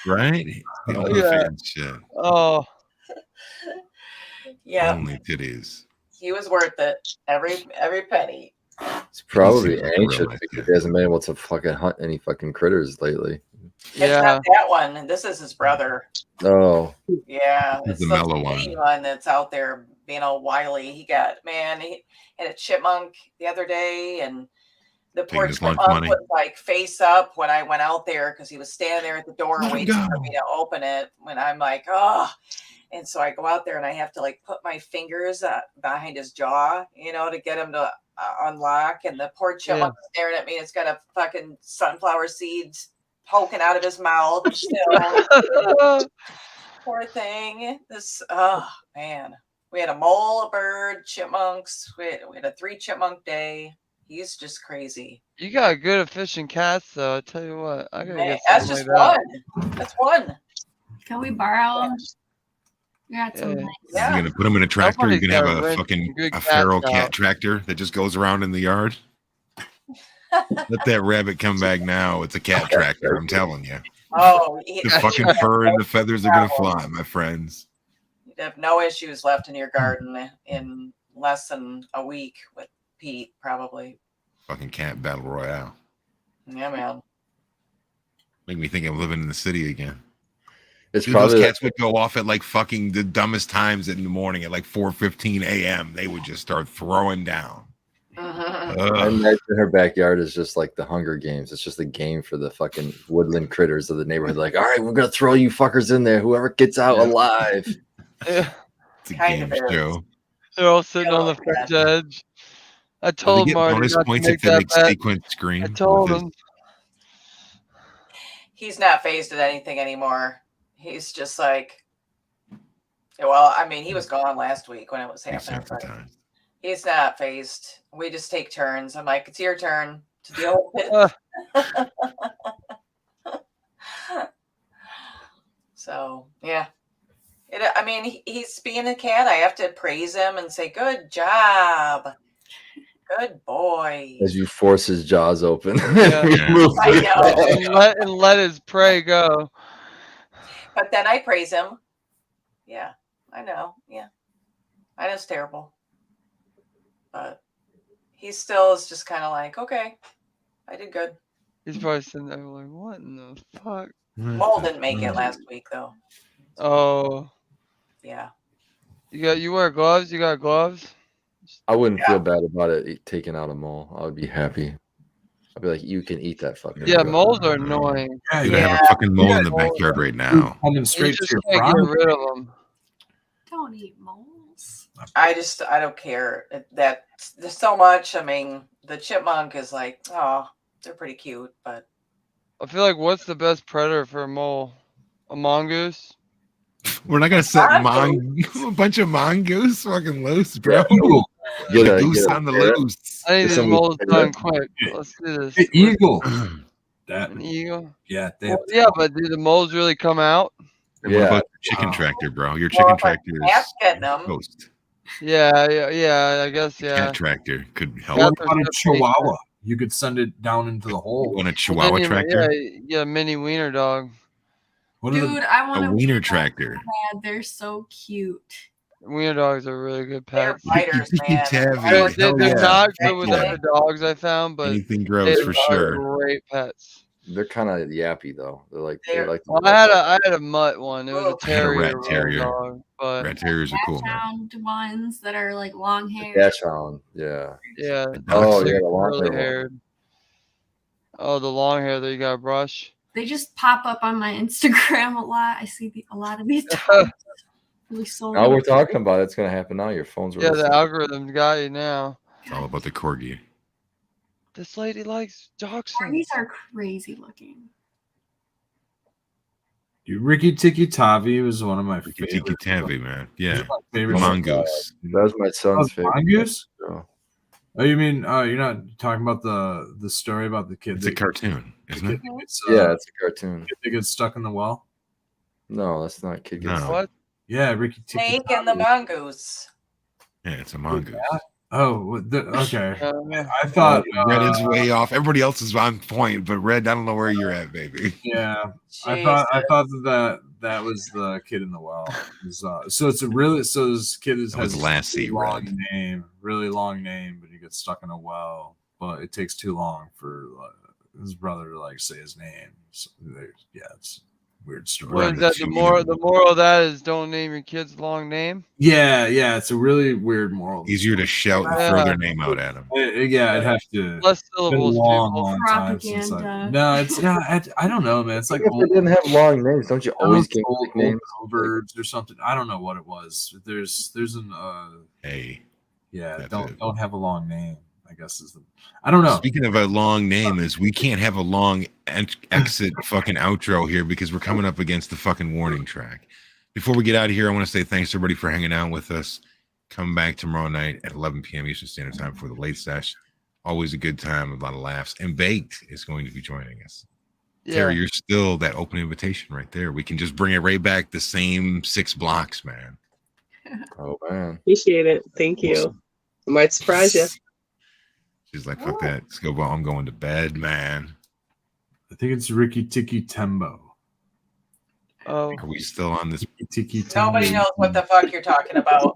Right? The Oh, yeah. OnlyFans shit. Oh. Yeah, Only titties. he was worth it. Every penny. It's probably He's a real anxious nice because guy. he hasn't been able to fucking hunt any fucking critters lately. It's Yeah. not that one. This is his brother. Oh, Yeah, He's it's the the mellow skinny one. one that's out there being all wily. He had a chipmunk the other day, and the Taking poor his lunch chipmunk money. was like face up when I went out there because he was standing there at the door Let him waiting for go. me to open it. When I'm like, oh, and so I go out there and I have to like put my fingers behind his jaw, to get him to unlock. And the poor chipmunk is staring at me. It's got a fucking sunflower seeds poking out of his mouth. Still. Poor thing. Oh man. We had a mole, a bird, chipmunks. We had a 3 chipmunk day. He's just crazy. You got good at fishing cats, though. I tell you what, I gotta Man, get that's something just like that. one. That's one. Can we borrow them? We got some Yeah. nice. Yeah. You're gonna put him in a tractor. You Somebody's can have gotta a rent fucking some good a cats feral cat out. tractor that just goes around in the yard. Let that rabbit come back now. It's a cat tractor. I'm telling you. Oh, The fucking fur and the feathers are gonna fly, my friends. you'd have no issues left in your garden in less than a week with Pete, probably. Fucking cat battle royale. Yeah, man. Make me think I'm living in the city again. it's Dude, those probably cats would go off at like fucking the dumbest times in the morning at like 4:15 a.m. They would just start throwing down. Mhm. I Ugh. imagine her backyard is just like the Hunger Games. It's just a game for the fucking woodland critters of the neighborhood. Like, all right, we're gonna throw you fuckers in there. Whoever gets out Yeah. Yeah. It's a Kind game of is. show. They're all sitting on the Oh, fence edge. I Do they told get Marty bonus not to points make if they that make bet. sequence scream? I told with him. He's not phased at anything anymore. He's just like, well, I mean, he was gone last week when it was his happening. But time. he's not phased. We just take turns. I'm like, it's your turn to deal with it. So yeah, I mean, he's being a cat. I have to praise him and say, "Good job, good boy." As you force his jaws open. Yeah. I know. and let his prey go. But then I praise him. Yeah, I know. Yeah, I know it's terrible, but he still is just kind of like, okay, I did good. He's probably sitting there like, what in the fuck? Mole didn't make it last week though. Oh, Yeah. you wear gloves? You got gloves? I wouldn't feel bad about it taking out a mole. I would be happy. I'd be like, you can eat that fucking. Yeah, bro." moles are annoying. Dude, I have a fucking mole in the backyard right now. Coming You straight just to your can't get front. rid of them. Don't eat moles. I don't care that there's so much. I mean, the chipmunk is like, oh, they're pretty cute, but I feel like what's the best predator for a mole? A mongoose? We're not gonna set Mongoose. a bunch of mongoose fucking loose, bro. Eagle. Get The a- goose get a on the carrot. loose. I need Is these somebody moles pick it done up? quick. Let's do this. The eagle. That An eagle? yeah, they Well, have yeah, but do the moles really come out? And Yeah. what about your chicken Wow. tractor, bro? Your Well, chicken if a tractor cat's is getting them. toast. Yeah, I guess, yeah. Cat tractor could help. What Cats are about a so pretty. chihuahua? You could send it down into the You hole. want a Well, Chihuahua then you- tractor? Yeah, mini wiener dog. What are Dude, the, I want A wiener tractor. They're so cute. Wiener dogs are really good They're pets. biters, man. Tabby. They're Hell yeah. not good with Yeah. other dogs, I found, but Anything they gross for are sure. great pets. They're kind of yappy though. They're like they They're- like. to Well, lap up. I had a mutt one. It was a Ugh. I had a terrier, rat terrier. dog, but Rat terriers are cool, man. Found ones that are like long hair. Dash hound. Yeah. yeah. Oh, they're yeah, the long curly hair one. haired. Oh, the long hair that you got to brush. They just pop up on my Instagram a lot. I see a lot of these dogs. Really sold. Now we're talking about it. It's gonna happen now. Your phone's Yeah, really the slow. algorithm got you now. It's all about the corgi. This lady likes dachshunds. These are crazy looking. Ricky Tikki Tavi was one of my Tiki favorite. Tavi, man. Yeah. My favorite Mongoose. That was my son's favorite. mongoose. So, Oh, you mean you're not talking about the story about the kid? It's a cartoon, isn't it? yeah, it's a cartoon. Kid that gets stuck in the well. No, that's not Kid Gets No. What? Yeah, Ricky Tikki Snake and the Tavi. mongoose. Yeah, it's a mongoose. Oh, okay. Uh, I thought. Red is way off. Everybody else is on point, but Red, I don't know where you're at, baby. Yeah, I Jesus. thought that was the kid in the well. It was, so it's a really so this kid That was has Lassie, really really long name, but he gets stuck in a well. But it takes too long for his brother to like say his name. So yeah, it's a weird story. what is that? The moral of that is don't name your kids a long name. Yeah, it's a really weird moral. Easier to shout and throw their name out at him. Yeah, I'd have to. Less It's been a syllables, long, people. long time since Propaganda. no, it's not. I don't know, man. It's like if they didn't have long names, don't you always give old names? birds or something. I don't know what it was. There's an Hey. yeah. That's Don't it. don't have a long name. I guess is the. I don't know. Speaking of a long name, is we can't have a long exit fucking outro here because we're coming up against the fucking warning track. Before we get out of here, I want to say thanks to everybody for hanging out with us. Come back tomorrow night at 11 p.m. Eastern Standard Time for the late sesh. Always a good time, a lot of laughs. And Baked is going to be joining us. Yeah. Terry, you're still that open invitation right there. We can just bring it right back the same 6 blocks, man. Oh man. Appreciate it. Thank you. I might surprise you. She's like, fuck that. Scobo, I'm going to bed, man. I think it's Ricky Tikki Tembo. Oh, Are we still on this? Ricky Tikki Tembo. Nobody knows what the fuck you're talking about.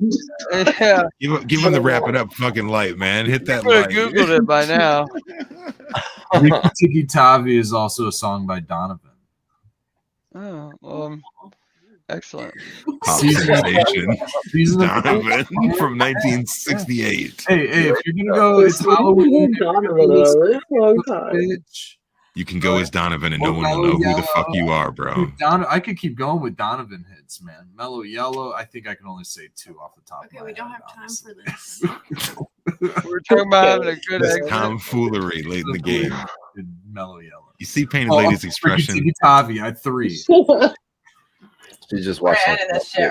yeah. Give him the wrap it up fucking light, man. Hit that Could have light. Googled it by now. Ricky Tikki Tavi is also a song by Donovan. Oh, excellent. Pop Season- sensation. Season of Donovan from 1968. Hey, if you're gonna go, it's Halloween. Long time. Bitch. You can go as Donovan and no one will know who the fuck you are, bro. Dude, I could keep going with Donovan hits, man. Mellow Yellow. I think I can only say 2 off the top. Okay, of my we don't head, have time honestly. for this. We're talking about having a good This exit. tomfoolery late in the game. Mellow yellow. You see Painted Lady's expression. Tavi, I 3. She's just We're watching. ending this shit